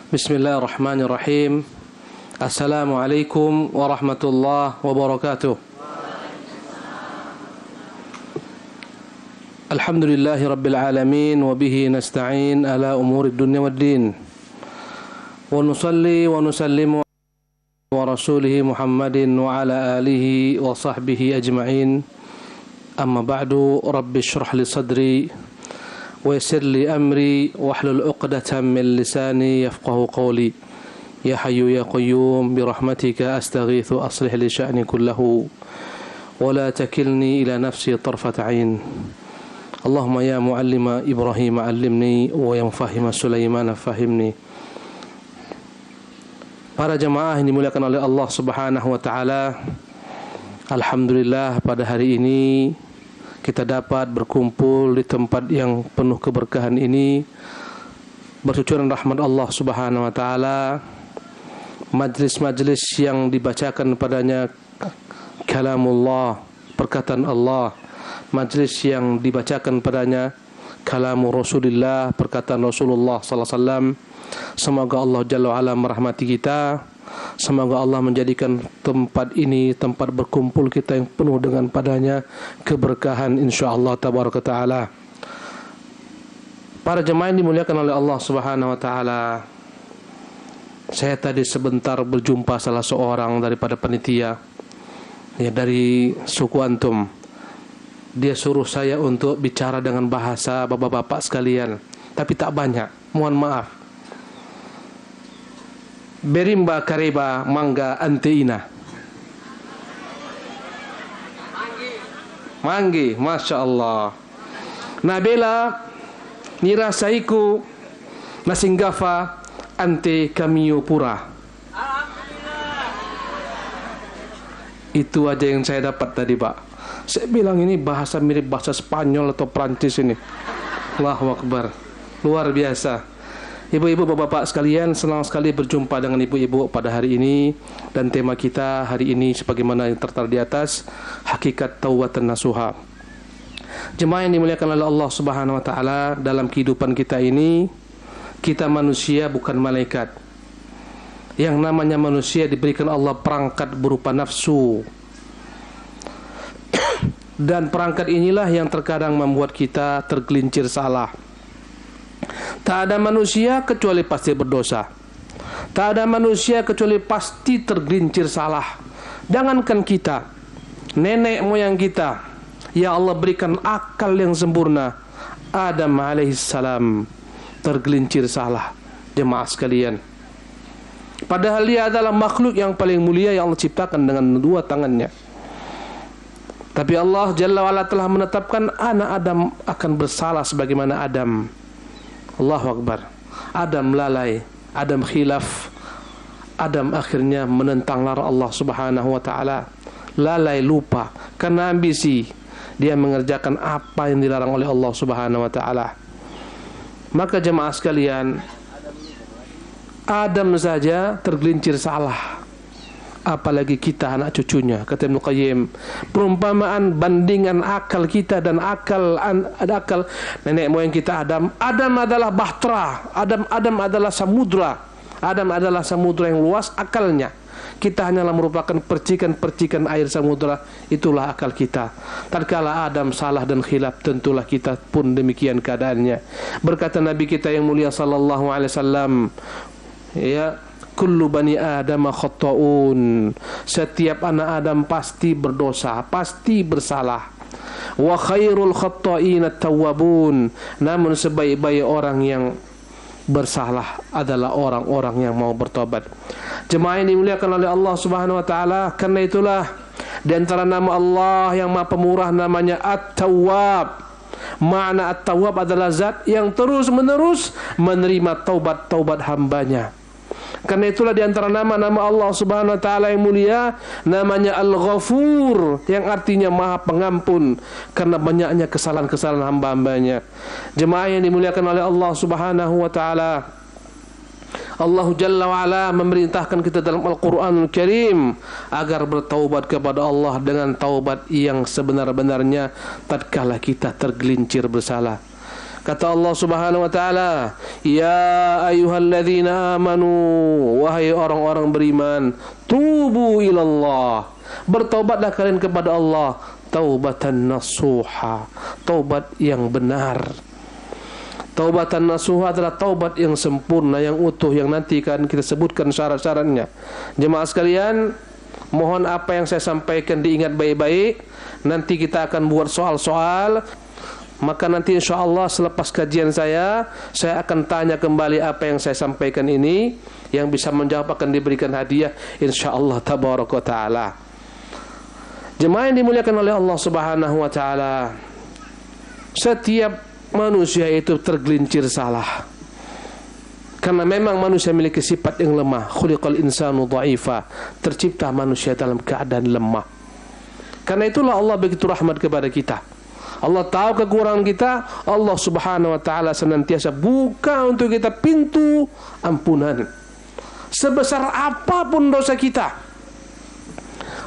Bismillahirrahmanirrahim. Assalamualaikum warahmatullahi wabarakatuh. Alhamdulillahi rabbil alamin wa bihi nasta'in ala umuri dunya waddin. Wa nusalli wa nusallimu wa rasulihi Muhammadin wa ala alihi wa sahbihi ajma'in. Amma ba'du, rabbi shrah li sadri ويسر لي أمري واحلل عقدة من لساني يفقه قولي يا حي يا قيوم برحمتك أستغيث أصلح لي شأني كله ولا تكلني إلى نفسي طرفة عين اللهم يا معلم إبراهيم علمني ويا مفهم سليمان فهمني. Para jemaah yang dimuliakan oleh Allah Subhanahu wa taala, alhamdulillah pada hari ini kita dapat berkumpul di tempat yang penuh keberkahan ini, bercucuran rahmat Allah Subhanahu wa taala, majlis-majlis yang dibacakan padanya kalamullah, perkataan Allah, majlis yang dibacakan padanya kalamur Rasulullah, perkataan Rasulullah sallallahu alaihi wasallam. Semoga Allah Jalla wa Ala merahmati kita. Semoga Allah menjadikan tempat ini tempat berkumpul kita yang penuh dengan padanya keberkahan insyaallah tabaraka taala. Para jemaah yang dimuliakan oleh Allah Subhanahu wa taala, saya tadi sebentar berjumpa salah seorang daripada panitia ya, dari suku antum. Dia suruh saya untuk bicara dengan bahasa bapak-bapak sekalian, tapi tak banyak, mohon maaf. Berimba kareba mangga anteina. Manggi, Masya Allah. Nabela nirasaiku nasinggafa ante kamiyo pura. Itu aja yang saya dapat tadi, Pak. Saya bilang ini bahasa mirip bahasa Spanyol atau Prancis ini. Allahu Akbar. Luar biasa. Ibu-ibu, bapak-bapak sekalian, senang sekali berjumpa dengan ibu-ibu pada hari ini. Dan tema kita hari ini sebagaimana yang tertera di atas, hakikat taubatan nasuha. Jemaah yang dimuliakan oleh Allah Subhanahu wa taala, dalam kehidupan kita ini, kita manusia bukan malaikat. Yang namanya manusia diberikan Allah perangkat berupa nafsu. Dan perangkat inilah yang terkadang membuat kita tergelincir salah. Tak ada manusia kecuali pasti berdosa. Tak ada manusia kecuali pasti tergelincir salah. Jangankan kita, nenek moyang kita, ya Allah berikan akal yang sempurna. Adam alaihissalam tergelincir salah. Jemaah sekalian, padahal dia adalah makhluk yang paling mulia yang Allah ciptakan dengan dua tangannya. Tapi Allah Jalla wa'ala telah menetapkan anak Adam akan bersalah sebagaimana Adam. Allahu Akbar. Adam lalai, Adam khilaf, Adam akhirnya menentang larangan Allah Subhanahu wa taala. Lalai, lupa karena ambisi, dia mengerjakan apa yang dilarang oleh Allah Subhanahu wa taala. Maka jemaah sekalian, Adam saja tergelincir salah, apalagi kita anak cucunya. Kata Ibnu Qayyim, perumpamaan bandingan akal kita dan akal nenek moyang kita Adam. Adam adalah bahtera, Adam adalah samudra. Adam adalah samudra yang luas akalnya. Kita hanyalah merupakan percikan-percikan air samudra. Itulah akal kita. Tatkala Adam salah dan khilaf, tentulah kita pun demikian keadaannya. Berkata Nabi kita yang mulia sallallahu alaihi wasallam, ya, kullu bani Adam khata'un. Setiap anak Adam pasti berdosa, pasti bersalah. Wa khairul khata'in at-tawwabun. Namun sebaik-baik orang yang bersalah adalah orang-orang yang mau bertobat. Jemaah yang dimuliakan oleh Allah Subhanahu wa taala, karena itulah di antara nama Allah yang Maha Pemurah namanya At-Tawwab. Makna At-Tawwab adalah zat yang terus-menerus menerima taubat-taubat hambanya. Karena itulah di antara nama-nama Allah Subhanahu wa taala yang mulia namanya Al-Ghafur, yang artinya Maha Pengampun karena banyaknya kesalahan-kesalahan hamba-hambanya. Jemaah yang dimuliakan oleh Allah Subhanahu wa taala, Allah Jalla wa'ala memerintahkan kita dalam Al-Quranul Karim agar bertaubat kepada Allah dengan taubat yang sebenar-benarnya tatkala kita tergelincir bersalah. Kata Allah Subhanahu wa taala, "Ya ayyuhalladzina amanu, wahai orang-orang beriman, tubu ilallah." Bertaubatlah kalian kepada Allah, taubatan nasuha, taubat yang benar. Taubatan nasuha adalah taubat yang sempurna, yang utuh, yang nanti akan kita sebutkan syarat-syaratnya. Jemaah sekalian, mohon apa yang saya sampaikan diingat baik-baik. Nanti kita akan buat soal-soal. Maka nanti insyaAllah selepas kajian saya akan tanya kembali apa yang saya sampaikan ini. Yang bisa menjawab akan diberikan hadiah insyaAllah tabaraka ta'ala. Jemaah yang dimuliakan oleh Allah Subhanahu wa ta'ala, setiap manusia itu tergelincir salah. Karena memang manusia memiliki sifat yang lemah. Khuliqal insanu dha'ifa. Tercipta manusia dalam keadaan lemah. Karena itulah Allah begitu rahmat kepada kita. Allah tahu kekurangan kita. Allah Subhanahu wa ta'ala senantiasa buka untuk kita pintu ampunan. Sebesar apapun dosa kita,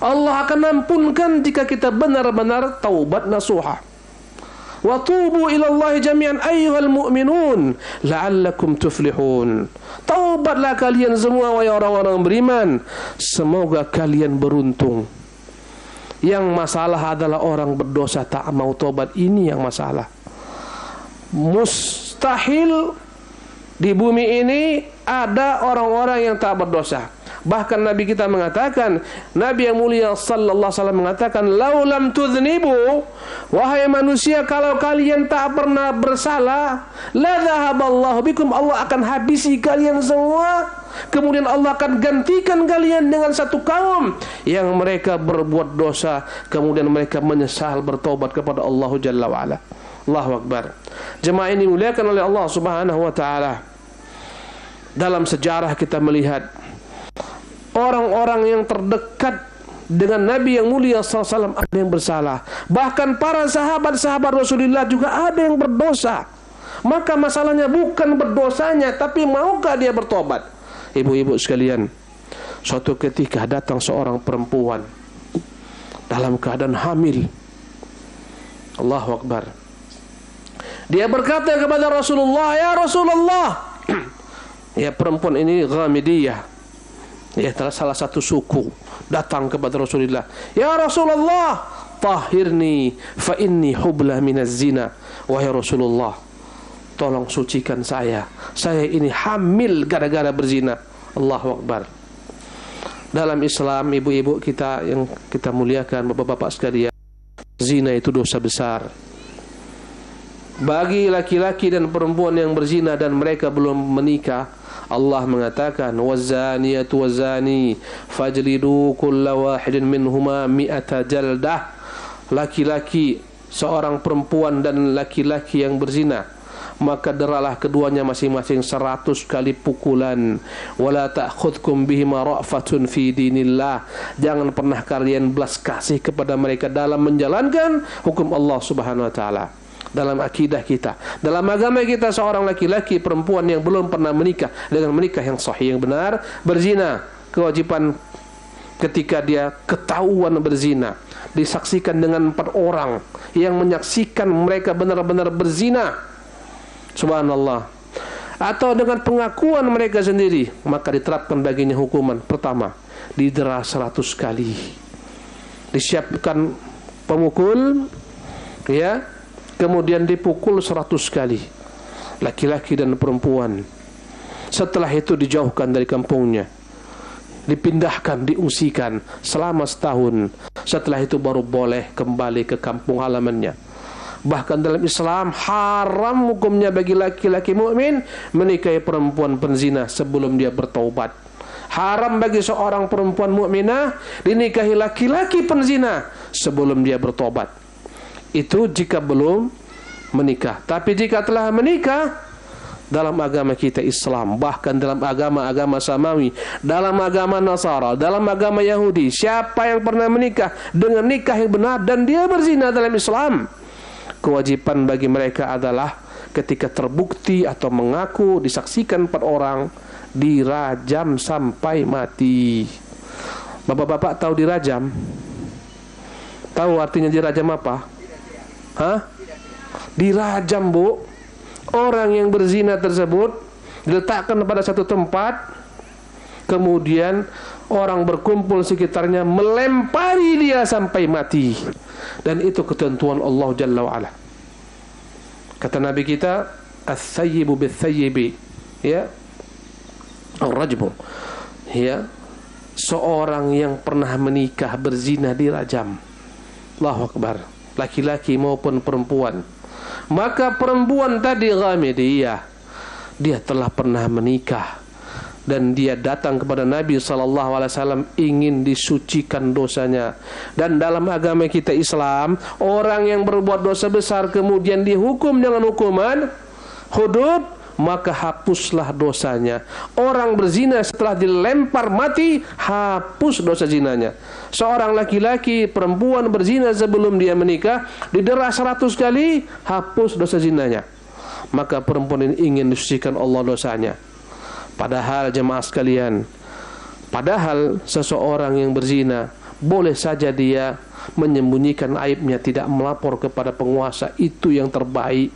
Allah akan ampunkan jika kita benar-benar taubat nasuha. Wa tubu ilallahi jami'an ayyuhal mu'minun la'allakum tuflihun. Taubatlah kalian semua wahai orang-orang beriman, semoga kalian beruntung. Yang masalah adalah orang berdosa tak mau tobat, ini yang masalah. Mustahil di bumi ini ada orang-orang yang tak berdosa. Bahkan Nabi kita mengatakan, Nabi yang mulia sallallahu alaihi wasallam mengatakan, "Laulam tudznibu, wahai manusia, kalau kalian tak pernah bersalah, la dhahaballahu bikum, Allah akan habisi kalian semua. Kemudian Allah akan gantikan kalian dengan satu kaum yang mereka berbuat dosa, kemudian mereka menyesal bertobat kepada Allah Jalla wa ala." Allahu Akbar. Jemaah ini dimuliakan oleh Allah Subhanahu wa taala. Dalam sejarah kita melihat orang-orang yang terdekat dengan Nabi yang mulia SAW ada yang bersalah. Bahkan para sahabat-sahabat Rasulullah juga ada yang berdosa. Maka masalahnya bukan berdosanya, tapi maukah dia bertobat. Ibu-ibu sekalian, suatu ketika datang seorang perempuan dalam keadaan hamil. Allahu Akbar. Dia berkata kepada Rasulullah, "Ya Rasulullah." Ya, perempuan ini Ghamidiyah, ya, salah satu suku, datang kepada Rasulullah. "Ya Rasulullah, tahhirni fa inni hubla minaz zina." Wahai Rasulullah, tolong sucikan saya ini hamil gara-gara berzina. Allahu Akbar. Dalam Islam, ibu-ibu kita yang kita muliakan, bapak-bapak sekalian, zina itu dosa besar. Bagi laki-laki dan perempuan yang berzina dan mereka belum menikah, Allah mengatakan, "Wazaniyatu wazani fajlidu kulla wahidin minhuma mi'ata jaldah." Laki-laki, seorang perempuan dan laki-laki yang berzina, maka deralah keduanya masing-masing 100 kali pukulan. Wala ta'khudhukum bihima ra'fatun fi dinillah. Jangan pernah kalian belas kasih kepada mereka dalam menjalankan hukum Allah Subhanahu wa taala. Dalam akidah kita, dalam agama kita, seorang laki-laki perempuan yang belum pernah menikah dengan menikah yang sahih, yang benar, berzina, kewajiban ketika dia ketahuan berzina, disaksikan dengan 4 orang yang menyaksikan mereka benar-benar berzina, subhanallah, atau dengan pengakuan mereka sendiri, maka diterapkan baginya hukuman. Pertama, didera 100 kali, disiapkan pemukul, ya, kemudian dipukul 100 kali, laki-laki dan perempuan. Setelah itu dijauhkan dari kampungnya, dipindahkan, diungsikan selama setahun. Setelah itu baru boleh kembali ke kampung halamannya. Bahkan dalam Islam haram hukumnya bagi laki-laki mukmin menikahi perempuan penzina sebelum dia bertaubat. Haram bagi seorang perempuan mukminah dinikahi laki-laki penzina sebelum dia bertobat. Itu jika belum menikah. Tapi jika telah menikah, dalam agama kita Islam, bahkan dalam agama-agama Samawi, dalam agama Nasara, dalam agama Yahudi, siapa yang pernah menikah dengan nikah yang benar dan dia berzina dalam Islam, kewajiban bagi mereka adalah ketika terbukti atau mengaku disaksikan 4 orang, dirajam sampai mati. Bapak-bapak tahu dirajam? Tahu artinya dirajam apa? Hah? Dirajam, Bu. Orang yang berzina tersebut diletakkan pada satu tempat, kemudian orang berkumpul sekitarnya melempari dia sampai mati. Dan itu ketentuan Allah Jalla wa'ala. Kata Nabi kita, as-sayyibu bis-sayyibi, ya, ar-rajmu, ya, seorang yang pernah menikah berzina dirajam. Allahu Akbar, laki-laki maupun perempuan. Maka perempuan tadi Ghamidiyah, dia telah pernah menikah dan dia datang kepada Nabi SAW ingin disucikan dosanya. Dan dalam agama kita Islam, orang yang berbuat dosa besar kemudian dihukum dengan hukuman hudud, maka hapuslah dosanya. Orang berzina setelah dilempar mati, hapus dosa zinanya. Seorang laki-laki, perempuan berzina sebelum dia menikah, didera 100 kali, hapus dosa zinanya. Maka perempuan ini ingin disucikan Allah dosanya. Padahal jemaah sekalian, padahal seseorang yang berzina boleh saja dia menyembunyikan aibnya, tidak melapor kepada penguasa, itu yang terbaik.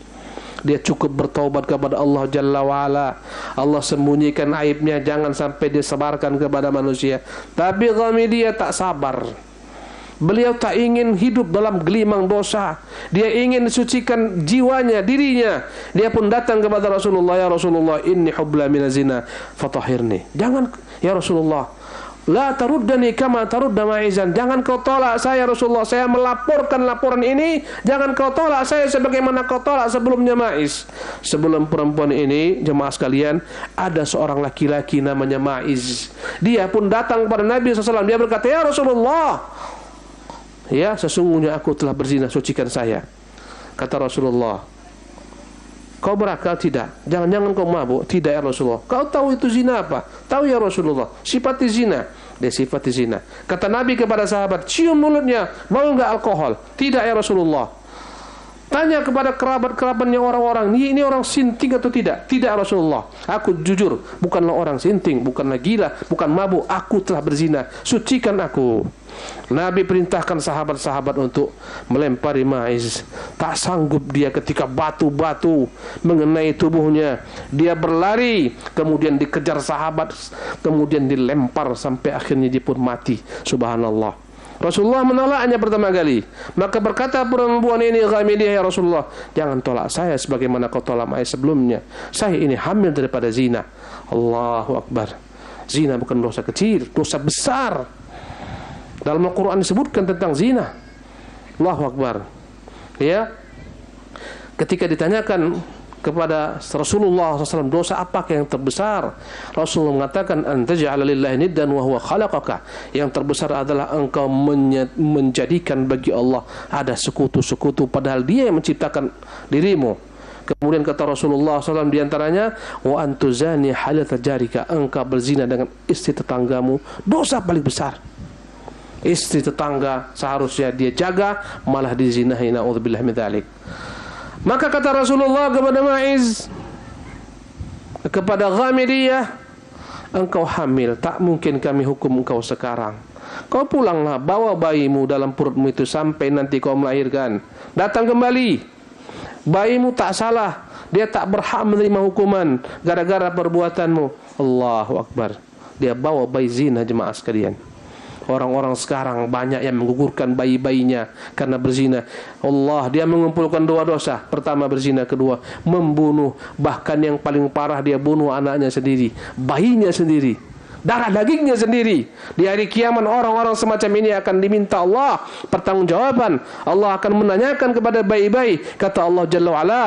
Dia cukup bertaubat kepada Allah Jalla wa'ala. Allah sembunyikan aibnya, jangan sampai disebarkan kepada manusia. Tapi Ghamidiyah tak sabar. Beliau tak ingin hidup dalam gelimang dosa. Dia ingin disucikan jiwanya, dirinya. Dia pun datang kepada Rasulullah, ya Rasulullah, inni hubla minazina fatahhirni. Jangan, ya Rasulullah, la taruddani kama tarudda Ma'izan. Jangan kau tolak saya Rasulullah. Saya melaporkan laporan ini. Jangan kau tolak saya sebagaimana kau tolak sebelumnya Ma'iz. Sebelum perempuan ini, jemaah sekalian, ada seorang laki-laki namanya Ma'iz. Dia pun datang kepada Nabi SAW. Dia berkata, ya Rasulullah, ya, sesungguhnya aku telah berzina, sucikan saya. Kata Rasulullah, kau berakal tidak? Jangan-jangan kau mabuk? Tidak ya Rasulullah. Kau tahu itu zina apa? Tahu ya Rasulullah. Sifati zina. Dia sifati zina. Kata Nabi kepada sahabat, cium mulutnya, mau enggak alkohol? Tidak ya Rasulullah. Tanya kepada kerabat-kerabatnya orang-orang, ini orang sinting atau tidak? Tidak Rasulullah. Aku jujur, bukanlah orang sinting, bukanlah gila, bukan mabuk. Aku telah berzina. Sucikan aku. Nabi perintahkan sahabat-sahabat untuk melempari Ma'iz. Tak sanggup dia ketika batu-batu mengenai tubuhnya. Dia berlari, kemudian dikejar sahabat, kemudian dilempar sampai akhirnya dia pun mati. Subhanallah. Rasulullah menolaknya pertama kali. Maka berkata perempuan ini, Ghamidiyah, ya Rasulullah, jangan tolak saya sebagaimana kau tolak Ma'iz sebelumnya. Saya ini hamil daripada zina. Allahu Akbar. Zina bukan dosa kecil, dosa besar. Dalam Al-Quran disebutkan tentang zina. Allahu Akbar. Ya, ketika ditanyakan kepada Rasulullah SAW, dosa apakah yang terbesar? Rasulullah mengatakan, antaj'ala lillahi niddan wa huwa khalaqaka. Yang terbesar adalah engkau menjadikan bagi Allah ada sekutu-sekutu padahal Dia yang menciptakan dirimu. Kemudian kata Rasulullah SAW diantaranya, wa antuzani halata jarika, engkau berzina dengan istri tetanggamu, dosa paling besar. Istri tetangga seharusnya dia jaga, malah dizinahi, na'udzubillah min dzalik. Maka kata Rasulullah kepada Ma'iz, kepada Ghamidiyah, engkau hamil, tak mungkin kami hukum engkau sekarang. Kau pulanglah, bawa bayimu dalam perutmu itu sampai nanti kau melahirkan. Datang kembali. Bayimu tak salah, dia tak berhak menerima hukuman gara-gara perbuatanmu. Allahu Akbar. Dia bawa bayi zina, jemaah sekalian. Orang-orang sekarang banyak yang menggugurkan bayi-bayinya karena berzina. Allah, dia mengumpulkan dua dosa. Pertama berzina, kedua membunuh. Bahkan yang paling parah, dia bunuh anaknya sendiri, bayinya sendiri, darah dagingnya sendiri. Di hari kiamat orang-orang semacam ini akan diminta Allah pertanggungjawaban. Allah akan menanyakan kepada bayi-bayi. Kata Allah Jalla wa'ala,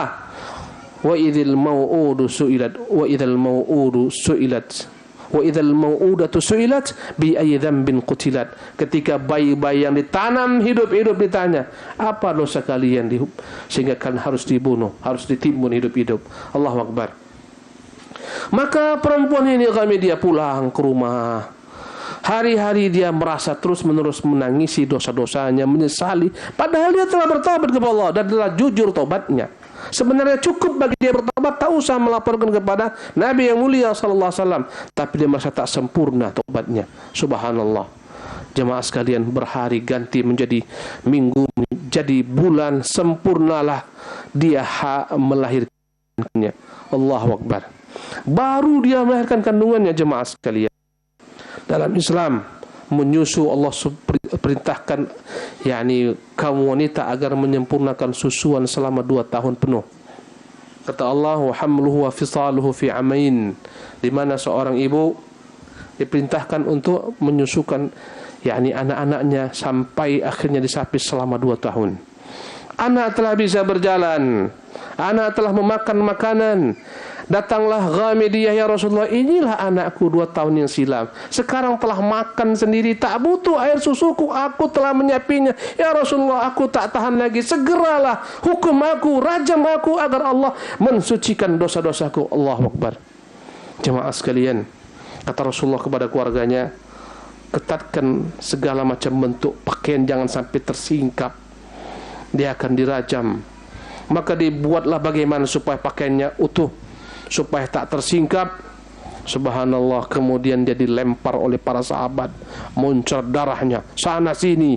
wa idzal mau'udu su'ilat wa idzal mau'udu su'ilat wa idzal mau'udatu su'ilat bi ayyi dzambin qutilat. Ketika bayi-bayi yang ditanam hidup-hidup ditanya, apa dosa kalian sehingga kalian harus dibunuh, harus ditimbun hidup-hidup. Allahu Akbar. Maka perempuan ini Ghamidiyah pulang ke rumah. Hari-hari dia merasa terus-menerus menangisi dosa-dosanya, menyesali, padahal dia telah bertobat kepada Allah dan telah jujur tobatnya. Sebenarnya cukup bagi dia bertobat, tak usah melaporkan kepada Nabi yang mulia sallallahu alaihi wasallam, tapi dia merasa tak sempurna tobatnya. Subhanallah. Jemaah sekalian, berhari ganti menjadi minggu, menjadi bulan, sempurnalah dia melahirkan Allahu Akbar. Baru dia melahirkan kandungannya, jemaah sekalian. Dalam Islam menyusu, Allah perintahkan kaum wanita agar menyempurnakan susuan selama 2 tahun penuh. Kata Allah, wa hamluhu wa fisaluhu fi amain, di mana seorang ibu diperintahkan untuk menyusukan anak-anaknya sampai akhirnya disapis selama 2 tahun. Anak telah bisa berjalan, anak telah memakan makanan. Datanglah Ghamidiyah, ya Rasulullah, inilah anakku 2 tahun yang silam. Sekarang telah makan sendiri, tak butuh air susuku, aku telah menyapinya. Ya Rasulullah, aku tak tahan lagi. Segeralah hukum aku, rajam aku agar Allah mensucikan dosa-dosaku. Allahu Akbar. Jemaah sekalian, kata Rasulullah kepada keluarganya, ketatkan segala macam bentuk pakaian, jangan sampai tersingkap. Dia akan dirajam. Maka dibuatlah bagaimana supaya pakaiannya utuh, supaya tak tersingkap. Subhanallah, kemudian dia dilempar oleh para sahabat, muncul darahnya sana sini,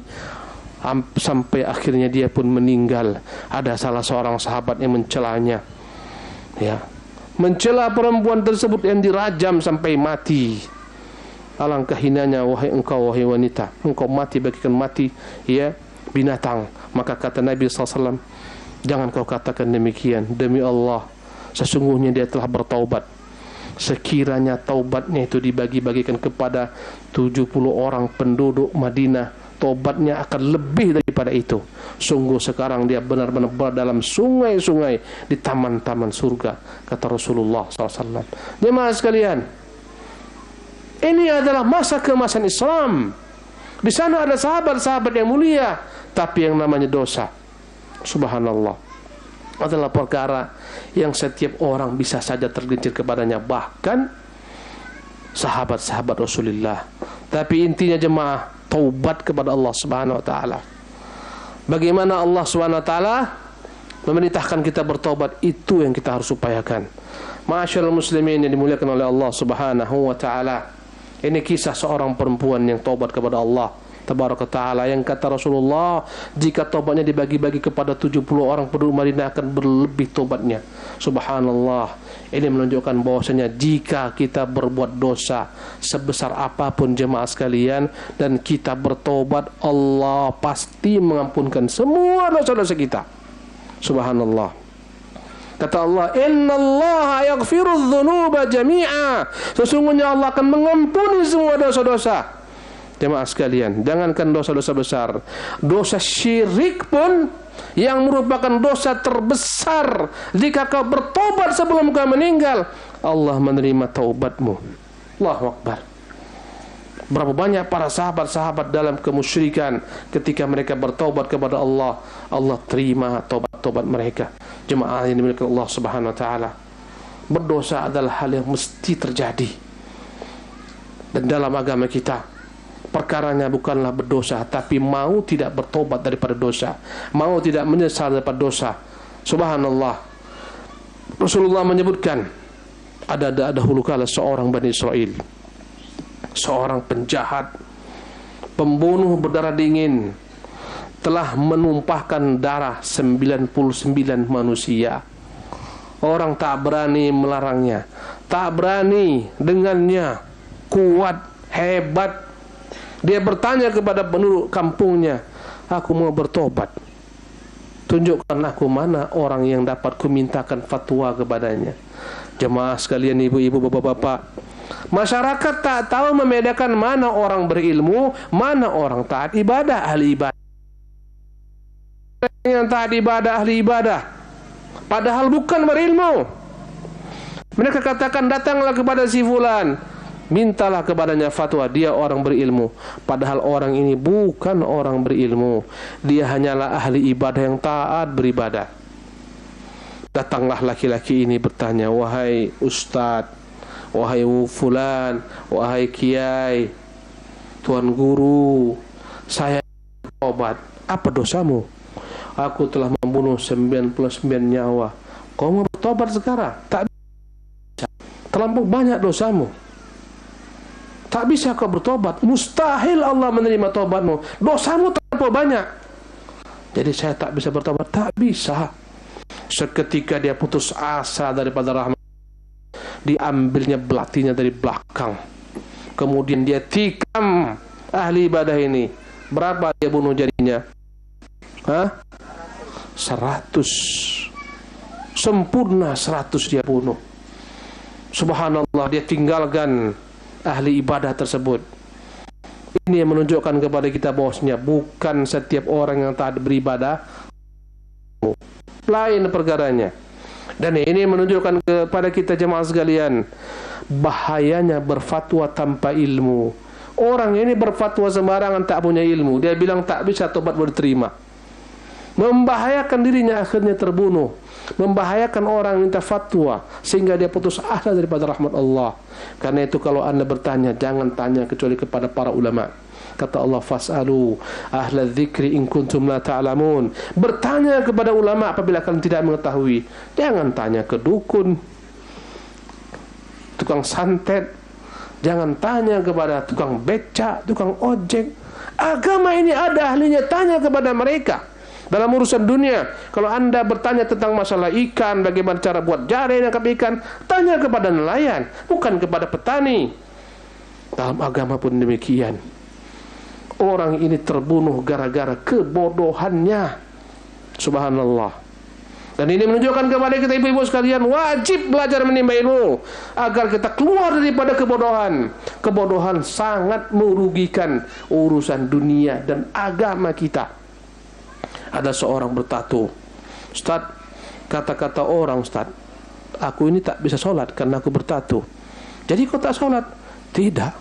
sampai akhirnya dia pun meninggal. Ada salah seorang sahabat yang mencelanya, mencela perempuan tersebut yang dirajam sampai mati. Alangkah hinanya, wahai engkau, wahai wanita, engkau mati bagikan mati binatang. Maka kata Nabi SAW, jangan kau katakan demikian, demi Allah, sesungguhnya dia telah bertaubat. Sekiranya taubatnya itu dibagi-bagikan kepada 70 orang penduduk Madinah, taubatnya akan lebih daripada itu. Sungguh sekarang dia benar-benar berada dalam sungai-sungai di taman-taman surga, kata Rasulullah SAW. Jemaah sekalian, ini adalah masa keemasan Islam. Di sana ada sahabat-sahabat yang mulia, tapi yang namanya dosa, subhanallah, adalah perkara yang setiap orang bisa saja tergelincir kepadanya, bahkan sahabat-sahabat Rasulullah. Tapi intinya jemaah, taubat kepada Allah Subhanahu wa taala. Bagaimana Allah Subhanahu wa taala memerintahkan kita bertaubat, itu yang kita harus upayakan. Ma'asyiral muslimin yang dimuliakan oleh Allah Subhanahu wa taala. Ini kisah seorang perempuan yang taubat kepada Allah Tabaraka Ta'ala, yang kata Rasulullah, jika taubatnya dibagi-bagi kepada 70 orang penduduk Madinah akan berlebih taubatnya. Subhanallah. Ini menunjukkan bahwasanya jika kita berbuat dosa sebesar apapun jemaah sekalian, dan kita bertaubat, Allah pasti mengampunkan semua dosa-dosa kita. Subhanallah. Kata Allah, innallaha yaghfiru dzunuba jami'a, sesungguhnya Allah akan mengampuni semua dosa-dosa. Jemaah sekalian, jangankan dosa-dosa besar, dosa syirik pun yang merupakan dosa terbesar, jika kau bertobat sebelum kau meninggal, Allah menerima taubatmu. Allahu Akbar. Berapa banyak para sahabat-sahabat dalam kemusyrikan, ketika mereka bertaubat kepada Allah, Allah terima taubat mereka. Jemaah yang dimiliki Allah Subhanahu wa taala, berdosa adalah hal yang mesti terjadi. Dan dalam agama kita, perkaranya bukanlah berdosa, tapi mau tidak bertobat daripada dosa, mau tidak menyesal daripada dosa. Subhanallah. Rasulullah menyebutkan, ada dahulu kala seorang Bani Israel, seorang penjahat, pembunuh berdarah dingin, telah menumpahkan darah 99 manusia. Orang tak berani melarangnya, tak berani dengannya, kuat, hebat. Dia bertanya kepada penduduk kampungnya, aku mau bertobat, tunjukkan aku mana orang yang dapat kumintakan fatwa kepadanya. Jemaah sekalian, ibu-ibu, bapak-bapak, masyarakat tak tahu membedakan mana orang berilmu, mana orang taat ibadah, ahli ibadah. Yang taat ibadah, ahli ibadah, padahal bukan berilmu. Mereka katakan, datanglah kepada si fulan, mintalah kepadanya fatwa, dia orang berilmu, padahal orang ini bukan orang berilmu, dia hanyalah ahli ibadah yang taat beribadah. Datanglah laki-laki ini bertanya, wahai ustadz, wahai fulan, wahai kiai, tuan guru, saya bertobat, apa dosamu? Aku telah membunuh 99 nyawa. Kau mau bertobat sekarang? Tak bisa, terlampau banyak dosamu, tak bisa kau bertobat, mustahil Allah menerima tobatmu, dosamu terlalu banyak. Jadi saya tak bisa bertobat. Tak bisa. Seketika dia putus asa daripada rahmat, diambilnya belatinya dari belakang, kemudian dia tikam ahli ibadah ini. Berapa dia bunuh jadinya? 100. Sempurna 100 dia bunuh. Subhanallah, dia tinggalkan ahli ibadah tersebut. Ini yang menunjukkan kepada kita bahwasanya bukan setiap orang yang taat beribadah, lain perkaranya. Dan ini menunjukkan kepada kita jemaah sekalian, bahayanya berfatwa tanpa ilmu. Orang ini berfatwa sembarangan, tak punya ilmu. Dia bilang tak bisa tobat boleh terima. Membahayakan dirinya, akhirnya terbunuh. Membahayakan orang minta fatwa sehingga dia putus asa daripada rahmat Allah. Karena itu kalau anda bertanya, jangan tanya kecuali kepada para ulama. Kata Allah, fas'alu ahla dzikri in kuntum la ta'lamun. Bertanya kepada ulama apabila kalian tidak mengetahui. Jangan tanya ke dukun, tukang santet. Jangan tanya kepada tukang becak, tukang ojek. Agama ini ada ahlinya, tanya kepada mereka. Dalam urusan dunia, kalau anda bertanya tentang masalah ikan, bagaimana cara buat jaring nangkap ikan, tanya kepada nelayan, bukan kepada petani. Dalam agama pun demikian. Orang ini terbunuh gara-gara kebodohannya. Subhanallah. Dan ini menunjukkan kepada kita ibu-ibu sekalian, wajib belajar menimba ilmu agar kita keluar daripada kebodohan. Kebodohan sangat merugikan urusan dunia dan agama kita. Ada seorang bertato, Ustaz, kata-kata orang, Ustaz, aku ini tak bisa sholat karena aku bertato. Jadi kau tak sholat? Tidak.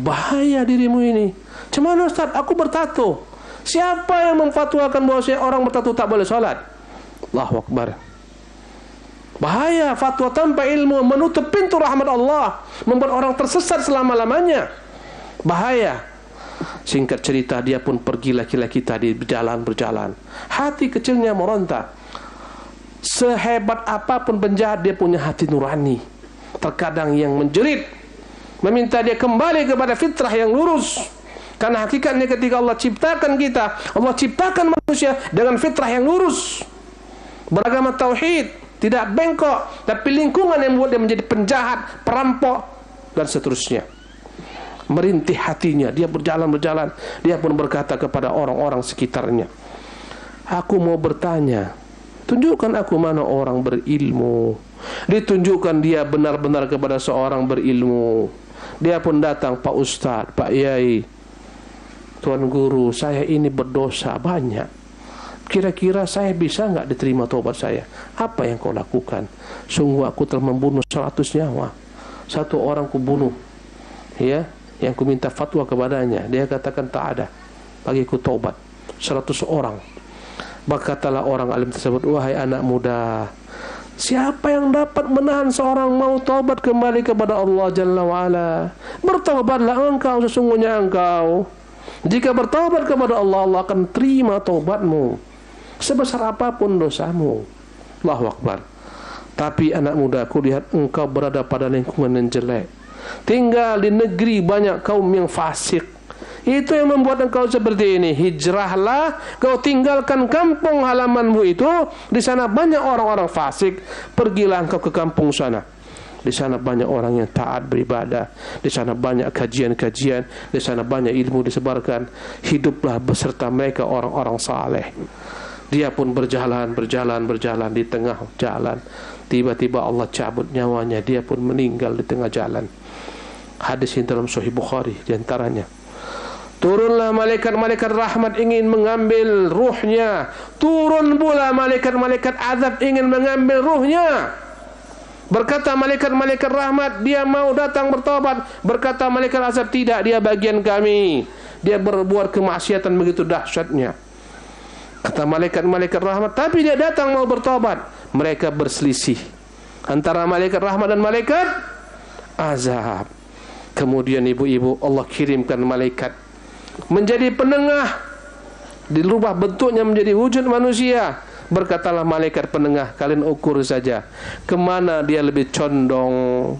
Bahaya dirimu ini. Cemana Ustaz, aku bertato. Siapa yang memfatwakan bahwa orang bertato tak boleh sholat? Allahu Akbar. Bahaya, fatwa tanpa ilmu menutup pintu rahmat Allah, membuat orang tersesat selama-lamanya. Bahaya. Singkat cerita, dia pun pergi laki-laki tadi berjalan. Hati kecilnya meronta. Sehebat apapun penjahat, dia punya hati nurani. Terkadang yang menjerit, meminta dia kembali kepada fitrah yang lurus. Karena hakikatnya ketika Allah ciptakan kita, Allah ciptakan manusia dengan fitrah yang lurus, beragama tauhid, tidak bengkok. Tapi lingkungan yang membuat dia menjadi penjahat, perampok, dan seterusnya. Merintih hatinya, dia berjalan. Dia pun berkata kepada orang-orang sekitarnya, aku mau bertanya, tunjukkan aku mana orang berilmu. Ditunjukkan dia benar-benar kepada seorang berilmu. Dia pun datang, Pak Ustadz, Pak Yai, Tuan Guru, saya ini berdosa banyak. Kira-kira saya bisa nggak diterima taubat saya? Apa yang kau lakukan? Sungguh aku telah membunuh 100 nyawa. Satu orang ku bunuh, ya, yang ku minta fatwa kepadanya. Dia katakan tak ada, bagiku taubat 100 orang. Berkatalah orang alim tersebut, wahai anak muda, siapa yang dapat menahan seorang mau taubat kembali kepada Allah Jalla wa'ala? Bertaubatlah engkau, sesungguhnya engkau, jika bertaubat kepada Allah, Allah akan terima taubatmu sebesar apapun dosamu. Allahu Akbar. Tapi anak muda, aku lihat engkau berada pada lingkungan yang jelek, tinggal di negeri banyak kaum yang fasik. Itu yang membuat engkau seperti ini. Hijrahlah, kau tinggalkan kampung halamanmu itu. Di sana banyak orang-orang fasik. Pergilah engkau ke kampung sana. Di sana banyak orang yang taat beribadah. Di sana banyak kajian-kajian. Di sana banyak ilmu disebarkan. Hiduplah beserta mereka orang-orang saleh. Dia pun berjalan di tengah jalan. Tiba-tiba Allah cabut nyawanya. Dia pun meninggal di tengah jalan. Hadis ini dalam Sahih Bukhari diantaranya. Turunlah malaikat-malaikat rahmat ingin mengambil ruhnya. Turun pula malaikat-malaikat azab ingin mengambil ruhnya. Berkata malaikat-malaikat rahmat, dia mau datang bertobat. Berkata malaikat azab, tidak, dia bagian kami. Dia berbuat kemaksiatan begitu dahsyatnya. Kata malaikat-malaikat rahmat, tapi dia datang mau bertobat. Mereka berselisih antara malaikat rahmat dan malaikat azab. Kemudian ibu-ibu, Allah kirimkan malaikat menjadi penengah, dirubah bentuknya menjadi wujud manusia. Berkatalah malaikat penengah, kalian ukur saja kemana dia lebih condong.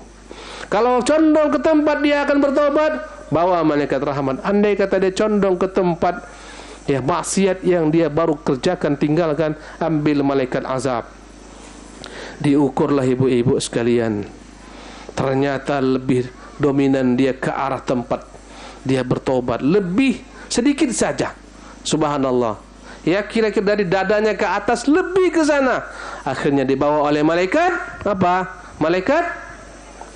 Kalau condong ke tempat dia akan bertobat, bawa malaikat rahmat. Andai kata dia condong ke tempat Ya, maksiat yang dia baru kerjakan, tinggalkan, ambil malaikat azab. Diukurlah ibu-ibu sekalian. Ternyata lebih dominan dia ke arah tempat dia bertobat, lebih sedikit saja. Subhanallah. Ya, kira-kira dari dadanya ke atas lebih ke sana. Akhirnya dibawa oleh malaikat apa? Malaikat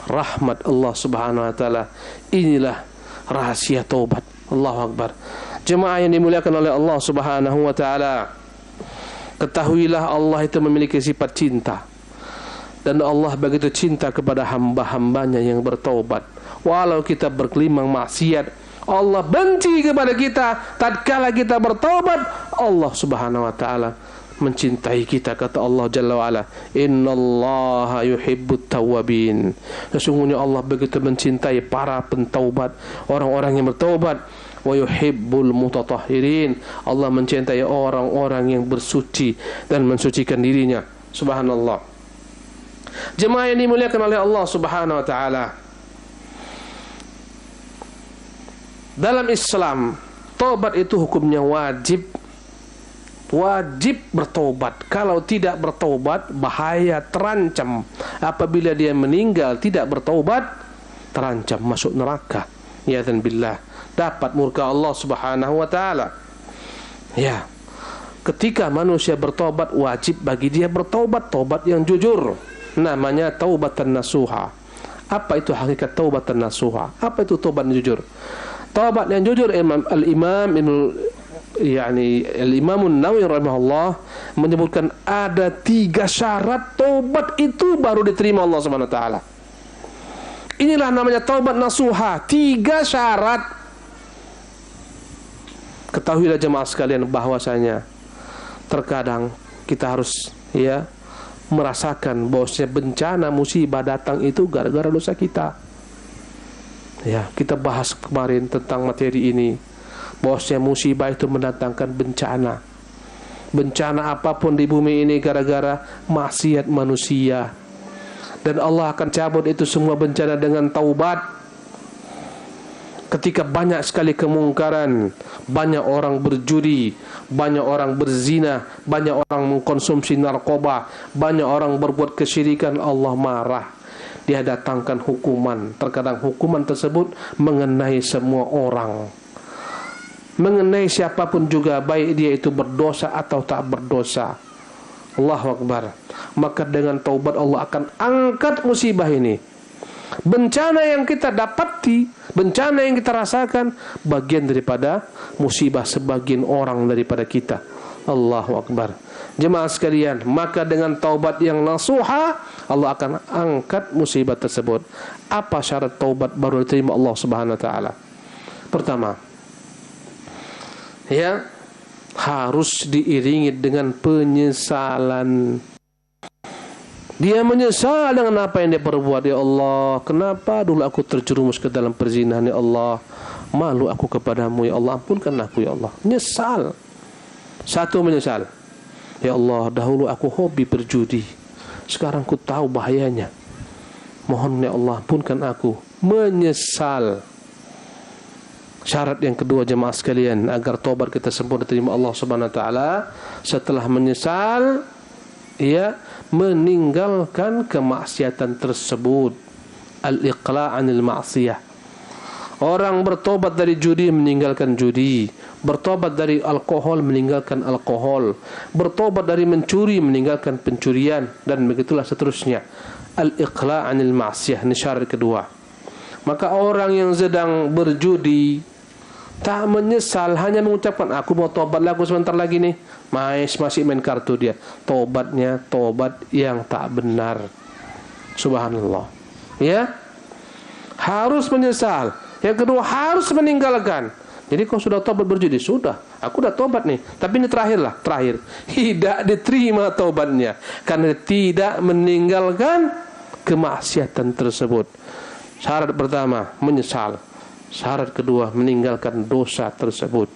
rahmat Allah Subhanahu wa taala. Inilah rahasia taubat. Allahu akbar. Jemaah yang dimuliakan oleh Allah Subhanahu wa taala, ketahuilah Allah itu memiliki sifat cinta. Dan Allah begitu cinta kepada hamba-hambanya yang bertaubat. Walau kita berkelimang maksiat, Allah benci kepada kita. Tatkala kita bertaubat, Allah Subhanahu wa taala mencintai kita. Kata Allah Jalla wa Ala, innallaha yuhibbut tawwabin. Sesungguhnya Allah begitu mencintai para pentaubat, orang-orang yang bertaubat. Wa yuhibbul mutatahhirin. Allah mencintai orang-orang yang bersuci dan mensucikan dirinya. Subhanallah. Jemaah yang dimuliakan oleh Allah Subhanahu wa taala, dalam Islam taubat itu hukumnya wajib. Wajib bertaubat. Kalau tidak bertaubat, bahaya, terancam. Apabila dia meninggal tidak bertaubat, terancam masuk neraka. Ya dan billah, dapat murka Allah Subhanahu wa taala. Ya. Ketika manusia bertaubat, wajib bagi dia bertaubat, taubat yang jujur. Namanya taubatan nasuha. Apa itu hakikat taubatan nasuha? Apa itu taubat yang jujur? Taubat yang jujur, Al-Imam An-Nawawi rahimahullah menyebutkan ada 3 syarat taubat itu baru diterima Allah Subhanahu wa taala. Inilah namanya taubat nasuha, 3 syarat. Ketahuilah jemaah sekalian bahwasanya terkadang kita harus merasakan bahwasanya bencana musibah datang itu gara-gara dosa kita. Ya, kita bahas kemarin tentang materi ini, bahwasanya musibah itu mendatangkan bencana. Bencana apapun di bumi ini gara-gara maksiat manusia. Dan Allah akan cabut itu semua bencana dengan taubat. Ketika banyak sekali kemungkaran, banyak orang berjudi, banyak orang berzina, banyak orang mengkonsumsi narkoba, banyak orang berbuat kesyirikan, Allah marah. Dia datangkan hukuman. Terkadang hukuman tersebut mengenai semua orang, mengenai siapapun juga, baik dia itu berdosa atau tak berdosa. Allahu Akbar. Maka dengan taubat Allah akan angkat musibah ini. Bencana yang kita dapati, bencana yang kita rasakan, bagian daripada musibah sebagian orang daripada kita. Allahu Akbar. Jemaah sekalian, maka dengan taubat yang nasuha, Allah akan angkat musibah tersebut. Apa syarat taubat baru diterima Allah Subhanahu wa taala? Pertama, harus diiringi dengan penyesalan. Dia menyesal dengan apa yang dia perbuat. Ya Allah, kenapa dulu aku terjerumus ke dalam perzinahan? Ya Allah, malu aku kepadamu. Ya Allah, ampunkan aku. Ya Allah, menyesal. Satu, menyesal. Ya Allah, dahulu aku hobi berjudi, sekarang aku tahu bahayanya. Mohon ya Allah, ampunkan aku. Menyesal. Syarat yang kedua jemaah sekalian, agar tobat kita sempurna diterima Allah Subhanahu wa taala, setelah menyesal, meninggalkan kemaksiatan tersebut. Al-iqla' 'anil ma'siyah. Orang bertobat dari judi, meninggalkan judi. Bertobat dari alkohol, meninggalkan alkohol. Bertobat dari mencuri, meninggalkan pencurian, dan begitulah seterusnya. Al-iqla' 'anil ma'siyah, ini syarat kedua. Maka orang yang sedang berjudi tak menyesal, hanya mengucapkan aku mau tobat lagu sebentar lagi nih, masih main kartu dia. Tobatnya tobat yang tak benar. Subhanallah. Ya, harus menyesal. Yang kedua, harus meninggalkan. Jadi kalau sudah tobat berjudi, sudah, aku udah tobat nih, tapi ini terakhir. Tidak diterima tobatnya karena tidak meninggalkan kemaksiatan tersebut. Syarat pertama, menyesal. Syarat kedua, meninggalkan dosa tersebut.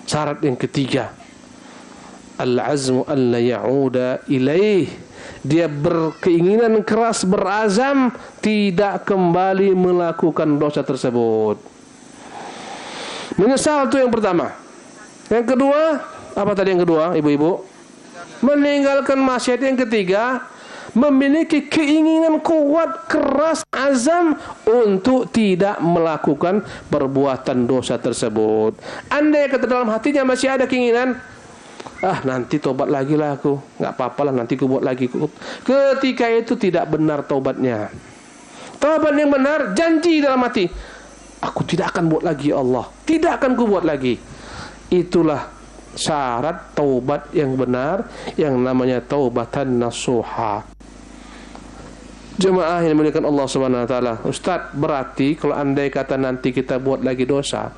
Syarat yang ketiga, al-azmu an la ya'uda ilaih. Dia berkeinginan keras, berazam tidak kembali melakukan dosa tersebut. Menyesal itu yang pertama. Yang kedua, apa tadi yang kedua, ibu-ibu? Meninggalkan maksiat. Yang ketiga, memiliki keinginan kuat, keras, azam untuk tidak melakukan perbuatan dosa tersebut. Andai kata dalam hatinya masih ada keinginan, nanti tobat lagi lah aku, nggak apa-apa lah, nanti aku buat lagi. Ketika itu tidak benar tobatnya. Tobat yang benar, janji dalam hati, aku tidak akan buat lagi, Allah tidak akan ku buat lagi. Itulah syarat taubat yang benar, yang namanya taubatan nasuha. Jemaah yang dimuliakan Allah Subhanahu wa taala. Ustaz, berarti kalau andai kata nanti kita buat lagi dosa,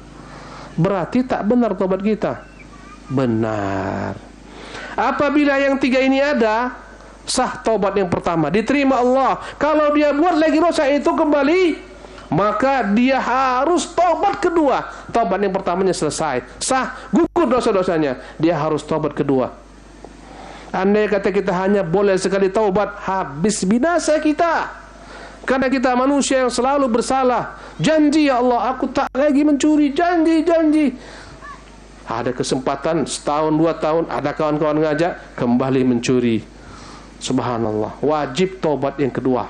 berarti tak benar taubat kita? Benar. Apabila yang tiga ini ada, sah taubat yang pertama, diterima Allah. Kalau dia buat lagi dosa itu kembali, maka dia harus taubat kedua. Taubat yang pertamanya selesai, sah, gugur dosa-dosanya, dia harus taubat kedua. Andai kata kita hanya boleh sekali taubat, habis binasa kita. Karena kita manusia yang selalu bersalah. Janji, ya Allah, aku tak lagi mencuri. Janji. Ada kesempatan setahun, 2 tahun, ada kawan-kawan ngajak, kembali mencuri. Subhanallah. Wajib taubat yang kedua.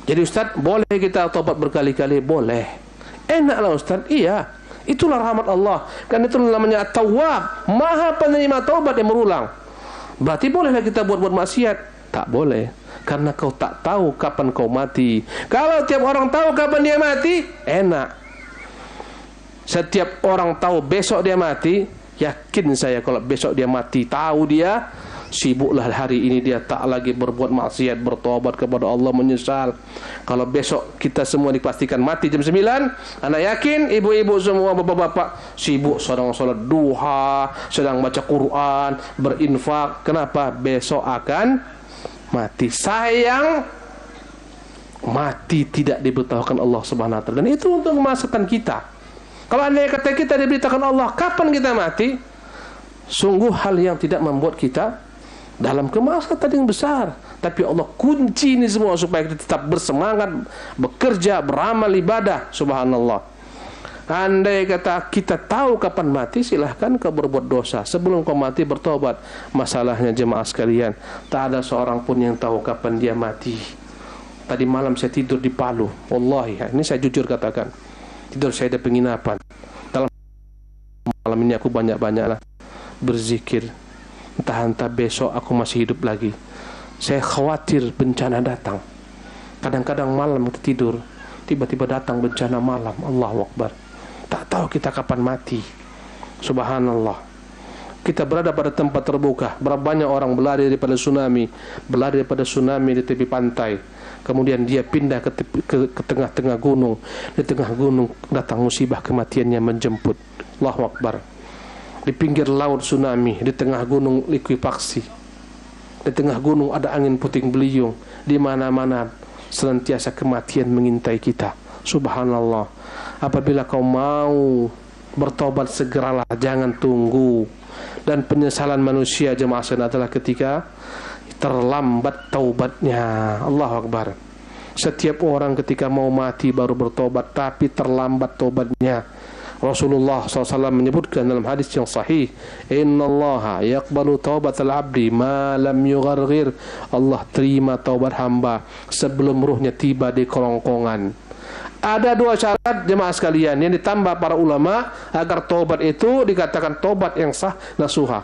Jadi Ustaz, boleh kita taubat berkali-kali? Boleh. Enaklah Ustaz? Iya. Itulah rahmat Allah. Kan itu namanya At-Tawwab, Maha penerima taubat yang berulang. Berarti bolehlah kita buat maksiat? Tak boleh, karena kau tak tahu kapan kau mati. Kalau tiap orang tahu kapan dia mati, enak. Setiap orang tahu besok dia mati, yakin saya kalau besok dia mati, tahu dia sibuklah hari ini dia tak lagi berbuat maksiat, bertobat kepada Allah, menyesal. Kalau besok kita semua dipastikan mati jam 9, anak yakin ibu-ibu semua, bapak-bapak sibuk sedang salat duha, sedang baca Quran, berinfak. Kenapa? Besok akan mati. Sayang, mati tidak diberitahukan Allah Subhanahu wa taala. Dan itu untuk memastikan kita. Kalau andai kata kita diberitakan Allah kapan kita mati, sungguh hal yang tidak membuat kita dalam kemaslahatan yang besar. Tapi Allah kunci ini semua supaya kita tetap bersemangat, bekerja, beramal ibadah. Subhanallah. Andai kata kita tahu kapan mati, silahkan kau berbuat dosa. Sebelum kau mati bertobat. Masalahnya jemaah sekalian, tak ada seorang pun yang tahu kapan dia mati. Tadi malam saya tidur di Palu. Wallahi, ini saya jujur katakan, tidur saya di penginapan. Dalam malam ini aku banyak-banyaklah berzikir. Entah-entah besok aku masih hidup lagi. Saya khawatir bencana datang. Kadang-kadang malam kita tidur, tiba-tiba datang bencana malam. Allahu Akbar. Tak tahu kita kapan mati. Subhanallah. Kita berada pada tempat terbuka. Berapa banyak orang berlari daripada tsunami, berlari daripada tsunami di tepi pantai. Kemudian dia pindah ke tengah-tengah gunung. Di tengah gunung datang musibah kematiannya menjemput. Allahu Akbar. Di pinggir laut tsunami, di tengah gunung likuifaksi, di tengah gunung ada angin puting beliung, di mana-mana senantiasa kematian mengintai kita. Subhanallah. Apabila kau mau bertobat, segeralah, jangan tunggu. Dan penyesalan manusia jemaah sekalian adalah ketika terlambat taubatnya. Allahu Akbar. Setiap orang ketika mau mati baru bertobat, tapi terlambat taubatnya. Rasulullah SAW menyebutkan dalam hadis yang sahih, innallaha yaqbalu taubatal abdi ma lam yugharghir. Allah terima taubat hamba sebelum ruhnya tiba di kerongkongan. Ada 2 syarat jemaah sekalian yang ditambah para ulama agar taubat itu dikatakan taubat yang sah nasuha.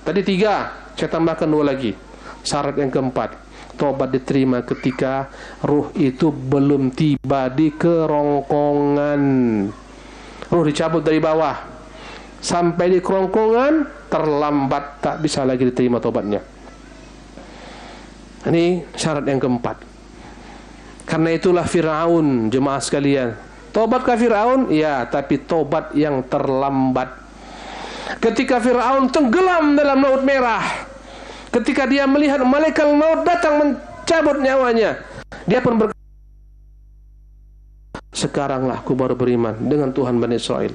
Tadi 3, saya tambahkan 2 lagi. Syarat yang keempat, taubat diterima ketika ruh itu belum tiba di kerongkongan. Ruh dicabut dari bawah sampai di kerongkongan, terlambat, tak bisa lagi diterima tobatnya. Ini syarat yang keempat. Karena itulah Fir'aun jemaah sekalian. Tobat ke Fir'aun? Ya, tapi tobat yang terlambat. Ketika Fir'aun tenggelam dalam Laut Merah, ketika dia melihat malaikat maut datang mencabut nyawanya, dia pun berkata, sekaranglah aku baru beriman dengan Tuhan Bani Israel.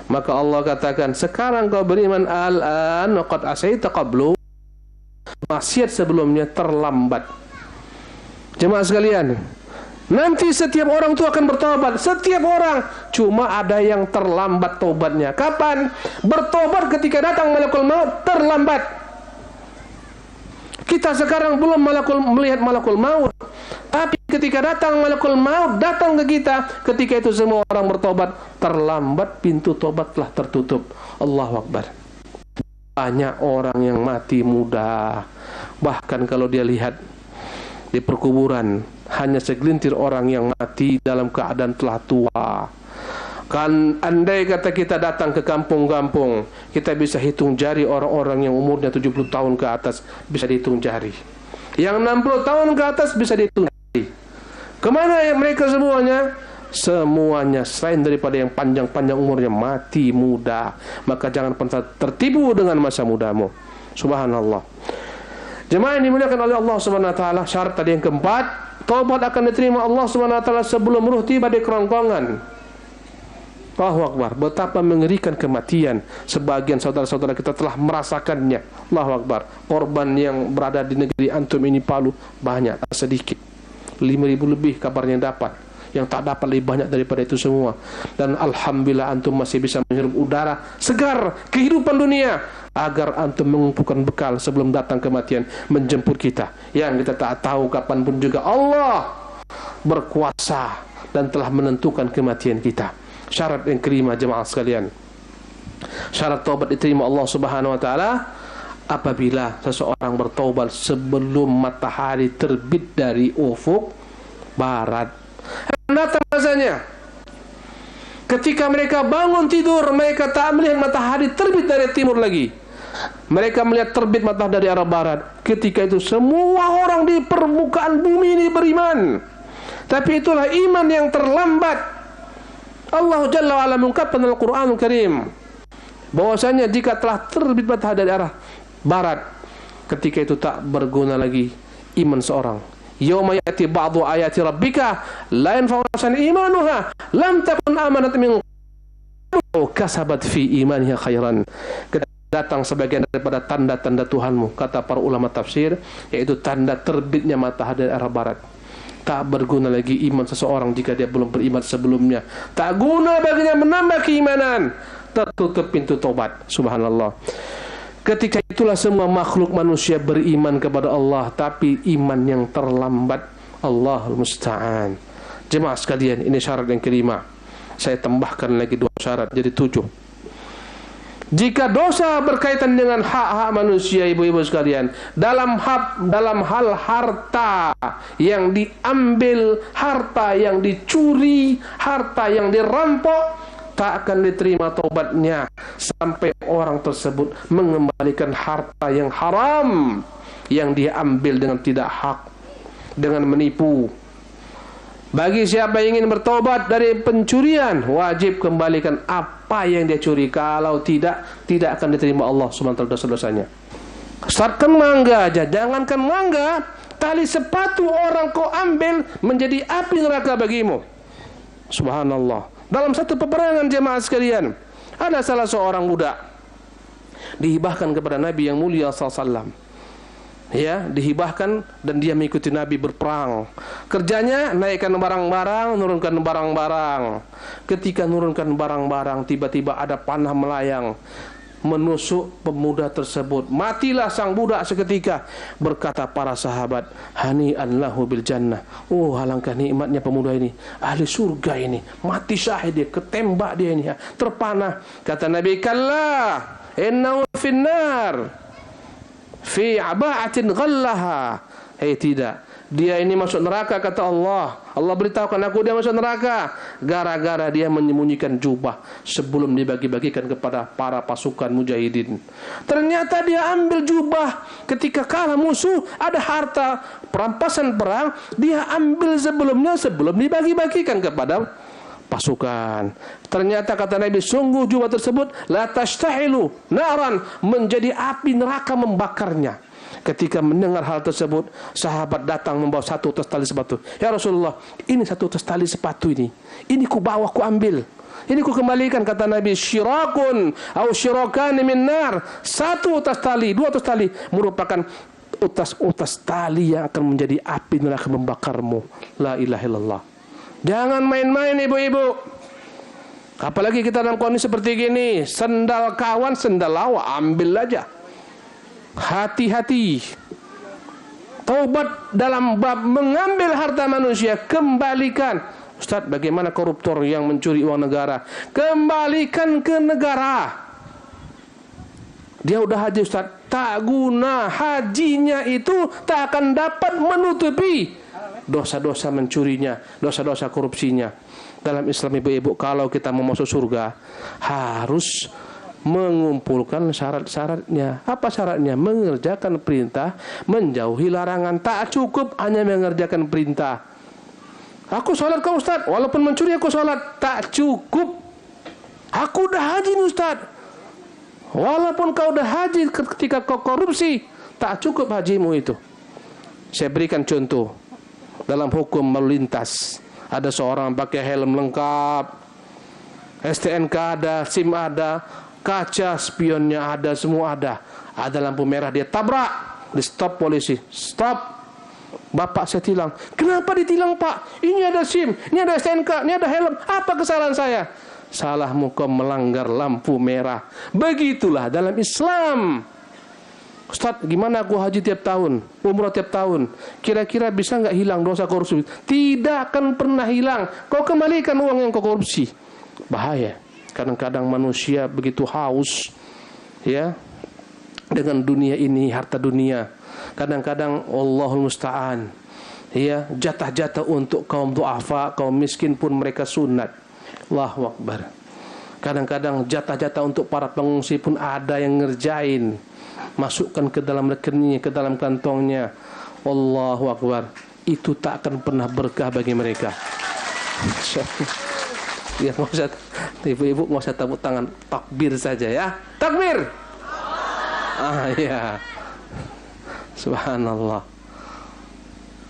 Maka Allah katakan, sekarang kau beriman, al-an qad asaita qablu. Maksiat sebelumnya terlambat. Jemaah sekalian, Nanti setiap orang itu akan bertobat. Setiap orang. Cuma ada yang terlambat tobatnya. Kapan? Bertobat ketika datang malakul maut. Terlambat. Kita sekarang belum melihat malakul maut. Tapi ketika datang malakul maut, datang ke kita, ketika itu semua orang bertobat. Terlambat, pintu tobat telah tertutup. Allahu Akbar. Banyak orang yang mati muda. Bahkan kalau dia lihat di perkuburan, hanya segelintir orang yang mati dalam keadaan telah tua. Kan andai kata kita datang ke kampung-kampung, kita bisa hitung jari orang-orang yang umurnya 70 tahun ke atas, bisa dihitung jari. Yang 60 tahun ke atas bisa dihitung jari. Kemana ya mereka semuanya? Semuanya selain daripada yang panjang-panjang umurnya mati muda. Maka jangan pernah tertipu dengan masa mudamu. Subhanallah. Jemaah yang dimuliakan oleh Allah Subhanahu wa taala, syarat tadi yang keempat, taubat akan diterima Allah Subhanahu wa taala sebelum ruh tiba di kerongkongan. Allahu Akbar. Betapa mengerikan kematian. Sebagian saudara-saudara kita telah merasakannya. Allahu Akbar. Korban yang berada di negeri antum ini Palu banyak, tak sedikit. 5.000 lebih kabarnya dapat. Yang tak dapat lebih banyak daripada itu semua. Dan alhamdulillah antum masih bisa menghirup udara segar kehidupan dunia, agar antum mengumpulkan bekal sebelum datang kematian menjemput kita. Yang kita tak tahu kapanpun juga Allah berkuasa dan telah menentukan kematian kita. Syarat yang kelima jemaah sekalian, syarat taubat diterima Allah Subhanahu wa taala apabila seseorang bertaubat sebelum matahari terbit dari ufuk barat. Datang rasanya ketika mereka bangun tidur, mereka tak melihat matahari terbit dari timur lagi. Mereka melihat terbit matahari dari arah barat. Ketika itu semua orang di permukaan bumi ini beriman. Tapi itulah iman yang terlambat. Allah Jalla wa'ala mengungkapkan dalam Al-Quranul Karim bahwasanya jika telah terbit matahari dari arah barat, ketika itu tak berguna lagi iman seorang. Yauma ya'ti ba'du ayati rabbika la yanfa'u nafsan imanuha lam takun amanat min qablu kasabat fi imaniha khairan. Datang sebagian daripada tanda-tanda Tuhanmu, kata para ulama tafsir, yaitu tanda terbitnya matahari dari arah barat. Tak berguna lagi iman seseorang jika dia belum beriman sebelumnya. Tak guna baginya menambah keimanan. Tertutup pintu taubat. Subhanallah. Ketika itulah semua makhluk manusia beriman kepada Allah, tapi iman yang terlambat. Allahul musta'an. Jemaah sekalian, ini syarat yang kelima. Saya tambahkan lagi 2 syarat, jadi 7. Jika dosa berkaitan dengan hak-hak manusia, ibu-ibu sekalian, dalam hal harta yang diambil, harta yang dicuri, harta yang dirampok, tak akan diterima taubatnya sampai orang tersebut mengembalikan harta yang haram yang dia ambil dengan tidak hak, dengan menipu. Bagi siapa yang ingin bertobat dari pencurian, wajib kembalikan apa yang dia curi. Kalau tidak akan diterima Allah SWT dosa-dosanya. Startkan mangga aja, jangankan mangga, tali sepatu orang kau ambil menjadi api neraka bagimu. Subhanallah. Dalam satu peperangan jemaah sekalian, ada salah seorang budak dihibahkan kepada Nabi yang mulia SAW. Ya, dihibahkan dan dia mengikuti Nabi berperang. Kerjanya naikkan barang-barang, nurunkan barang-barang. Ketika nurunkan barang-barang, tiba-tiba ada panah melayang menusuk pemuda tersebut. Matilah sang budak seketika. Berkata para sahabat, hani'an lahu bil jannah. Oh, alangkah nikmatnya pemuda ini, ahli surga ini. Mati syahid dia, ketembak dia ini, terpanah. Kata Nabi, kalla innahu finnar fi aba'atin ghallaha. Tidak, dia ini masuk neraka, kata Allah. Allah beritahukan aku dia masuk neraka gara-gara dia menyembunyikan jubah sebelum dibagi-bagikan kepada para pasukan mujahidin. Ternyata dia ambil jubah ketika kalah musuh, ada harta perampasan perang, dia ambil sebelum dibagi-bagikan kepada pasukan. Ternyata kata Nabi, sungguh jubah tersebut la tashtahilu naran, menjadi api neraka membakarnya. Ketika mendengar hal tersebut, sahabat datang membawa 1 tas tali sepatu. Ya Rasulullah, ini 1 tas tali sepatu ini ku bawa, ku ambil, ini ku kembalikan. Kata Nabi, syirakun au syirakani min nar. 1 tas tali, 2 tas tali merupakan utas tali yang akan menjadi api neraka membakarmu. La ilaha illallah. Jangan main-main ibu-ibu. Apalagi kita dalam kondisi seperti gini, sendal kawan, sendal lawa, ambil aja. Hati-hati. Taubat dalam bab mengambil harta manusia, kembalikan. Ustaz, bagaimana koruptor yang mencuri uang negara? Kembalikan ke negara. Dia udah haji Ustaz, tak guna, hajinya itu tak akan dapat menutupi dosa-dosa mencurinya, dosa-dosa korupsinya. Dalam Islam ibu-ibu, kalau kita mau masuk surga harus mengumpulkan syarat-syaratnya. Apa syaratnya? Mengerjakan perintah, menjauhi larangan. Tak cukup hanya mengerjakan perintah. Aku sholat kau Ustaz, walaupun mencuri aku sholat. Tak cukup. Aku udah haji Ustaz, walaupun kau udah haji ketika kau korupsi, tak cukup hajimu itu. Saya berikan contoh. Dalam hukum lalu lintas, ada seorang pakai helm lengkap, STNK ada, SIM ada, kaca spionnya ada, semua ada. Ada lampu merah, dia tabrak, di stop polisi. Stop, bapak saya tilang. Kenapa ditilang pak? Ini ada SIM, ini ada STNK, ini ada helm. Apa kesalahan saya? Salahmu, kau melanggar lampu merah. Begitulah dalam Islam. Ustaz, gimana aku haji tiap tahun, umrah tiap tahun, kira-kira bisa nggak hilang dosa korupsi? Tidak akan pernah hilang. Kau kembalikan uang yang kau korupsi. Bahaya. Kadang-kadang manusia begitu haus, ya, dengan dunia ini, harta dunia. Kadang-kadang Allahul Musta'an, ya, jatah-jatah untuk kaum du'afa, kaum miskin pun mereka sunat. Allahu Akbar. Kadang-kadang jatah-jatah untuk para pengungsi pun ada yang ngerjain, masukkan ke dalam rekeningnya, ke dalam kantongnya. Allahu Akbar. Itu tak akan pernah berkah bagi mereka. Ya, nggak usah, ibu-ibu nggak usah tepuk tangan, takbir saja ya. Takbir. Ya. Subhanallah.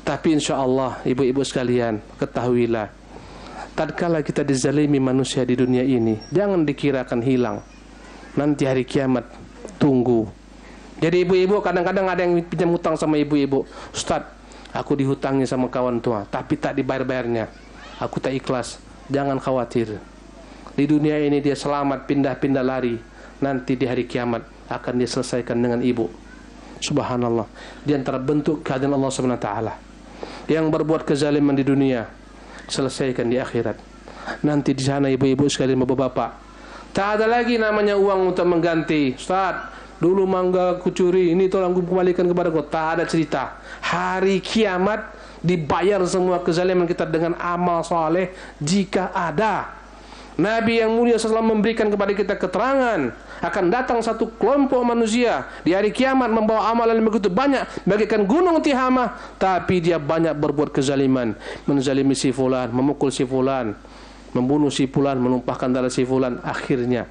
Tapi insya Allah ibu-ibu sekalian, ketahuilah, tatkala kita dizalimi manusia di dunia ini, jangan dikirakan hilang. Nanti hari kiamat tunggu. Jadi ibu-ibu kadang-kadang ada yang pinjam hutang sama ibu-ibu. Ustaz, aku dihutangi sama kawan tua, tapi tak dibayar-bayarnya. Aku tak ikhlas. Jangan khawatir. Di dunia ini dia selamat, pindah-pindah lari. Nanti di hari kiamat akan dia selesaikan dengan ibu. Subhanallah. Di antara bentuk keadaan Allah Subhanahu wa taala. Yang berbuat kezaliman di dunia, selesaikan di akhirat. Nanti di sana ibu-ibu sekalian, bapak-bapak, tak ada lagi namanya uang untuk mengganti. Ustaz, dulu mangga aku curi, ini tolong kembalikan kepada kau. Tak ada cerita. Hari kiamat dibayar semua kezaliman kita dengan amal soleh jika ada. Nabi yang mulia SAW memberikan kepada kita keterangan akan datang satu kelompok manusia di hari kiamat membawa amalan yang begitu banyak bagaikan gunung Tihamah, tapi dia banyak berbuat kezaliman, menzalimi si fulan, memukul si fulan, membunuh si fulan, menumpahkan darah si fulan. Akhirnya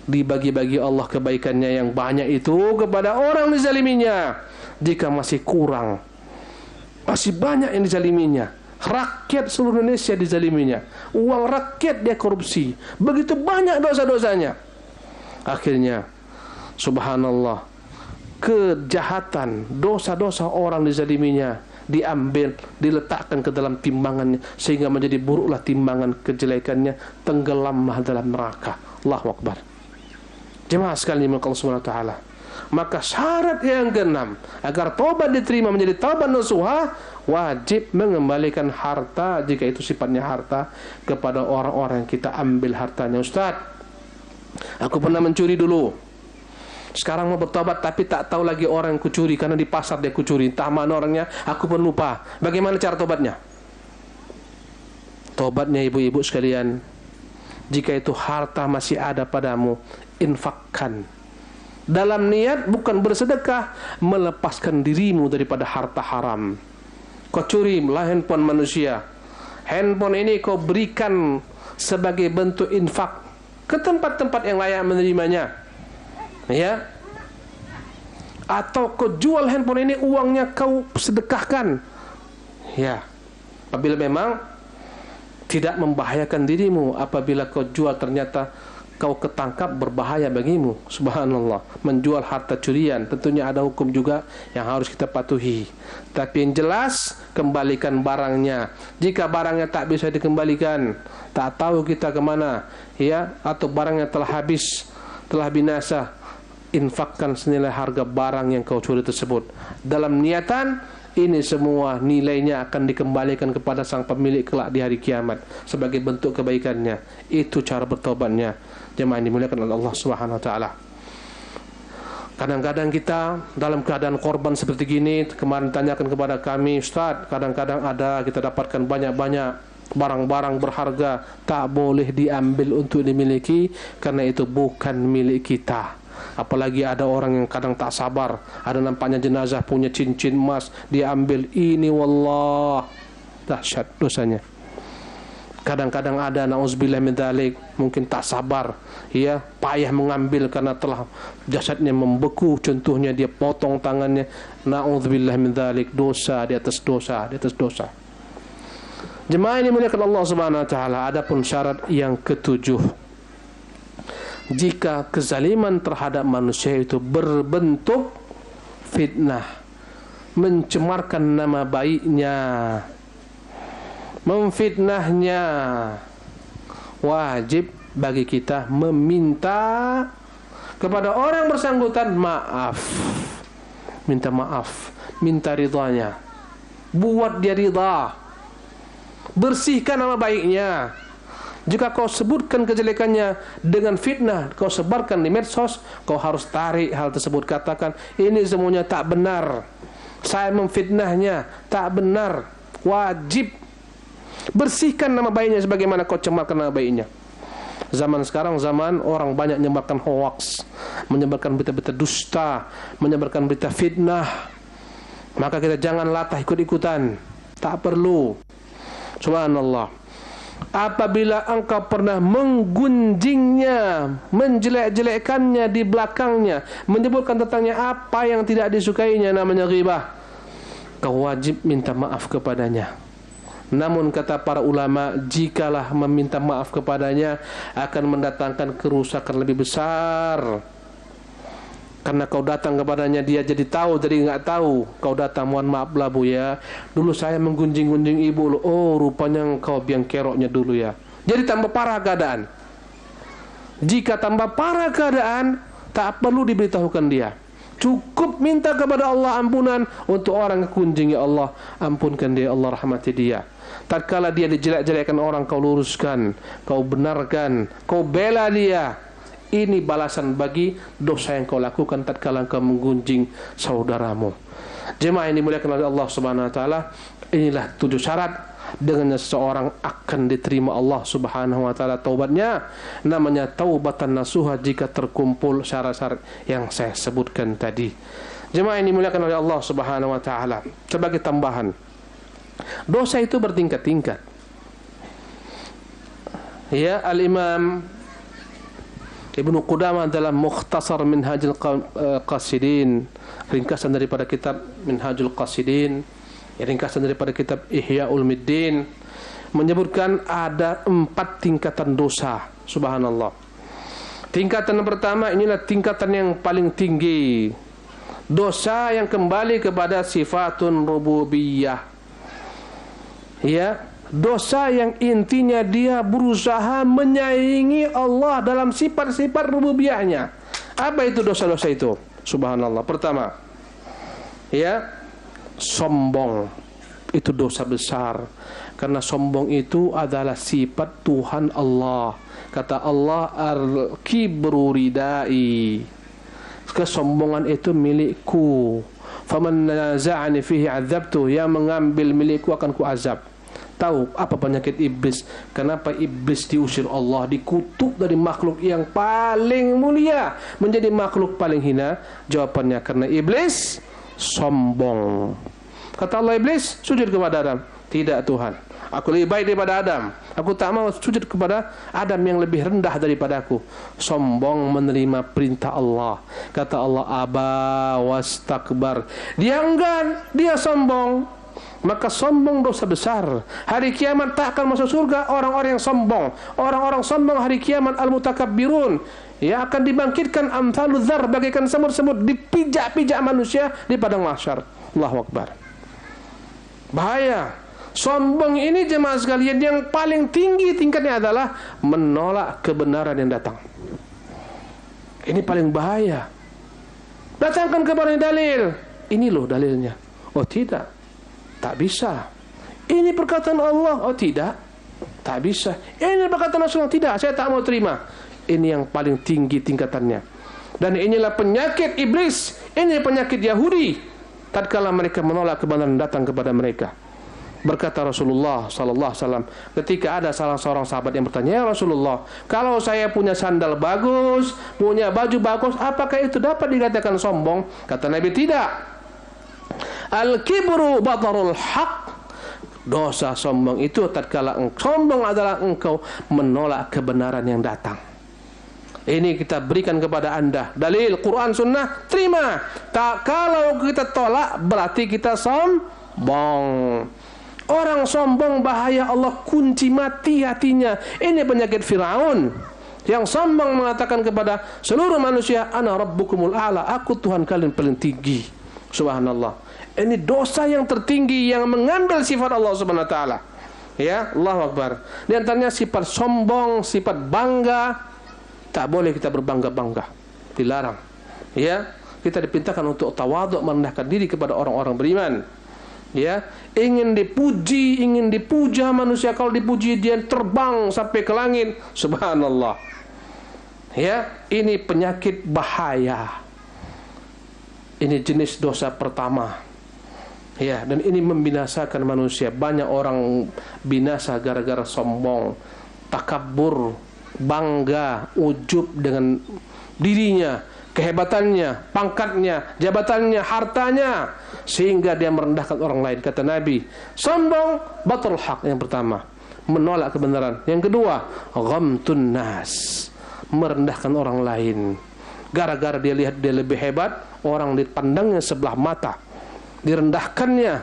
dibagi-bagi Allah kebaikannya yang banyak itu kepada orang dizaliminya. Jika masih kurang, masih banyak yang dizaliminya, rakyat seluruh Indonesia dizaliminya, uang rakyat dia korupsi, begitu banyak dosa-dosanya. Akhirnya subhanallah, kejahatan, dosa-dosa orang dizaliminya diambil, diletakkan ke dalam timbangannya, sehingga menjadi buruklah timbangan kejelekannya, tenggelamlah dalam neraka. Allahu Akbar. Jemaah sekalian Allah Subhanahu wa taala. Maka syarat yang keenam agar taubat diterima menjadi taubat nasuha, wajib mengembalikan harta jika itu sifatnya harta kepada orang-orang yang kita ambil hartanya. Ustaz, aku pernah mencuri dulu, sekarang mau bertobat tapi tak tahu lagi orang yang kucuri karena di pasar dia kucuri, entah mana orangnya, aku pun lupa. Bagaimana cara tobatnya? Tobatnya ibu-ibu sekalian, jika itu harta masih ada padamu, infakkan dalam niat bukan bersedekah, melepaskan dirimu daripada harta haram. Kau curi lah handphone manusia, handphone ini kau berikan sebagai bentuk infak ke tempat-tempat yang layak menerimanya, ya. Atau kau jual handphone ini, uangnya kau sedekahkan, ya. Apabila memang tidak membahayakan dirimu, apabila kau jual ternyata kau ketangkap berbahaya bagimu. Subhanallah. Menjual harta curian tentunya ada hukum juga yang harus kita patuhi. Tapi yang jelas, kembalikan barangnya. Jika barangnya tak bisa dikembalikan, tak tahu kita kemana, ya, atau barangnya telah habis, telah binasa, infakkan senilai harga barang yang kau curi tersebut. Dalam niatan ini semua nilainya akan dikembalikan kepada sang pemilik kelak di hari kiamat sebagai bentuk kebaikannya. Itu cara bertobatnya. Jemaah yang dimuliakan oleh Allah Subhanahu wa taala. Kadang-kadang kita dalam keadaan korban seperti gini, kemarin tanyakan kepada kami, Ustaz, kadang-kadang ada kita dapatkan banyak-banyak barang-barang berharga tak boleh diambil untuk dimiliki karena itu bukan milik kita. Apalagi ada orang yang kadang tak sabar, ada nampaknya jenazah punya cincin emas, dia ambil. Ini wallah dahsyat dosanya. Kadang-kadang ada na'udzubillah min dzalik, mungkin tak sabar, ya, payah mengambil karena telah jasadnya membeku, contohnya dia potong tangannya, na'udzubillah min dzalik, dosa di atas dosa di atas dosa. Jemaah ini muliakan Allah Subhanahu wa taala. Adapun syarat yang ketujuh, jika kezaliman terhadap manusia itu berbentuk fitnah, mencemarkan nama baiknya, memfitnahnya, wajib bagi kita meminta kepada orang bersangkutan maaf. Minta maaf, minta ridhanya, buat dia ridha, bersihkan nama baiknya. Jika kau sebutkan kejelekannya dengan fitnah, kau sebarkan di medsos, kau harus tarik hal tersebut. Katakan, ini semuanya tak benar, saya memfitnahnya, tak benar. Wajib bersihkan nama baiknya sebagaimana kau cemarkan nama baiknya. Zaman sekarang zaman orang banyak menyebarkan hoax, menyebarkan berita-berita dusta, menyebarkan berita fitnah. Maka kita jangan latah ikut-ikutan, tak perlu. Subhanallah. Apabila engkau pernah menggunjingnya, menjelek-jelekkannya di belakangnya, menyebutkan tentangnya apa yang tidak disukainya, namanya ghibah, kau wajib minta maaf kepadanya. Namun kata para ulama, jikalah meminta maaf kepadanya akan mendatangkan kerusakan lebih besar. Karena kau datang kepadanya, dia jadi tahu, jadi enggak tahu. Kau datang, mohon maaf lah Bu ya, dulu saya menggunjing-gunjing ibu. Oh, rupanya engkau biang keroknya dulu ya. Jadi tambah parah keadaan. Jika tambah parah keadaan, tak perlu diberitahukan dia. Cukup minta kepada Allah ampunan untuk orang yang kunjungi. Allah ampunkan dia, Allah rahmati dia. Tatkala dia dijelek-jelekkan orang, kau luruskan, kau benarkan, kau bela dia. Ini balasan bagi dosa yang kau lakukan tatkala kau menggunjing saudaramu. Jemaah yang dimuliakan oleh Allah Subhanahu wa taala, inilah 7 syarat dengannya seseorang akan diterima Allah Subhanahu wa taala taubatnya. Namanya taubatan nasuha jika terkumpul syarat-syarat yang saya sebutkan tadi. Jemaah yang dimuliakan oleh Allah Subhanahu wa taala, sebagai tambahan, dosa itu bertingkat-tingkat. Ya, Al-Imam Ibnu Qudamah dalam Mukhtasar Minhajul Qasidin, ringkasan daripada kitab Minhajul Qasidin, ringkasan daripada kitab Ihya Ulumuddin, menyebutkan ada 4 tingkatan dosa. Subhanallah. Tingkatan yang pertama, inilah tingkatan yang paling tinggi, dosa yang kembali kepada sifatun rububiyah. Ya, dosa yang intinya dia berusaha menyaingi Allah dalam sifat-sifat rububiyahnya. Apa itu dosa-dosa itu? Subhanallah. Pertama, ya, sombong. Itu dosa besar, karena sombong itu adalah sifat Tuhan Allah. Kata Allah, al-kibru ridai, kesombongan itu milikku. Faman naza'ani fihi 'adzabtu, yang mengambil milikku akan ku azab. Tahu apa penyakit iblis? Kenapa iblis diusir Allah, dikutuk dari makhluk yang paling mulia menjadi makhluk paling hina? Jawabannya karena iblis sombong. Kata Allah, iblis sujud kepada Adam. Tidak Tuhan, aku lebih baik daripada Adam. Aku tak mau sujud kepada Adam yang lebih rendah daripada aku. Sombong menerima perintah Allah. Kata Allah, aba wastakbar, dia enggan, dia sombong. maka sombong dosa besar. Hari kiamat tak akan masuk surga orang-orang yang sombong. Orang-orang sombong hari kiamat al-mutakabbirun, ya, akan dibangkitkan amsalul dzar, bagaikan semut-semut, dipijak-pijak manusia di padang mahsyar. Allahu akbar. Bahaya. Sombong ini jemaah sekalian yang paling tinggi tingkatnya adalah menolak kebenaran yang datang. Ini paling bahaya. Datangkan kepada dalil. Ini loh dalilnya. Oh tidak, tak bisa. Ini perkataan Allah. Oh tidak, tak bisa. Ini perkataan Rasulullah. Tidak, saya tak mau terima. Ini yang paling tinggi tingkatannya. Dan inilah penyakit iblis. Ini penyakit Yahudi. Tatkala mereka menolak kebenaran datang kepada mereka. Berkata Rasulullah sallallahu alaihi wasallam, ketika ada salah seorang sahabat yang bertanya, "Ya Rasulullah, kalau saya punya sandal bagus, punya baju bagus, apakah itu dapat dikatakan sombong?" Kata Nabi, "Tidak. Al-kibru batarul haq." Dosa sombong itu tatkala sombong adalah engkau menolak kebenaran yang datang. Ini kita berikan kepada Anda dalil Quran Sunnah, terima. Tak, kalau kita tolak berarti kita sombong. Orang sombong bahaya, Allah kunci mati hatinya. Ini penyakit Firaun yang sombong mengatakan kepada seluruh manusia, "Ana rabbukumul a'la," aku Tuhan kalian paling tinggi. Subhanallah. Ini dosa yang tertinggi yang mengambil sifat Allah Subhanahu wa taala. Ya, Allahu akbar. Di antaranya sifat sombong, sifat bangga. Tak boleh kita berbangga-bangga. Dilarang. Ya, kita dipintakan untuk tawadhu, merendahkan diri kepada orang-orang beriman. Ya, ingin dipuji, ingin dipuja manusia. Kalau dipuji dia terbang sampai ke langit. Subhanallah. Ya, ini penyakit bahaya. Ini jenis dosa pertama. Ya, dan ini membinasakan manusia. Banyak orang binasa gara-gara sombong, takabur, bangga, ujub dengan dirinya, kehebatannya, pangkatnya, jabatannya, hartanya, sehingga dia merendahkan orang lain. Kata Nabi, sombong batul haq, yang pertama, menolak kebenaran. Yang kedua, ghamtun nas, merendahkan orang lain. Gara-gara dia lihat dia lebih hebat, orang dipandangnya sebelah mata, direndahkannya.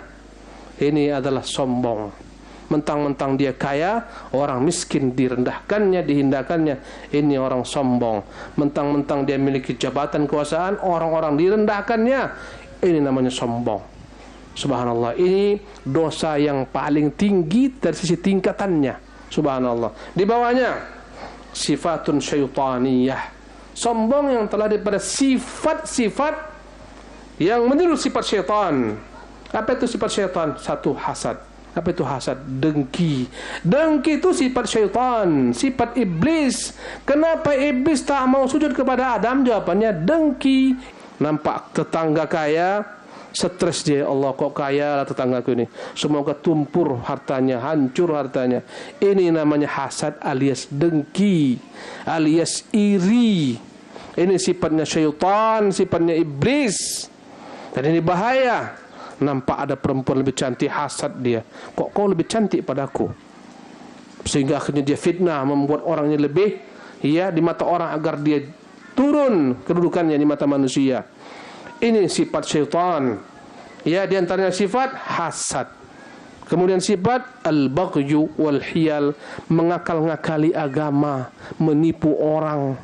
Ini adalah sombong. Mentang-mentang dia kaya, orang miskin direndahkannya, dihindarkannya. Ini orang sombong. Mentang-mentang dia memiliki jabatan kekuasaan, orang-orang direndahkannya. Ini namanya sombong. Subhanallah. Ini dosa yang paling tinggi dari sisi tingkatannya. Subhanallah. Di bawahnya sifatun syaitaniyah. Sombong yang telah daripada sifat-sifat yang menurut sifat syaitan. Apa itu sifat syaitan? Satu, hasad. Apa itu hasad? Dengki. Dengki itu sifat syaitan, sifat iblis. Kenapa iblis tak mau sujud kepada Adam? Jawabannya dengki. Nampak tetangga kaya, stres dia, Allah kok kaya lah tetanggaku ini, semoga tumpur hartanya, hancur hartanya. Ini namanya hasad alias dengki, alias iri. Ini sifatnya syaitan, sifatnya iblis. Dan ini bahaya. Nampak ada perempuan lebih cantik, hasad dia, kok kau lebih cantik padaku, sehingga akhirnya dia fitnah, membuat orangnya lebih, ya, di mata orang agar dia turun kedudukannya di mata manusia. Ini sifat syaitan. Ya, di antaranya sifat hasad. Kemudian sifat al-baghyu wal hiyal, mengakal-ngakali agama, menipu orang.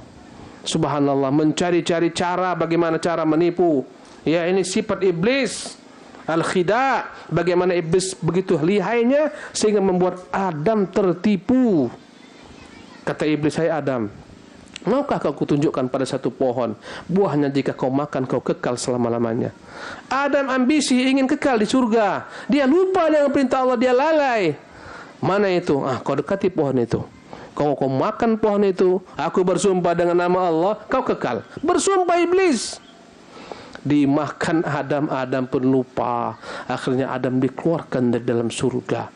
Subhanallah, mencari-cari cara bagaimana cara menipu. Ya, ini sifat iblis. Al-khida', bagaimana iblis begitu lihainya sehingga membuat Adam tertipu. Kata iblis, "Hai Adam, maukah kau kutunjukkan pada satu pohon, buahnya jika kau makan kau kekal selama-lamanya?" Adam ambisi ingin kekal di surga. Dia lupa dengan perintah Allah, dia lalai. Mana itu? Kau dekati pohon itu. Kau makan pohon itu, aku bersumpah dengan nama Allah, kau kekal. Bersumpah iblis. Dimakan Adam, Adam pun lupa. Akhirnya Adam dikeluarkan dari dalam surga.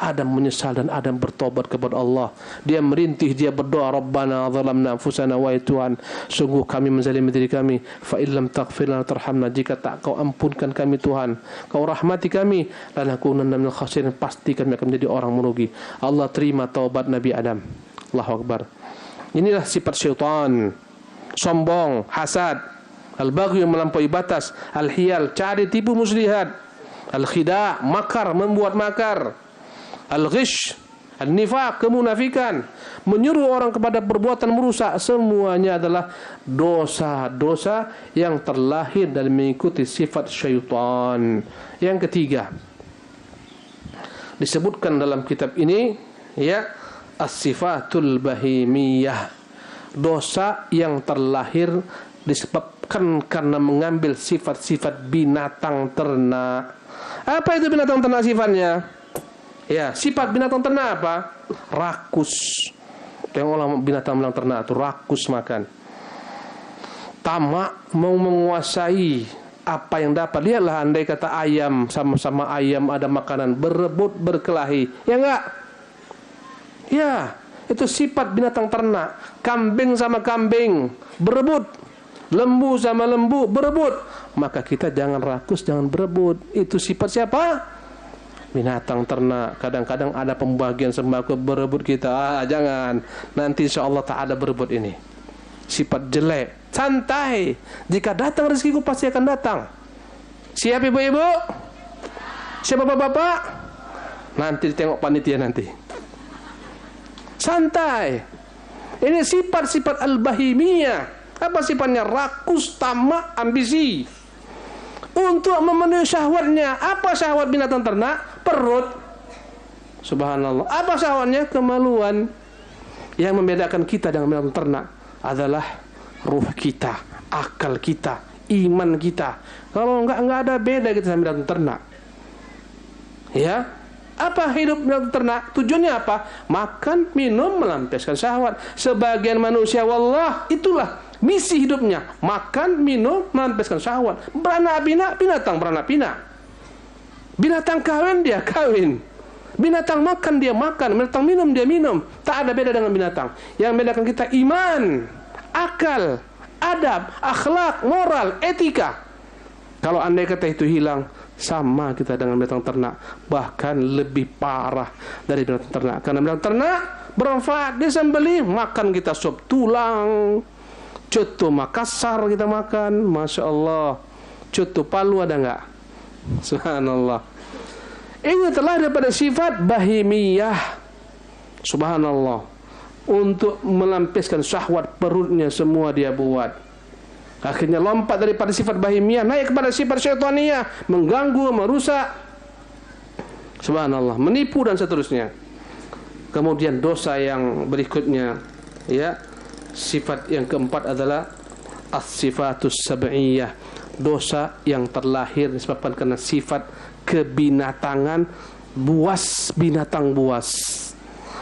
Adam menyesal dan Adam bertobat kepada Allah. Dia merintih, dia berdoa, "Rabbana zalamna anfusana, wahai Tuhan, sungguh kami menzalimi diri kami. Fa illam taghfir lana tarhamna, jika tak kau ampunkan kami Tuhan, kau rahmati kami, lanakunanna minal khasirin, pasti kami akan menjadi orang merugi." Allah terima taubat Nabi Adam. Allahu akbar. Inilah sifat syaitan. Sombong, hasad, al-baghyu, melampaui batas, al-hiyal, cari tipu muslihat. Al-khida', makar, membuat makar. Al-ghish, an-nifaq, kemunafikan, menyuruh orang kepada perbuatan merusak, semuanya adalah dosa-dosa yang terlahir dari mengikuti sifat syaitan. Yang ketiga, disebutkan dalam kitab ini, ya, as-sifatul bahimiyah, dosa yang terlahir disebabkan karena mengambil sifat-sifat binatang ternak. Apa itu binatang ternak sifatnya? Ya, sifat binatang ternak apa? Rakus. Tengoklah binatang ternak itu rakus makan. Tamak, mau menguasai apa yang dapat. Lihatlah andai kata ayam, sama-sama ayam ada makanan, berebut berkelahi. Ya enggak? Ya, itu sifat binatang ternak. Kambing sama kambing berebut. Lembu sama lembu berebut. Maka kita jangan rakus, jangan berebut. Itu sifat siapa? Binatang ternak. Kadang-kadang ada pembagian sembako berebut kita. Jangan. Nanti insyaAllah tak ada berebut ini. Sifat jelek. Santai. Jika datang rezekiku pasti akan datang. Siap ibu-ibu? Siap bapak-bapak? Nanti tengok panitia nanti. Santai. Ini sifat-sifat al-bahimiyah. Apa sifatnya? Rakus, tamak, ambisi. Untuk memenuhi syahwatnya. Apa syahwat binatang ternak? Perut. Subhanallah. Apa syahwatnya? Kemaluan. Yang membedakan kita dengan binatang ternak adalah ruh kita, akal kita, iman kita. Kalau enggak ada beda kita sama binatang ternak. Ya. Apa hidup binatang ternak? Tujuannya apa? Makan, minum, melampiaskan syahwat. Sebagian manusia, wallah, itulah misi hidupnya. Makan, minum, melampiaskan syahwat. Beranak pinak, binatang beranak pinak. Binatang kawin, dia kawin. Binatang makan, dia makan. Binatang minum, dia minum. Tak ada beda dengan binatang. Yang membedakan kita iman, akal, adab, akhlak, moral, etika. Kalau andai kata itu hilang, sama kita dengan binatang ternak. Bahkan lebih parah dari binatang ternak. Karena binatang ternak bermanfaat. Dia sembelih, makan kita sop tulang. Coto Makassar kita makan. Masya Allah. Coto Palu ada enggak? Subhanallah. Ini telah daripada sifat bahimiyah. Subhanallah. Untuk melampiaskan syahwat perutnya semua dia buat. Akhirnya lompat daripada sifat bahimiyah naik kepada sifat syaitaniyah, mengganggu, merusak. Subhanallah, menipu dan seterusnya. Kemudian dosa yang berikutnya, ya, sifat yang keempat adalah as-sifatus sab'iyah, dosa yang terlahir disebabkan karena sifat kebinatangan, buas, binatang buas.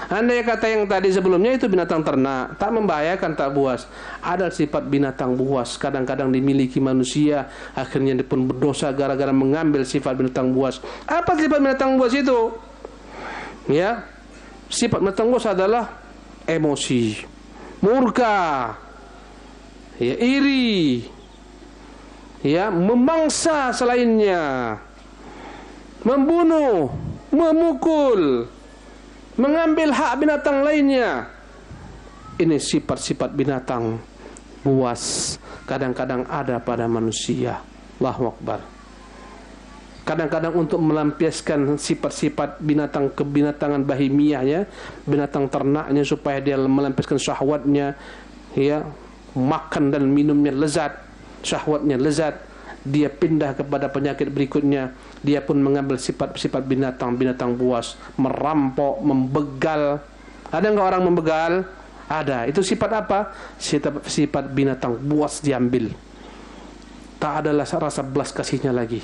Andai kata yang tadi sebelumnya itu binatang ternak, tak membahayakan, tak buas. Ada sifat binatang buas, kadang-kadang dimiliki manusia, akhirnya dia pun berdosa gara-gara mengambil sifat binatang buas. Apa sifat binatang buas itu? Ya, sifat binatang buas adalah emosi, murka, ya, iri, ya, memangsa selainnya, membunuh, memukul, mengambil hak binatang lainnya. Ini sifat-sifat binatang buas. Kadang-kadang ada pada manusia. Allahu Akbar. Kadang-kadang untuk melampiaskan sifat-sifat binatang kebinatangan bahimiyahnya, binatang ternaknya, supaya dia melampiaskan syahwatnya, ya, makan dan minumnya lezat, syahwatnya lezat, dia pindah kepada penyakit berikutnya. Dia pun mengambil sifat-sifat binatang buas, merampok, membegal. Ada enggak orang membegal? Ada. Itu sifat apa? Sifat binatang buas diambil. Tak ada rasa belas kasihnya lagi.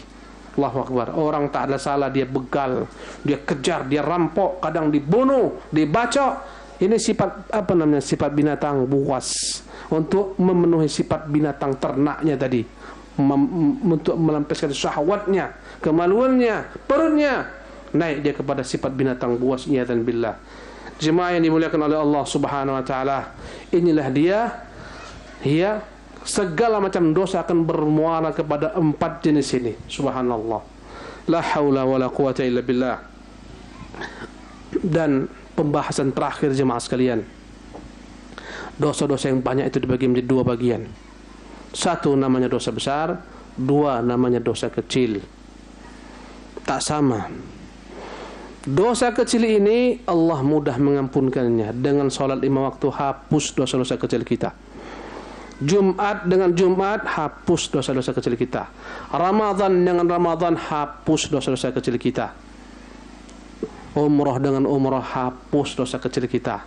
Allahu Akbar. Orang tak ada salah, dia begal, dia kejar, dia rampok, kadang dibunuh, dibacok. Ini sifat apa namanya? Sifat binatang buas, untuk memenuhi sifat binatang ternaknya tadi, untuk melampiaskan syahwatnya, kemaluannya, perutnya, naik dia kepada sifat binatang buas. Iyadzan billah. Jemaah yang dimuliakan oleh Allah Subhanahu wa taala, inilah dia, ya, segala macam dosa akan bermuara kepada 4 jenis ini. Subhanallah. La haula wala quwata illa billah. Dan pembahasan terakhir jemaah sekalian, dosa-dosa yang banyak itu dibagi menjadi 2 bagian. 1 namanya dosa besar, 2 namanya dosa kecil. tak sama. Dosa kecil ini Allah mudah mengampunkannya. Dengan sholat 5 waktu hapus dosa-dosa kecil kita. Jumat dengan Jumat hapus dosa-dosa kecil kita. Ramadan dengan Ramadan hapus dosa-dosa kecil kita. Umrah dengan umrah hapus dosa kecil kita.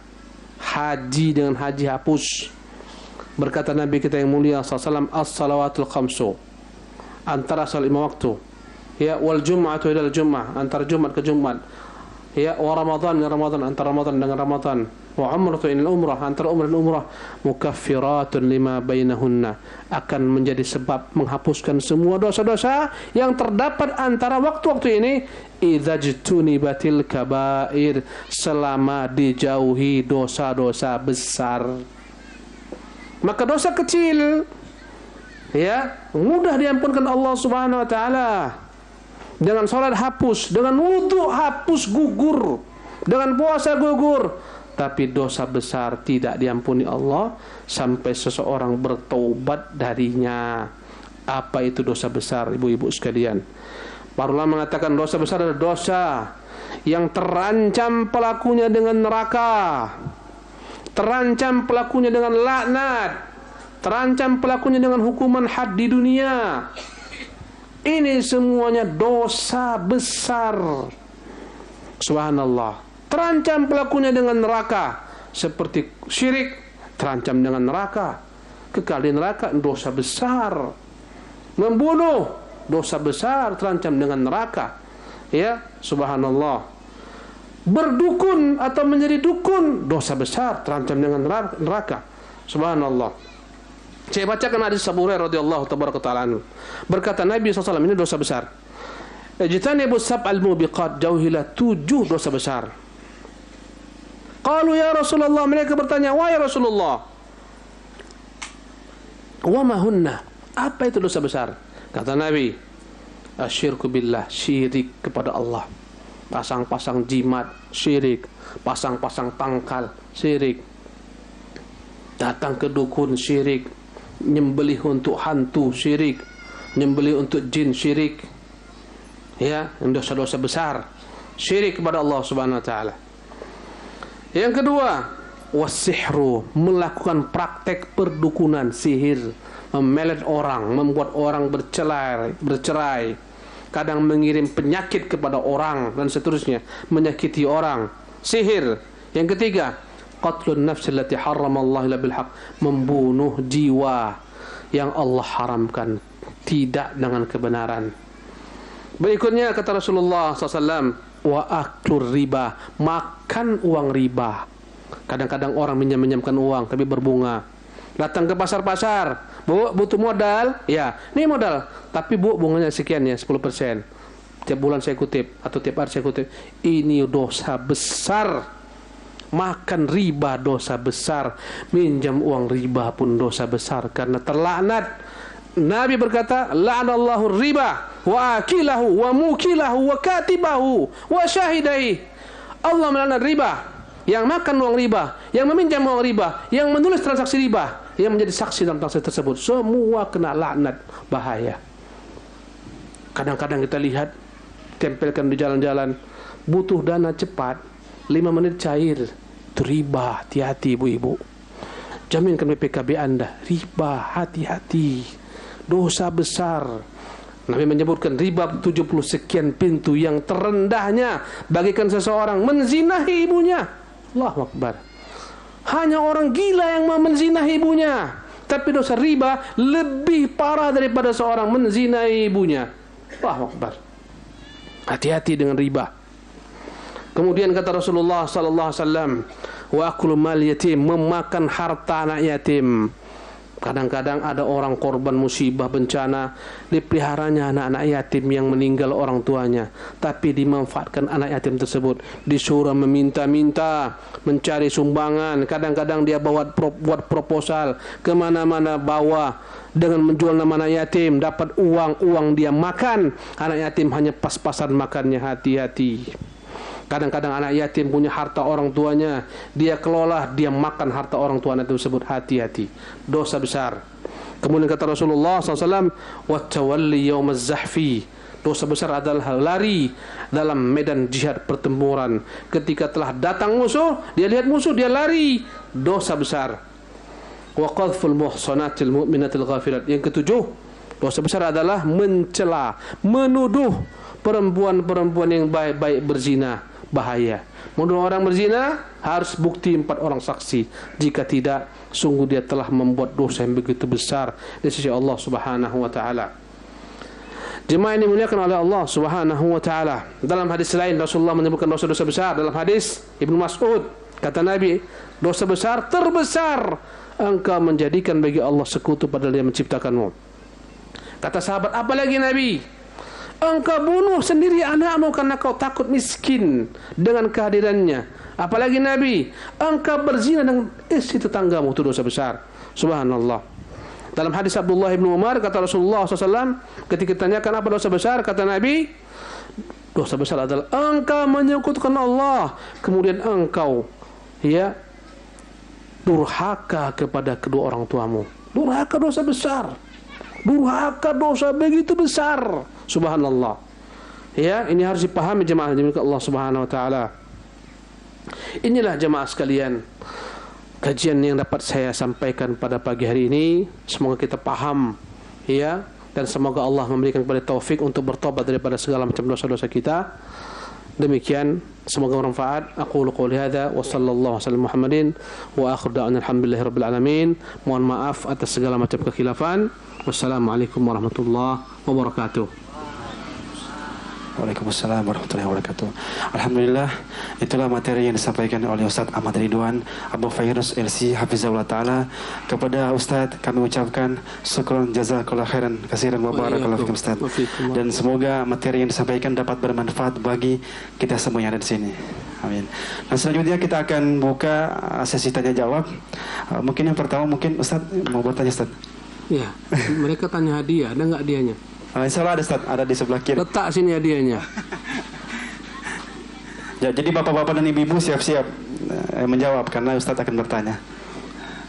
Haji dengan haji hapus. Berkata Nabi kita yang mulia SAW, as-salawatul khamsu, antara salat 5 waktu, ya, wal jum'atu ila al-jum'ah, antara Jumat ke Jumat, ya, wa Ramadan dengan Ramadan, antara Ramadan dengan Ramadan, wa umratu ila umrah, antara umrah dan umrah, mukaffiratun lima bainahunna, akan menjadi sebab menghapuskan semua dosa-dosa yang terdapat antara waktu-waktu ini, idza jtunibatil kabair, selama dijauhi dosa-dosa besar. Maka dosa kecil, ya, mudah diampunkan Allah Subhanahu wa taala. Dengan salat hapus, dengan wudu hapus, gugur, dengan puasa gugur. Tapi dosa besar tidak diampuni Allah sampai seseorang bertaubat darinya. Apa itu dosa besar, ibu-ibu sekalian? Para ulama mengatakan dosa besar adalah dosa yang terancam pelakunya dengan neraka, terancam pelakunya dengan laknat, terancam pelakunya dengan hukuman had di dunia. Ini semuanya dosa besar. Subhanallah. Terancam pelakunya dengan neraka. Seperti syirik, terancam dengan neraka. Kekal di neraka, dosa besar. Membunuh, dosa besar, terancam dengan neraka. Ya, subhanallah. Berdukun atau menjadi dukun, dosa besar, terancam dengan neraka. Subhanallah. Saya bacakan hadis Abu Hurairah radhiyallahu taala anhu. Berkata Nabi SAW, ini dosa besar. Ijtanibus sab'al mubiqat, jauhilah 7 dosa besar. Qalu ya Rasulullah, mereka bertanya, wahai Rasulullah, wa ma hunna? Apa itu dosa besar? Kata Nabi, asyirku billah, syirik kepada Allah. Pasang-pasang jimat, syirik. Pasang-pasang tangkal, syirik. Datang ke dukun, syirik. Nyembelih untuk hantu, syirik. Nyembelih untuk jin, syirik. Ya, dosa-dosa besar. Syirik kepada Allah Subhanahu wa taala. Yang kedua, wasihru, melakukan praktek perdukunan, sihir, memelet orang, membuat orang bercerai, kadang mengirim penyakit kepada orang dan seterusnya, menyakiti orang, sihir. Yang ketiga, qatlun nafs allati harramallahu illa bil haq, membunuh jiwa yang Allah haramkan tidak dengan kebenaran. Berikutnya kata Rasulullah SAW, wa aklur riba, makan uang riba. Kadang-kadang orang minjamkan uang tapi berbunga. Datang ke pasar-pasar, bu, butuh modal, ya, ini modal, tapi bu, bunganya sekian ya, 10%. Tiap bulan saya kutip atau tiap hari saya kutip. Ini dosa besar. Makan riba dosa besar. Minjam uang riba pun dosa besar karena terlaknat. Nabi berkata, la'anallahu riba wa akilahu wa mukilahu wa katibahu wa syahidai. Allah melaknat riba, yang makan uang riba, yang meminjam uang riba, yang menulis transaksi riba, yang menjadi saksi dalam transaksi tersebut, semua kena laknat. Bahaya. Kadang-kadang kita lihat, tempelkan di jalan-jalan, butuh dana cepat, 5 menit cair. Itu riba, hati-hati ibu-ibu. Jaminkan BPKB Anda, riba, hati-hati. Dosa besar. Nabi menyebutkan riba 70 sekian pintu, yang terendahnya bagikan seseorang menzinahi ibunya. Allahu Akbar. Hanya orang gila yang mau menzinahi ibunya. Tapi dosa riba lebih parah daripada seorang menzinahi ibunya. Allahu Akbar. Hati-hati dengan riba. Kemudian kata Rasulullah sallallahu alaihi wasallam, wa aklu mal yatim, memakan harta anak yatim. Kadang-kadang ada orang korban musibah bencana, dipeliharanya anak-anak yatim yang meninggal orang tuanya, tapi dimanfaatkan anak yatim tersebut, disuruh meminta-minta, mencari sumbangan. Kadang-kadang dia buat proposal kemana-mana, bawa dengan menjual nama anak yatim, dapat uang dia makan. Anak yatim hanya pas-pasan makannya, hati-hati. Kadang-kadang anak yatim punya harta orang tuanya, dia kelola, dia makan harta orang tuanya tersebut, hati-hati. Dosa besar. Kemudian kata Rasulullah SAW, وَتَوَلِّ يَوْمَ الزَّحْفِ, Dosa besar adalah lari dalam medan jihad pertempuran. Ketika telah datang musuh, dia lihat musuh, dia lari. Dosa besar. Wa qadhful muhsanatil mu'minatil ghafilat. Yang ketujuh, dosa besar adalah mencela, menuduh perempuan-perempuan yang baik-baik berzina. Bahaya. Menuduh orang berzina harus bukti 4 orang saksi. Jika tidak, sungguh dia telah membuat dosa yang begitu besar di sisi Allah Subhanahu wa taala. Jemaah ini dimuliakan oleh Allah Subhanahu wa taala. Dalam hadis lain Rasulullah menyebutkan dosa-dosa besar. Dalam hadis Ibnu Mas'ud, kata Nabi, dosa besar terbesar engkau menjadikan bagi Allah sekutu padahal Dia menciptakanmu. Kata sahabat, apalagi Nabi? Engkau bunuh sendiri anakmu karena kau takut miskin dengan kehadirannya. Apalagi Nabi? Engkau berzina dengan istri tetanggamu, itu dosa besar. Subhanallah. Dalam hadis Abdullah bin Umar, kata Rasulullah SAW, ketika ditanyakan apa dosa besar, kata Nabi, dosa besar adalah engkau menyekutukan Allah, kemudian engkau durhaka kepada kedua orang tuamu. Durhaka dosa besar. Durhaka dosa begitu besar. Subhanallah. Ya, ini harus dipahami jemaah dimiliki Allah Subhanahu wa taala. Inilah jemaah sekalian, kajian yang dapat saya sampaikan pada pagi hari ini. Semoga kita paham, ya, dan semoga Allah memberikan kepada taufik untuk bertobat daripada segala macam dosa-dosa kita. Demikian, semoga bermanfaat. Aqulu qouli hadza wa sallallahu wasallam Muhammadin wa akhiru da'wana alhamdulillahirabbil alamin. Mohon maaf atas segala macam kekhilafan. Wassalamualaikum warahmatullahi wabarakatuh. Waalaikumsalam warahmatullahi wabarakatuh. Alhamdulillah, itulah materi yang disampaikan oleh Ustaz Ahmad Ridwan Abu Fairuz LC Hafizahullah Ta'ala. Kepada Ustaz kami ucapkan syukron jazakallahu khairan kasiran wa barakallahu fikum Ustaz. Dan semoga materi yang disampaikan dapat bermanfaat bagi kita semua yang ada di sini. Amin. Dan selanjutnya kita akan buka sesi tanya jawab. Mungkin yang pertama, mungkin Ustaz mau bertanya Ustaz. Ya, mereka tanya hadiah, ada nggak hadiahnya? Insya Allah ada Ustaz, ada di sebelah kiri. Letak sini hadiahnya. Ya, jadi bapak-bapak dan ibu-ibu siap-siap menjawab karena Ustaz akan bertanya.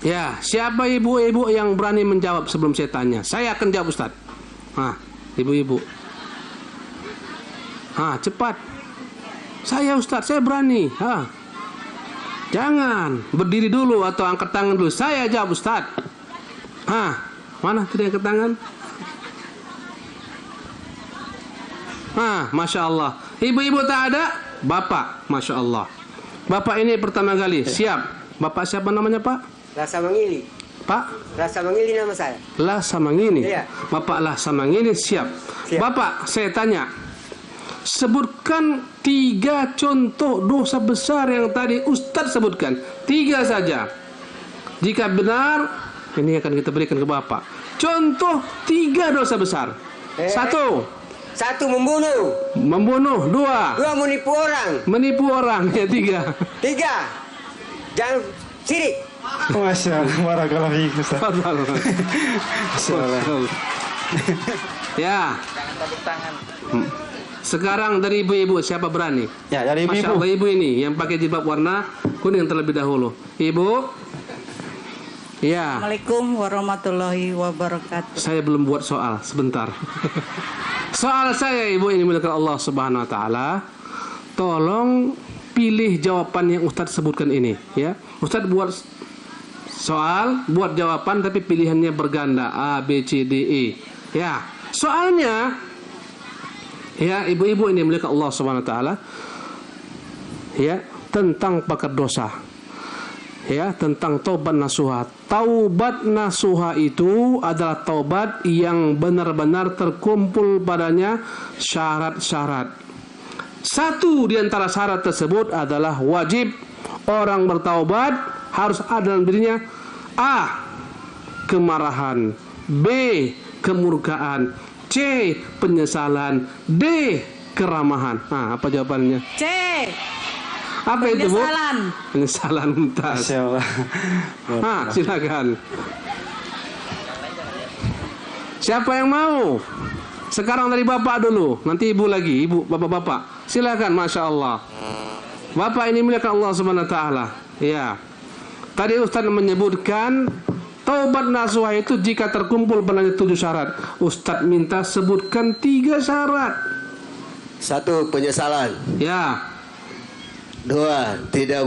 Ya, siapa ibu-ibu yang berani menjawab sebelum saya tanya? Saya akan jawab Ustaz. Ibu-ibu. Cepat. Saya Ustaz, saya berani. Jangan berdiri dulu atau angkat tangan dulu. Saya jawab Ustaz. Mana tadi angkat tangan? Masya Allah. Ibu-ibu tak ada? Bapak, Masya Allah. Bapak ini pertama kali. Siap. Bapak siapa namanya Pak? Lasa Mangili. Pak? Lasa Mangili nama saya. Lasa Mangili. Iya. Bapak Lasa Mangili siap. Bapak, saya tanya. Sebutkan 3 contoh dosa besar yang tadi Ustadz sebutkan. 3 saja. Jika benar, ini akan kita berikan ke Bapak. Contoh 3 dosa besar. 1 membunuh. 2 menipu orang. Menipu orang. Ya 3 jangan sirik. Masya Allah, barakallahu fiik Ustaz. Masya Allah. Ya. Sekarang dari ibu-ibu siapa berani? Ya, dari ibu-ibu. Masya Allah, ibu ini yang pakai jilbab warna kuning terlebih dahulu. Ibu. Ya. Assalamualaikum warahmatullahi wabarakatuh. Saya belum buat soal, sebentar. Soal saya ibu ini milik Allah Subhanahu wa taala. Tolong pilih jawaban yang Ustadz sebutkan ini, ya. Ustadz buat soal, buat jawaban tapi pilihannya berganda A, B, C, D, E. Ya. Soalnya ya, ibu-ibu ini milik Allah Subhanahu wa taala. Ya, tentang pakar dosa. Ya, tentang taubat nasuha. Taubat nasuha itu adalah taubat yang benar-benar terkumpul padanya syarat-syarat. Satu di antara syarat tersebut adalah wajib orang bertaubat harus ada dalam dirinya A. Kemarahan, B. Kemurkaan, C. Penyesalan, D. Keramahan. Apa jawabannya? C. Apa itu Bu? Penyesalan. Mumtaz. Masya Allah. Silakan. Siapa yang mau? Sekarang dari bapak dulu, nanti ibu lagi, ibu, bapak-bapak. Silakan, Masya Allah. Bapak ini milik Allah Subhanahu wa taala. Ya. Tadi Ustaz menyebutkan Taubat nasuha itu jika terkumpul padanya 7 syarat. Ustadz minta sebutkan 3 syarat. 1. Penyesalan. Ya. 2. Tidak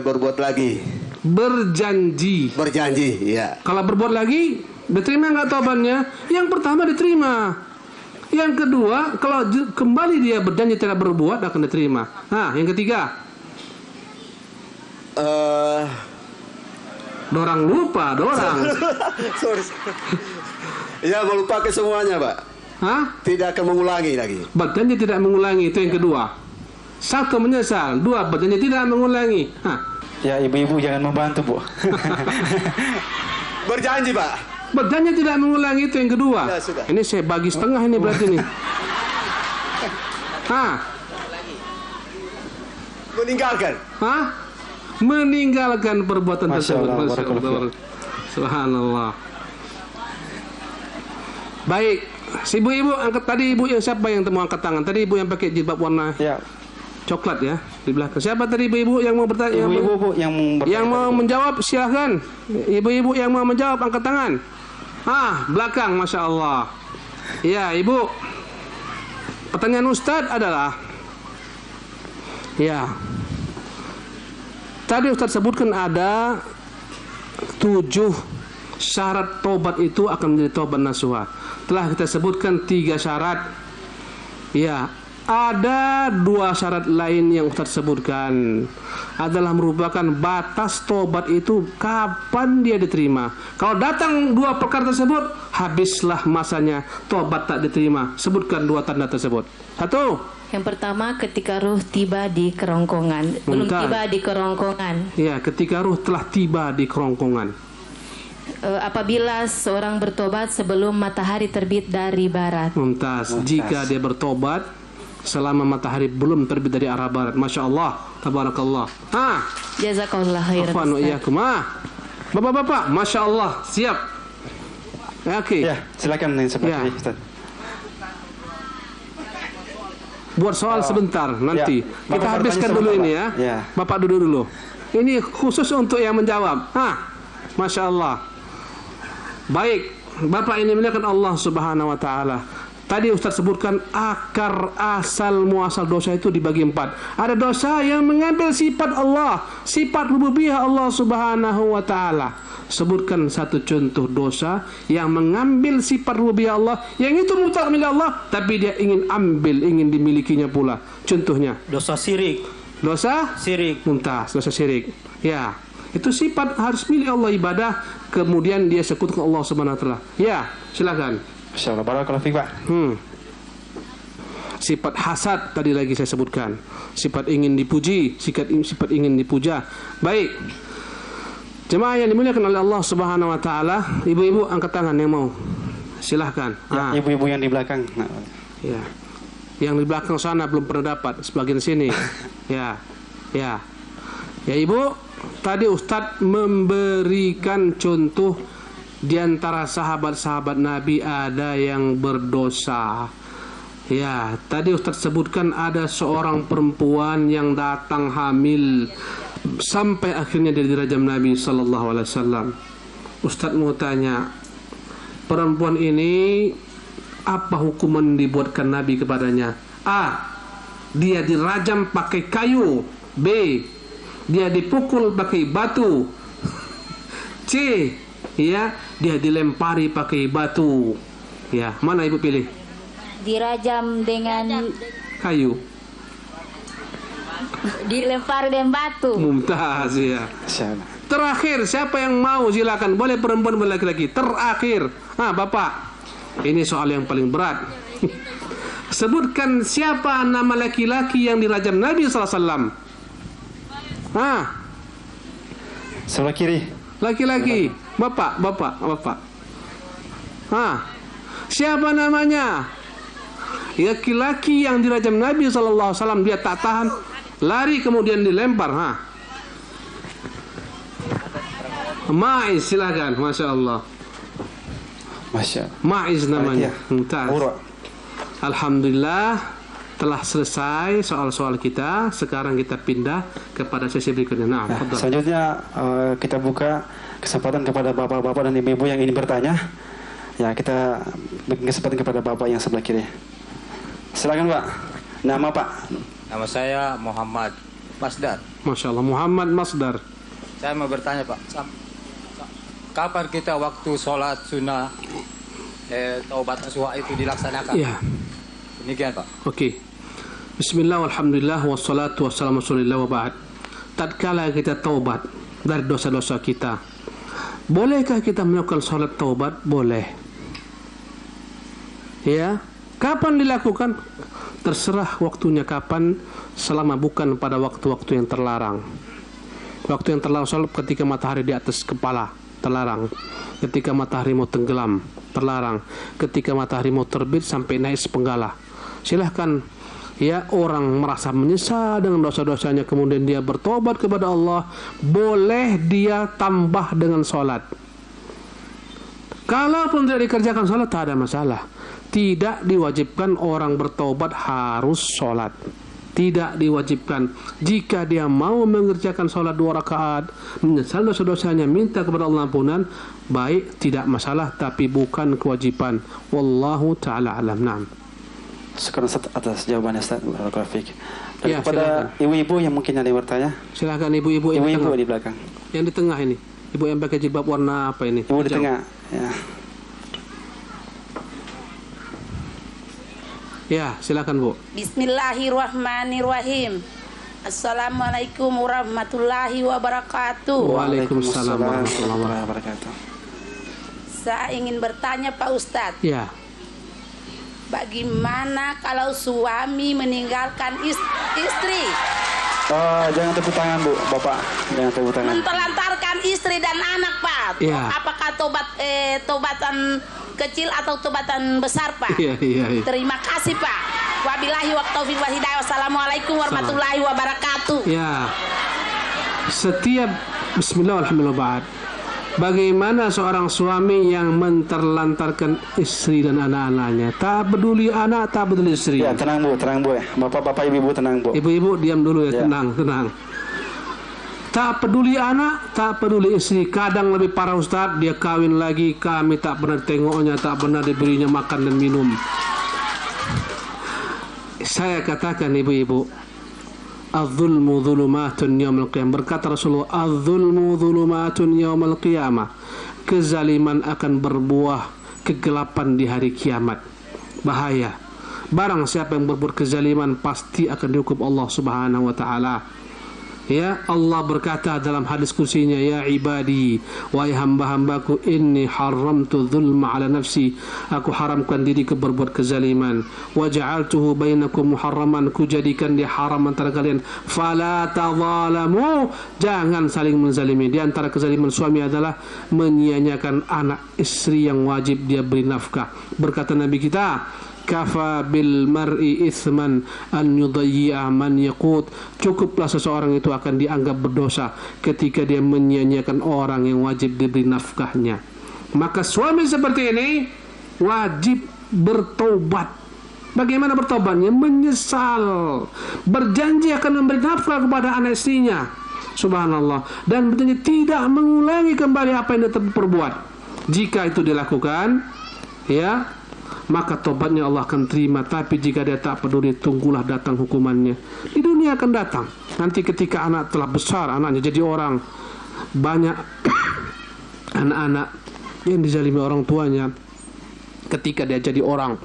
berbuat lagi. Berjanji. Berjanji, ya. Kalau berbuat lagi, diterima nggak taubatnya? Yang pertama diterima. Yang kedua, kalau kembali dia berjanji tidak berbuat, akan diterima. Nah, yang ketiga. Dorang lupa, dorang. Sorry. Ya, melupakan semuanya, Pak. Hah? Tidak akan mengulangi lagi. Berjanji tidak mengulangi, itu yang kedua. 1 menyesal, 2 berjanji tidak mengulangi. Hah. Ya, ibu-ibu jangan membantu, Bu. Berjanji, Pak. Berjanji tidak mengulangi, itu yang kedua. Ya, sudah. Ini saya bagi setengah ini berarti nih. Hah? Meninggalkan. Hah? Meninggalkan perbuatan Masya tersebut. Allah, Masya barakallahu Allah. Subhanallah. Baik, si ibu-ibu angkat tadi, ibu yang siapa yang mau angkat tangan? Tadi ibu yang pakai jilbab warna Ya, coklat ya di belakang. Siapa tadi ibu-ibu yang mau bertanya? ibu-ibu Bu yang Yang mau menjawab silahkan. Ibu-ibu yang mau menjawab angkat tangan. Belakang, Masya Allah. Ya, ibu. Pertanyaan Ustadz adalah, ya, tadi Ustadz sebutkan ada 7 syarat tobat itu akan menjadi tobat nasuha. Telah kita sebutkan 3 syarat. Ya, ada 2 syarat lain yang Ustadz sebutkan adalah merupakan batas tobat itu kapan dia diterima. Kalau datang 2 perkara tersebut, habislah masanya tobat tak diterima. Sebutkan 2 tanda tersebut. 1. Yang pertama, ketika ruh tiba di kerongkongan. Belum Bentar. tiba di kerongkongan. Ya, ketika ruh telah tiba di kerongkongan. Apabila seorang bertobat sebelum matahari terbit dari barat. Mumtaz. Jika dia bertobat selama matahari belum terbit dari arah barat. Masya Allah. Tabarakallah. Jazakallah khairan. Afwan wa iyyakum. Bapak-bapak, Masya Allah. Siap. Oke. Ya, silakan yang sebelah Ya. kiri, Ustaz. Buat soal sebentar nanti. Ya. Kita Bapak habiskan bertanya dulu sebentar, ini Pak. ya. Ya. Bapak duduk dulu. Ini khusus untuk yang menjawab. Masya Allah. Baik, Bapak ini melihat Allah Subhanahu wa taala. Tadi Ustaz sebutkan akar asal muasal dosa itu dibagi 4. Ada dosa yang mengambil sifat Allah, sifat rububiyah Allah Subhanahu wa taala. Sebutkan 1 contoh dosa yang mengambil sifat rububiyah Allah, yang itu mutlak milik Allah, tapi dia ingin ambil, ingin dimilikinya pula. Contohnya, Dosa syirik. dosa Syirik. mumtaz, dosa syirik. Ya, itu sifat harus milik Allah, ibadah, kemudian dia sekutukan Allah Subhanahu wa taala. Ya, silakan. Masya Allah, barakallahu fiik, Pak. Sifat hasad tadi lagi saya sebutkan. Sifat ingin dipuji, sifat ingin dipuja. Baik. Jemaah yang dimuliakan oleh Allah Subhanahu wa taala, ibu-ibu angkat tangan yang mau. Silahkan. Ya, ibu-ibu yang di belakang. Nah, Ya. Yang di belakang sana belum pernah dapat, sebagian sini. Ya. Ya. Ya, Ibu, tadi Ustadz memberikan contoh di antara sahabat-sahabat Nabi ada yang berdosa. Ya, tadi Ustadz sebutkan ada seorang perempuan yang datang hamil sampai akhirnya dia dirajam Nabi sallallahu alaihi wasallam. Ustadz mau tanya, perempuan ini apa hukuman dibuatkan Nabi kepadanya? A. Dia dirajam pakai kayu. B. Dia dipukul pakai batu. C. Ya, dia dilempari pakai batu. Ya, mana ibu pilih? Dirajam dengan Kayu. dilempar dengan batu. Mumtaz ya. Masya Allah. Terakhir, siapa yang mau silakan. Boleh perempuan, boleh laki-laki. Terakhir. Bapak. Ini soal yang paling berat. Sebutkan siapa nama laki-laki yang dirajam Nabi sallallahu alaihi wasallam. Sebelah kiri. Laki-laki. Bapak. Siapa namanya? Laki-laki yang dirajam Nabi sallallahu alaihi wasallam, dia tak tahan, lari kemudian dilempar. Ma'iz, silakan. Masya Allah. Masya Allah. Ma'iz namanya. Mumtaz. Alhamdulillah. telah selesai soal-soal kita. Sekarang kita pindah kepada sesi berikutnya. Nah, selanjutnya kita buka kesempatan kepada bapak-bapak dan ibu-ibu yang ingin bertanya. Ya, kita beri kesempatan kepada bapak yang sebelah kiri. Silakan Pak. Nama Pak? Nama saya Muhammad Masdar. Masya Allah, Muhammad Masdar. Saya mau bertanya Pak, kapan kita waktu sholat sunnah taubat nasuha itu dilaksanakan? Iya. Demikian Pak. Oke. Bismillah, alhamdulillah, wassalatu wassalamu rasulillah wa ba'd. Tatkala kita taubat dari dosa-dosa kita, bolehkah kita melakukan sholat taubat? Boleh. Ya, kapan dilakukan? Terserah waktunya kapan, selama bukan pada waktu-waktu yang terlarang. Waktu yang terlarang sholat ketika matahari di atas kepala, terlarang. Ketika matahari mau tenggelam, terlarang. Ketika matahari mau terbit sampai naik sepenggala. Silahkan ya, orang merasa menyesal dengan dosa-dosanya kemudian dia bertobat kepada Allah, boleh dia tambah dengan sholat. Kalaupun tidak dikerjakan sholat, tak ada masalah. Tidak diwajibkan orang bertobat harus sholat. Tidak diwajibkan. Jika dia mau mengerjakan sholat 2 rakaat, menyesal dosa-dosanya, minta kepada Allah ampunan, baik, tidak masalah, tapi bukan kewajiban. Wallahu ta'ala alam. Naam. Sekarang atas jawabannya Ustaz. Barakallahu fiik. Dan Ya, kepada ibu-ibu yang mungkin ada yang bertanya. Silakan ibu-ibu yang Ibu-ibu di di belakang. Yang di tengah ini. Ibu yang pakai jilbab warna apa ini? Ibu di tengah. Ya. Ya, silakan Bu. Bismillahirrahmanirrahim. Assalamualaikum warahmatullahi wabarakatuh. Waalaikumsalam warahmatullahi wabarakatuh. Saya ingin bertanya Pak Ustadz. Ya. Bagaimana kalau suami meninggalkan istri? Jangan tepuk tangan Bu, Bapak. Jangan tepuk tangan. Mentelantarkan istri dan anak Pak. Ya. Apakah tobatan kecil atau tobatan besar Pak? Iya. Terima kasih Pak. Wabillahi waqtaufiq wal hidayah. Wassalamualaikum warahmatullahi wabarakatuh. Ya. Setiap bismillah alhamdulillah ba'd. Bagaimana seorang suami yang menterlantarkan istri dan anak-anaknya? Tak peduli anak, tak peduli istri. Ya, tenang Bu ya. Bapak-bapak, ibu-ibu tenang Bu. Ibu-ibu diam dulu ya, tenang. Tak peduli anak, tak peduli istri. Kadang lebih parah Ustaz, dia kawin lagi, kami tak pernah tengoknya, tak pernah diberinya makan dan minum. Saya katakan ibu-ibu, az-zulmu zulumatun yaumil qiyamah. Berkata Rasulullah, az-zulmu zulumatun yaumil qiyamah. Kezaliman akan berbuah kegelapan di hari kiamat. Bahaya. Barang siapa yang berbuat kezaliman pasti akan dihukum Allah Subhanahu wa taala. Ya, Allah berkata dalam hadis kursinya, ya ibadi, wahai hamba-hambaku, inni haramtu dzulma ala nafsi, aku haramkan diriku berbuat kezaliman, wa ja'altuhu bainakum muharraman, ku jadikan dia haram antara kalian, fala tadzalamu, jangan saling menzalimi. Di antara kezaliman suami adalah menyia-nyiakan anak istri yang wajib dia beri nafkah. Berkata Nabi kita, kafa bil mar'i ithman an yudayyi'a man yaqut. Cukuplah seseorang itu akan dianggap berdosa ketika dia menyia-nyiakan orang yang wajib diberi nafkahnya. Maka suami seperti ini wajib bertobat. Bagaimana bertobatnya? Menyesal, berjanji akan memberi nafkah kepada anak istrinya, subhanallah, dan berjanji tidak mengulangi kembali apa yang dia perbuat. Jika itu dilakukan, ya, maka tobatnya Allah akan terima. Tapi jika dia tak peduli, tunggulah datang hukumannya. Di dunia akan datang. Nanti ketika anak telah besar, anaknya jadi orang, banyak anak-anak yang dizalimi orang tuanya. Ketika dia jadi orang,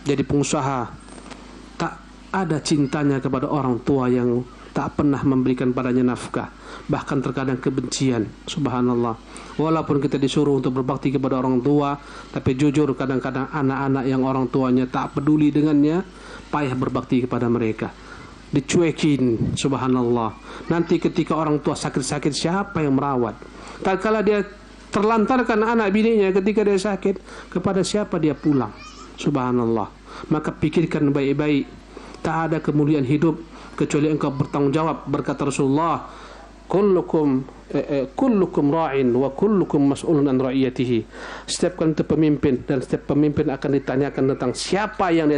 jadi pengusaha, tak ada cintanya kepada orang tua yang tak pernah memberikan padanya nafkah, bahkan terkadang kebencian. Subhanallah. Walaupun kita disuruh untuk berbakti kepada orang tua, tapi jujur kadang-kadang anak-anak yang orang tuanya tak peduli dengannya, payah berbakti kepada mereka, dicuekin. Subhanallah. Nanti ketika orang tua sakit-sakit, siapa yang merawat? Tak kala dia terlantarkan anak bininya ketika dia sakit, kepada siapa dia pulang? Subhanallah. Maka pikirkan baik-baik. Tak ada kemuliaan hidup kecuali engkau bertanggung jawab. Berkata Rasulullah, kullukum ra'in wa kullukum mas'ulun an ra'iyatihi. Setiap kalian itu pemimpin, dan setiap pemimpin akan ditanyakan tentang siapa yang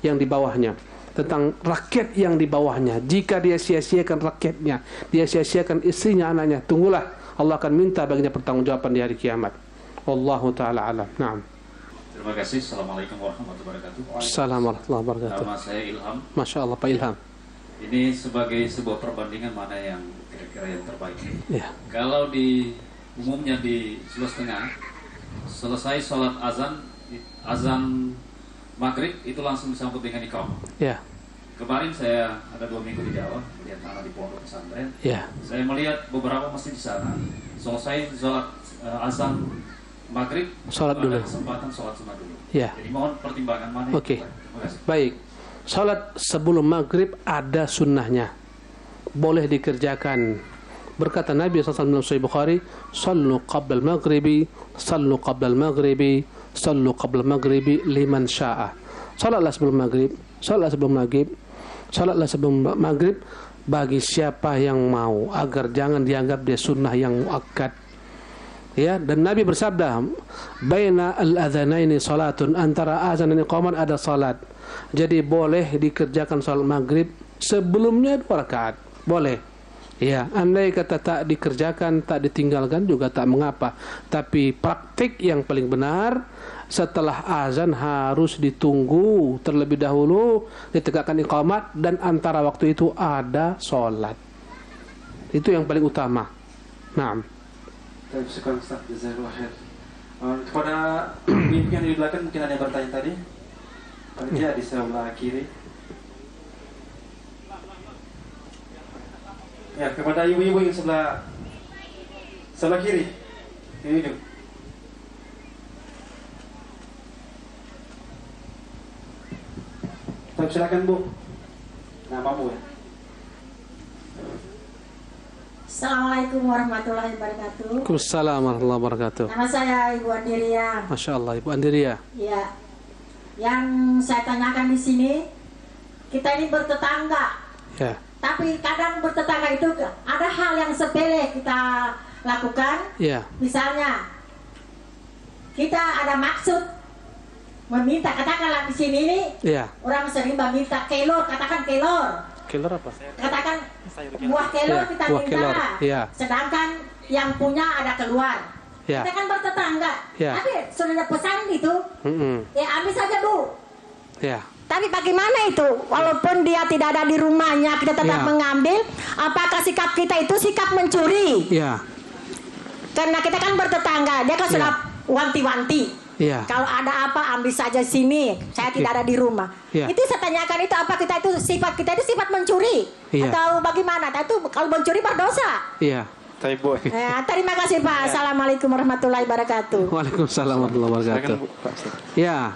di bawahnya. tentang rakyat yang di bawahnya. Jika dia sia-siakan rakyatnya, dia sia-siakan istrinya, anaknya, tunggulah Allah akan minta baginya pertanggungjawaban di hari kiamat. Wallahu taala alam. Naam. Terima kasih. Assalamualaikum warahmatullahi wabarakatuh. Assalamualaikum warahmatullahi wabarakatuh. Nama saya Ilham. Masya Allah Pak Ilham. Ini sebagai sebuah perbandingan mana yang kira-kira yang terbaik. Ya. Kalau di umumnya di Sulawesi Tengah, selesai sholat azan maghrib itu langsung disambut dengan iqamah. Ya. Kemarin saya ada 2 minggu di Jawa melihat anak di pondok pesantren. Ya. Saya melihat beberapa masjid di sana selesai sholat azan maghrib, sholat dulu. Kesempatan sholat sunat dulu. Ya. Jadi mohon pertimbangan mana. Oke. Terima kasih. Baik. Sholat sebelum maghrib ada sunnahnya, boleh dikerjakan. Berkata Nabi SAW dalam Sahih Bukhari, "Sallu qabla al-maghribi, sallu qabla al-maghribi, sallu qabla al-maghribi liman syaa." Salatlah sebelum maghrib, salatlah sebelum maghrib, salatlah sebelum maghrib bagi siapa yang mau, agar jangan dianggap dia sunnah yang muakkad. Ya, dan Nabi bersabda, "Baina al-adzanaini salatun," antara azan dan iqamah ada salat. Jadi boleh dikerjakan salat maghrib sebelumnya 2 rakaat. Boleh. Ya, andai kata tak dikerjakan, tak ditinggalkan juga tak mengapa. Tapi praktik yang paling benar, setelah azan harus ditunggu terlebih dahulu, ditegakkan iqamat, dan antara waktu itu ada salat. Itu yang paling utama. Naam. Syukur Ustaz, jazakallahu khair. Kepada pimpinan di belakang mungkin ada yang bertanya tadi. Panitia di sebelah kiri. Ya, kepada ibu-ibu yang sebelah kiri. Ibu. Silakan Bu. Namamu ya. Assalamualaikum warahmatullahi wabarakatuh. Waalaikumsalam warahmatullahi wabarakatuh. Nama saya Ibu Andiria. Masya Allah, Ibu Andiria. Ya. Yang saya tanyakan di sini, kita ini bertetangga. Ya. Tapi kadang bertetangga itu ada hal yang sepele kita lakukan. Ya. Misalnya, kita ada maksud meminta, katakanlah di sini ini, Ya. orang sering meminta kelor, katakan kelor. Kelor apa? Katakan buah kelor Ya, kita buah minta, kelor. Ya. sedangkan yang punya ada keluar. Ya. Kita kan bertetangga. Ya. Tapi sudah pesan itu, ya ambil saja Bu. Ya. Tapi bagaimana itu? Walaupun dia tidak ada di rumahnya, kita tetap Ya. mengambil. Apakah sikap kita itu sikap mencuri? Ya. Karena kita kan bertetangga, dia kan sudah wanti-wanti. Ya. Kalau ada apa ambil saja sini, saya tidak ada di rumah. Ya. Itu saya tanyakan itu apa kita itu sifat mencuri Ya. atau bagaimana? Nah, itu kalau mencuri berdosa. Iya. Ya, terima kasih Pak. Assalamualaikum warahmatullahi wabarakatuh. Waalaikumsalam warahmatullahi wabarakatuh. Ya.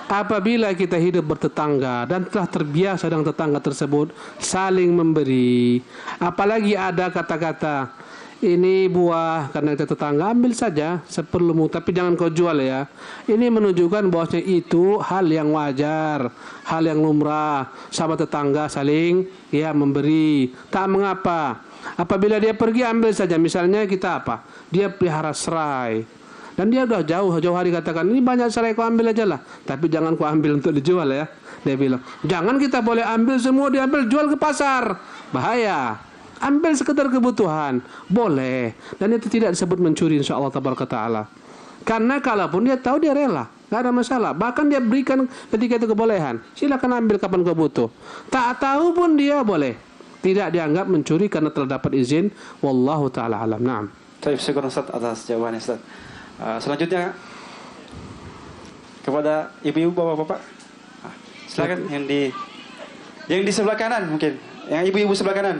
Apabila kita hidup bertetangga dan telah terbiasa dengan tetangga tersebut saling memberi, apalagi ada kata-kata ini buah karena kita tetangga, ambil saja seperlumu, tapi jangan kau jual ya. Ini menunjukkan bahwasanya itu hal yang wajar, hal yang lumrah. Sahabat tetangga saling ya memberi, tak mengapa. Apabila dia pergi ambil saja. Misalnya kita apa? Dia pelihara serai dan dia udah jauh hari katakan ini banyak serai, kau ambil aja lah, tapi jangan kau ambil untuk dijual ya. Dia bilang jangan, kita boleh ambil semua, diambil jual ke pasar, bahaya. Ambil sekedar kebutuhan boleh, dan itu tidak disebut mencuri insyaallah tabaraka taala. Karena kalaupun dia tahu dia rela, nggak ada masalah. Bahkan dia berikan ketika itu kebolehan, silakan ambil kapan kau butuh. Tak tahu pun dia boleh, tidak dianggap mencuri karena telah dapat izin. Wallahu taala alam. Naam. Baik, syukur Ustaz atas jawabannya Ustaz. Selanjutnya kepada ibu-ibu, bapak-bapak. Silakan yang di sebelah kanan mungkin. Yang ibu-ibu sebelah kanan.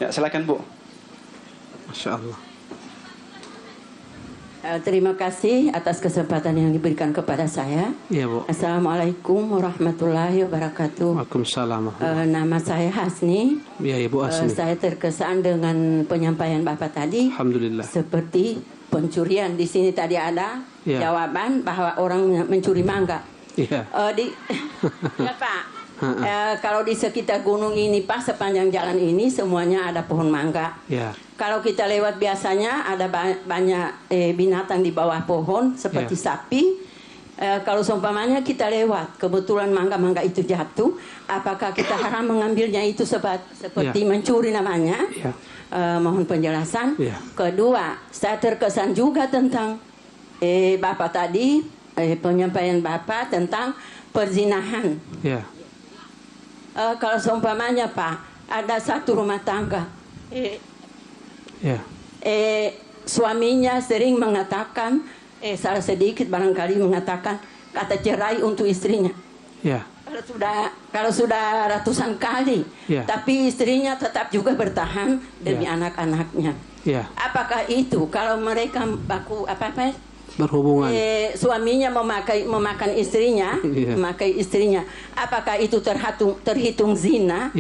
Ya, silakan Bu. Masya Allah. Terima kasih atas kesempatan yang diberikan kepada saya. Iya Bu. Assalamualaikum warahmatullahi wabarakatuh. Waalaikumsalam. Nama saya Hasni. Iya Ibu Hasni. Saya terkesan dengan penyampaian Bapak tadi. Alhamdulillah. Seperti pencurian di sini tadi ada jawaban bahwa orang mencuri mangga. Iya. Ya Pak. Kalau di sekitar gunung ini Pak, sepanjang jalan ini semuanya ada pohon mangga. Ya. Kalau kita lewat biasanya ada banyak binatang di bawah pohon seperti sapi. Kalau seumpamanya kita lewat, kebetulan mangga-mangga itu jatuh, apakah kita haram mengambilnya itu seperti mencuri namanya? Mohon penjelasan. Kedua, saya terkesan juga tentang Bapak tadi, penyampaian Bapak tentang perzinahan. Kalau seumpamanya Pak, ada satu rumah tangga, suaminya sering mengatakan, salah sedikit barangkali mengatakan kata cerai untuk istrinya. Kalau sudah ratusan kali, tapi istrinya tetap juga bertahan demi anak-anaknya. Apakah itu kalau mereka berhubungan, suaminya memakan istrinya, memakai istrinya, apakah itu terhitung zina?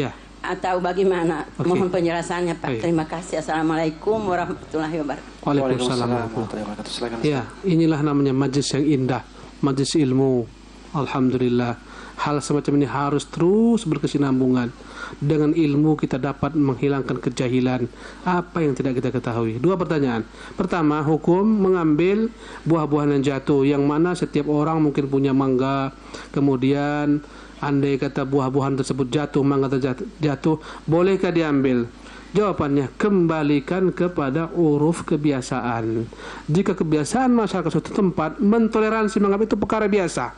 Atau bagaimana? Mohon penjelasannya Pak. Terima kasih. Assalamualaikum warahmatullahi wabarakatuh. Waalaikumsalam warahmatullahi wabarakatuh. Ya, inilah namanya majlis yang indah, majlis ilmu. Alhamdulillah. Hal semacam ini harus terus berkesinambungan. Dengan ilmu kita dapat menghilangkan kejahilan, apa yang tidak kita ketahui. Dua pertanyaan. Pertama, hukum mengambil buah-buahan yang jatuh, yang mana setiap orang mungkin punya mangga, kemudian andai kata buah-buahan tersebut jatuh, mangga jatuh, bolehkah diambil? Jawabannya, kembalikan kepada uruf kebiasaan. Jika kebiasaan masyarakat suatu tempat mentoleransi menganggap itu perkara biasa,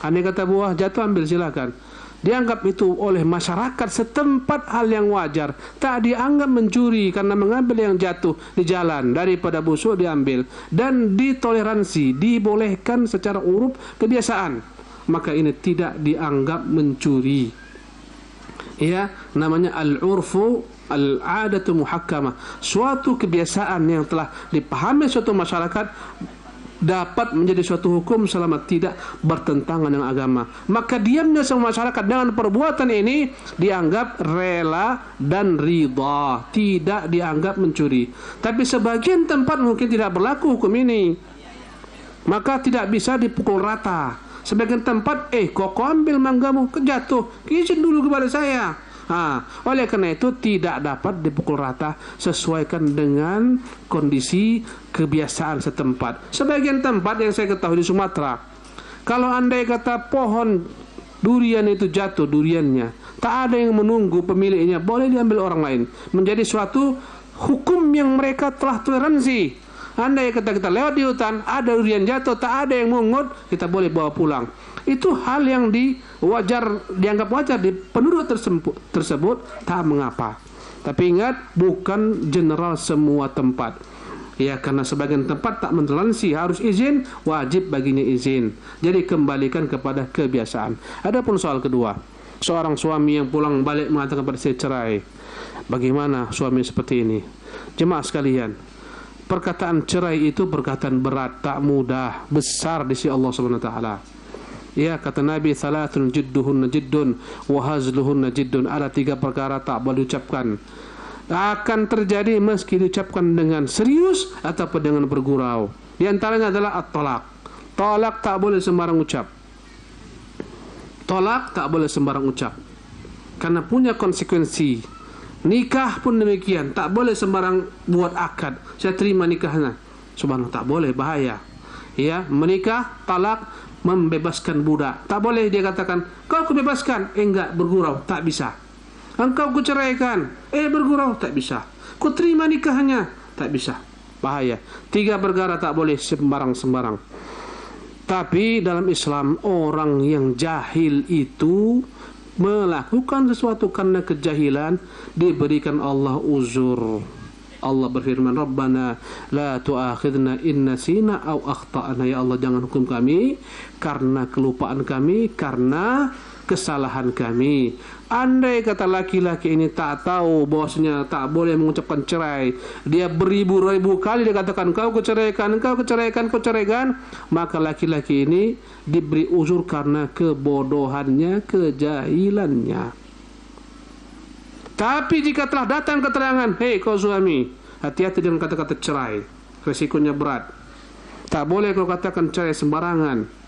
andai kata buah jatuh, ambil silakan. Dianggap itu oleh masyarakat setempat hal yang wajar, tak dianggap mencuri karena mengambil yang jatuh di jalan, daripada busuk diambil, dan ditoleransi, dibolehkan secara uruf kebiasaan, maka ini tidak dianggap mencuri. Ya, namanya al-urfu al-adatu muhakkamah. Suatu kebiasaan yang telah dipahami suatu masyarakat dapat menjadi suatu hukum selama tidak bertentangan dengan agama. Maka diamnya semua masyarakat dengan perbuatan ini dianggap rela dan ridha, tidak dianggap mencuri. Tapi sebagian tempat mungkin tidak berlaku hukum ini, maka tidak bisa dipukul rata. Sebagian tempat, kok ambil manggamu, kejatuh, izin dulu kepada saya. Oleh karena itu tidak dapat dipukul rata, sesuaikan dengan kondisi kebiasaan setempat. Sebagian tempat yang saya ketahui di Sumatera, kalau andai kata pohon durian itu jatuh duriannya, tak ada yang menunggu pemiliknya, boleh diambil orang lain. Menjadi suatu hukum yang mereka telah toleransi. Andai kata kita lewat di hutan, ada durian jatuh, tak ada yang mungut, kita boleh bawa pulang. Itu hal yang dianggap wajar di penduduk tersebut, tak mengapa. Tapi ingat, bukan general semua tempat. Ya, karena sebagian tempat tak mentoleransi, harus izin, wajib baginya izin. Jadi kembalikan kepada kebiasaan. Adapun soal kedua, seorang suami yang pulang balik mengatakan kepada saya cerai. Bagaimana suami seperti ini? Jemaah sekalian, perkataan cerai itu perkataan berat, tak mudah, besar di sisi Allah Subhanahu wa taala. Ya, kata Nabi, salatun jidduhunna jiddun wa hazluhunna jiddun. Ada 3 perkara tak boleh diucapkan, akan terjadi meski diucapkan dengan serius ataupun dengan bergurau. Di antaranya adalah at-talaq. Talak tak boleh sembarang ucap. Talak tak boleh sembarang ucap, karena punya konsekuensi. Nikah pun demikian, tak boleh sembarang buat akad, saya terima nikahnya, subhanallah, tak boleh, bahaya. Ya, menikah, talak, membebaskan budak, tak boleh dia katakan kau kubebaskan, enggak, bergurau, tak bisa. Engkau kuceraikan, bergurau, tak bisa. Ku terima nikahnya, tak bisa, bahaya. 3 perkara tak boleh sembarang-sembarang. Tapi dalam Islam, orang yang jahil itu melakukan sesuatu karena kejahilan, diberikan Allah uzur. Allah berfirman, Rabbana la tu'akhidna in nasina aw akhta'na. Ya Allah, jangan hukum kami karena kelupaan kami, karena kesalahan kami. Andai kata laki-laki ini tak tahu bahwasanya tak boleh mengucapkan cerai, dia beribu-ribu kali dia katakan kau kuceraikan, kau kuceraikan, kau ceraikan, maka laki-laki ini diberi uzur karena kebodohannya, kejahilannya. Tapi jika telah datang keterangan, hei kau suami, hati-hati dengan kata-kata cerai, resikonya berat. Tak boleh kau katakan cerai sembarangan.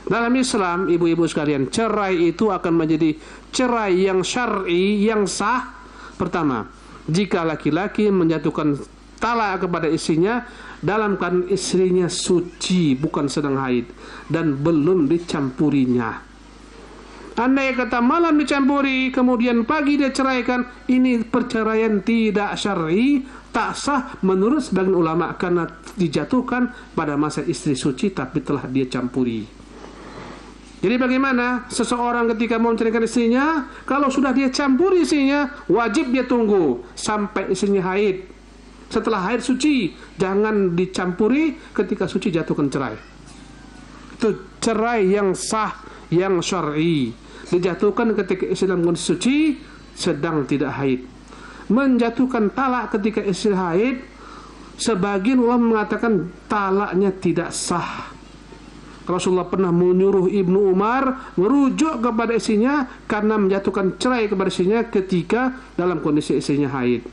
Dalam Islam, ibu-ibu sekalian, cerai itu akan menjadi cerai yang syar'i, yang sah. Pertama, jika laki-laki menjatuhkan talak kepada istrinya dalam keadaan istrinya suci, bukan sedang haid, dan belum dicampurinya. Andai kata malam dicampuri, kemudian pagi dia ceraikan, ini perceraian tidak syar'i, tak sah menurut sebagian ulama, karena dijatuhkan pada masa istri suci tapi telah dia campuri. Jadi bagaimana seseorang ketika mau menceraikan istrinya, kalau sudah dia campuri istrinya, wajib dia tunggu sampai istrinya haid. Setelah haid suci, jangan dicampuri, ketika suci jatuhkan cerai. Itu cerai yang sah, yang syar'i. Dijatuhkan ketika istri dalam kondisi suci sedang tidak haid. Menjatuhkan talak ketika istri haid, sebagian ulama mengatakan talaknya tidak sah. Rasulullah pernah menyuruh Ibnu Umar merujuk kepada istrinya karena menjatuhkan cerai kepada istrinya ketika dalam kondisi istrinya haid.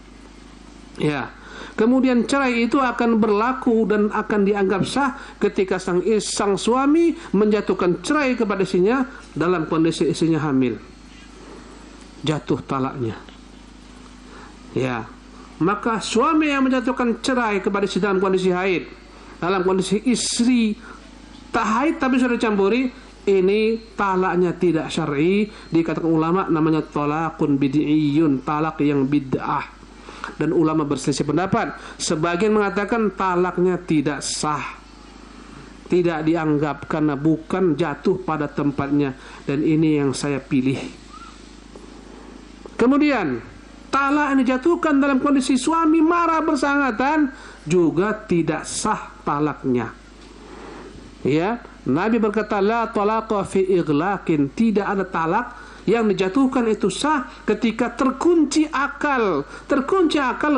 Ya. Kemudian cerai itu akan berlaku dan akan dianggap sah ketika sang suami menjatuhkan cerai kepada istrinya dalam kondisi istrinya hamil. Jatuh talaknya. Ya. Maka suami yang menjatuhkan cerai kepada istri dalam kondisi haid, dalam kondisi istri tak haid tapi sudah dicampuri, ini talaknya tidak syar'i, dikatakan ulama namanya talaqun bid'iyun, talak yang bid'ah. Dan ulama berselisih pendapat. Sebagian mengatakan talaknya tidak sah, tidak dianggap karena bukan jatuh pada tempatnya. Dan ini yang saya pilih. Kemudian talak yang dijatuhkan dalam kondisi suami marah bersangatan juga tidak sah talaknya. Ya, Nabi berkata la talaqa fi ighlaqin, tidak ada talak yang dijatuhkan itu sah ketika terkunci akal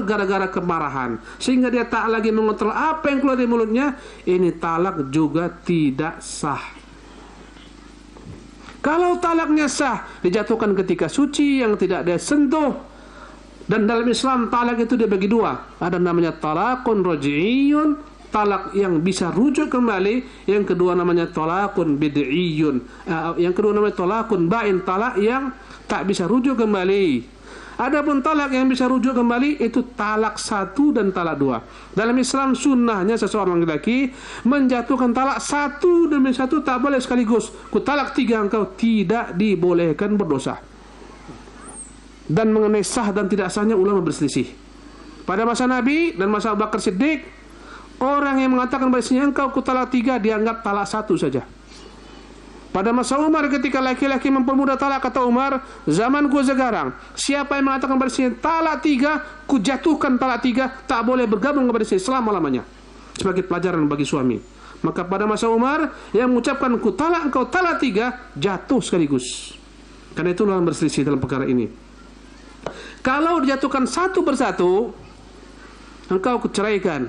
gara-gara kemarahan, sehingga dia tak lagi mengontrol apa yang keluar dari mulutnya. Ini talak juga tidak sah. Kalau talaknya sah, dijatuhkan ketika suci yang tidak ada sentuh. Dan dalam Islam talak itu dibagi dua, ada namanya talaqun raj'iyun, talak yang bisa rujuk kembali. Yang kedua namanya talaqun bid'iyun. Yang kedua namanya talaqun ba'in, talak yang tak bisa rujuk kembali. Adapun talak yang bisa rujuk kembali itu talak 1 dan talak 2. Dalam Islam sunnahnya seseorang laki-laki menjatuhkan talak 1 demi 1 tak boleh sekaligus. Ku talak 3 engkau, tidak dibolehkan, berdosa. Dan mengenai sah dan tidak sahnya ulama berselisih. Pada masa Nabi dan masa Abu Bakar Siddiq, orang yang mengatakan pada istrinya engkau ku talak 3 dianggap talak 1 saja. Pada masa Umar ketika laki-laki mempermudah talak, kata Umar, zamanku sekarang siapa yang mengatakan pada istrinya talak 3, ku jatuhkan talak 3, tak boleh bergabung kepada istri selama-lamanya. Sebagai pelajaran bagi suami. Maka pada masa Umar yang mengucapkan ku talak engkau talak 3 jatuh sekaligus. Karena itu ulama berselisih dalam perkara ini. Kalau dijatuhkan satu persatu, engkau kuceraikan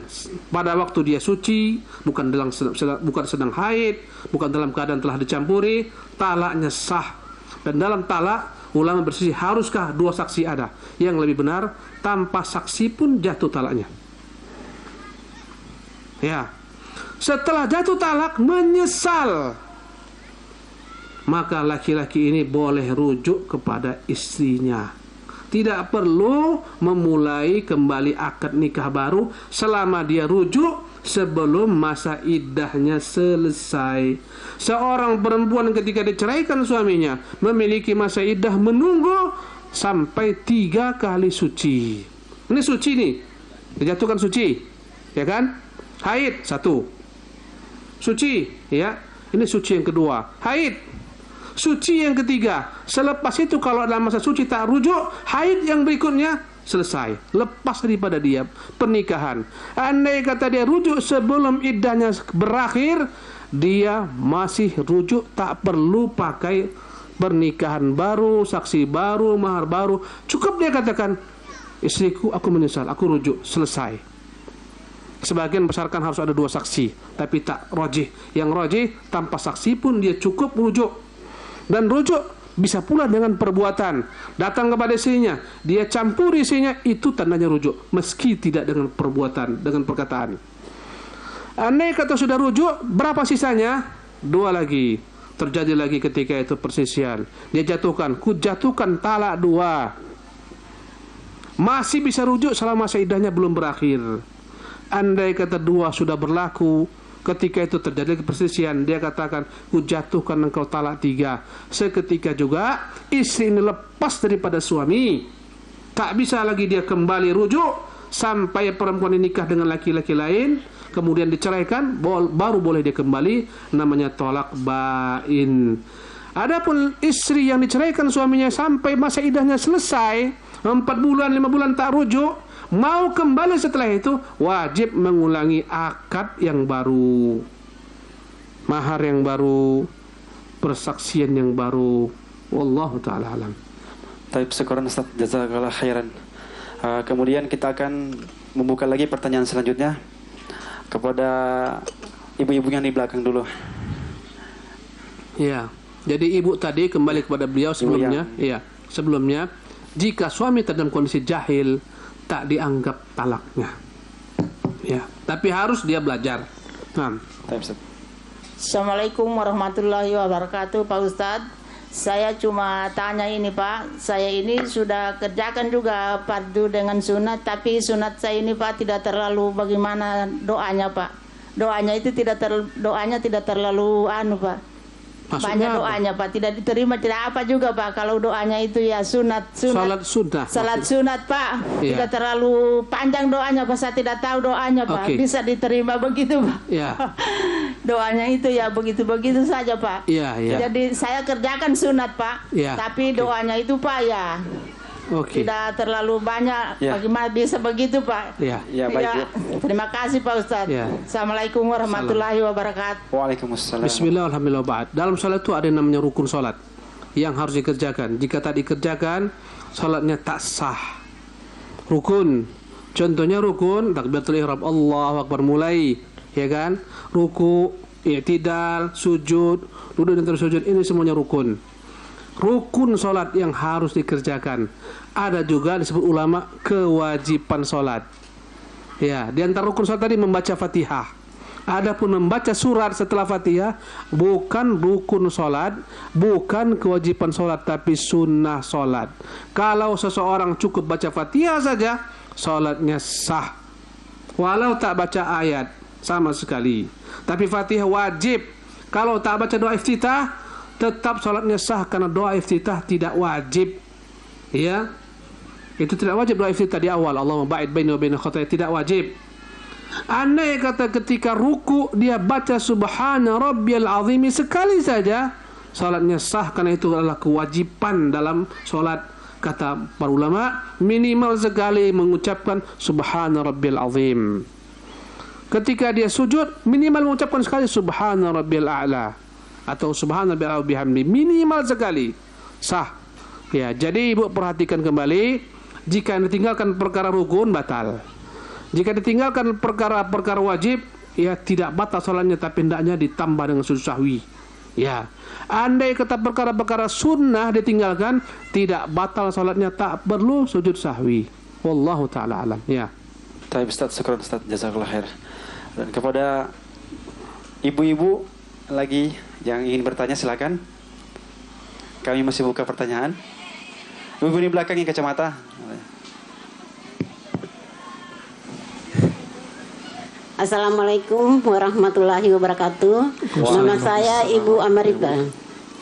pada waktu dia suci, bukan sedang haid, bukan dalam keadaan telah dicampuri, talaknya sah. Dan dalam talak ulama berselisih, haruskah 2 saksi ada? Yang lebih benar, tanpa saksi pun jatuh talaknya. Ya. Setelah jatuh talak menyesal, maka laki-laki ini boleh rujuk kepada istrinya. Tidak perlu memulai kembali akad nikah baru selama dia rujuk sebelum masa iddahnya selesai. Seorang perempuan ketika diceraikan suaminya memiliki masa iddah menunggu sampai 3 kali suci. Ini suci nih, dijatuhkan suci, ya kan? Haid 1, suci, ya. Ini suci yang kedua, haid. Suci yang ketiga. Selepas itu kalau dalam masa suci tak rujuk, haid yang berikutnya selesai, lepas daripada dia pernikahan. Andai kata dia rujuk sebelum iddahnya berakhir, dia masih rujuk, tak perlu pakai pernikahan baru, saksi baru, mahar baru. Cukup dia katakan, istriku aku menyesal, aku rujuk, selesai. Sebagian besarkan harus ada 2 saksi, tapi tak rajih. Yang rajih tanpa saksi pun dia cukup rujuk. Dan rujuk bisa pula dengan perbuatan. Datang kepada istrinya, dia campuri istrinya, itu tandanya rujuk, meski tidak dengan perbuatan, dengan perkataan. Andai kata sudah rujuk, berapa sisanya? 2 lagi. Terjadi lagi ketika itu persisian. Dia jatuhkan, ku jatuhkan talak 2. masih bisa rujuk selama masa iddahnya belum berakhir. Andai kata dua sudah berlaku, ketika itu terjadi perselisihan, dia katakan, ku jatuhkan engkau talak 3. Seketika juga istri ini lepas daripada suami, tak bisa lagi dia kembali rujuk sampai perempuan ini nikah dengan laki-laki lain, kemudian diceraikan, baru boleh dia kembali, namanya tolak bain. Adapun istri yang diceraikan suaminya sampai masa iddahnya selesai, 4 bulan, 5 bulan tak rujuk, mau kembali setelah itu, wajib mengulangi akad yang baru, mahar yang baru, persaksian yang baru. Wallahu ta'ala alam. Taib, syukuran Ustaz, jazakallah khairan. Kemudian kita akan membuka lagi pertanyaan selanjutnya kepada ibu-ibu yang di belakang dulu. Ya, jadi ibu tadi kembali kepada beliau sebelumnya. Iya, sebelumnya jika suami dalam kondisi jahil, tak dianggap talaknya. Ya, tapi harus dia belajar. Assalamualaikum warahmatullahi wabarakatuh, Pak Ustadz. Saya cuma tanya ini, Pak. Saya ini sudah kerjakan juga fardu dengan sunat, tapi sunat saya ini, Pak, tidak terlalu bagaimana doanya, Pak. Doanya itu tidak terlalu Pak. Maksudnya banyak doanya apa? Pak, tidak diterima, tidak apa juga Pak. Kalau doanya itu ya sunat. Salat sunat Pak, iya. Tidak terlalu panjang doanya Pak. Saya tidak tahu doanya Pak, bisa diterima begitu Pak. Iya. Doanya itu ya begitu-begitu saja Pak. Iya, iya. Jadi saya kerjakan sunat Pak, iya. Tapi doanya itu Pak ya tidak terlalu banyak. Bagaimana bisa begitu Pak? Ya, baik Bu. Terima kasih Pak Ustadz. Assalamualaikum warahmatullahi wabarakatuh. Waalaikumsalam. Bismillah, alhamdulillah, ba'd. Dalam salat itu ada yang namanya rukun salat yang harus dikerjakan. Jika tak dikerjakan, salatnya tak sah. Rukun, contohnya rukun takbiratul ihram, Allahu akbar, mulai, ya kan? Ruku, i'tidal, sujud, duduk dan terus sujud, ini semuanya rukun. Rukun solat yang harus dikerjakan. Ada juga disebut ulama kewajiban solat. Ya, di antara rukun solat tadi membaca Fatihah. Adapun membaca surat setelah Fatihah bukan rukun solat, bukan kewajiban solat, tapi sunnah solat. Kalau seseorang cukup baca Fatihah saja, solatnya sah. Walau tak baca ayat sama sekali. Tapi Fatihah wajib. Kalau tak baca doa iftitah, tetap salatnya sah karena doa iftitah tidak wajib. Ya. Itu tidak wajib doa iftitah di awal. Allahumma ba'id baini wa baina khataaya, tidak wajib. Andai kata ketika ruku dia baca subhana rabbiyal azim sekali saja, salatnya sah karena itu adalah kewajiban dalam salat. Kata para ulama, minimal sekali mengucapkan subhana rabbiyal azim. Ketika dia sujud, minimal mengucapkan sekali subhana rabbiyal a'la atau subhanallahi bihamdi, minimal sekali sah. Ya, jadi ibu perhatikan kembali, jika ditinggalkan perkara rukun batal. Jika ditinggalkan perkara-perkara wajib, ya tidak batal salatnya, tapi hendaknya ditambah dengan sujud sahwi. Ya, andai kata perkara-perkara sunnah ditinggalkan, tidak batal salatnya, tak perlu sujud sahwi. Wallahu taala alam. Ya. Baik Ustaz, syukran Ustaz, jazakallah khair. Dan kepada ibu-ibu lagi yang ingin bertanya silakan. Kami masih buka pertanyaan. Ibu di belakang yang kacamata. Assalamualaikum warahmatullahi wabarakatuh. Nama saya Ibu Amaripa.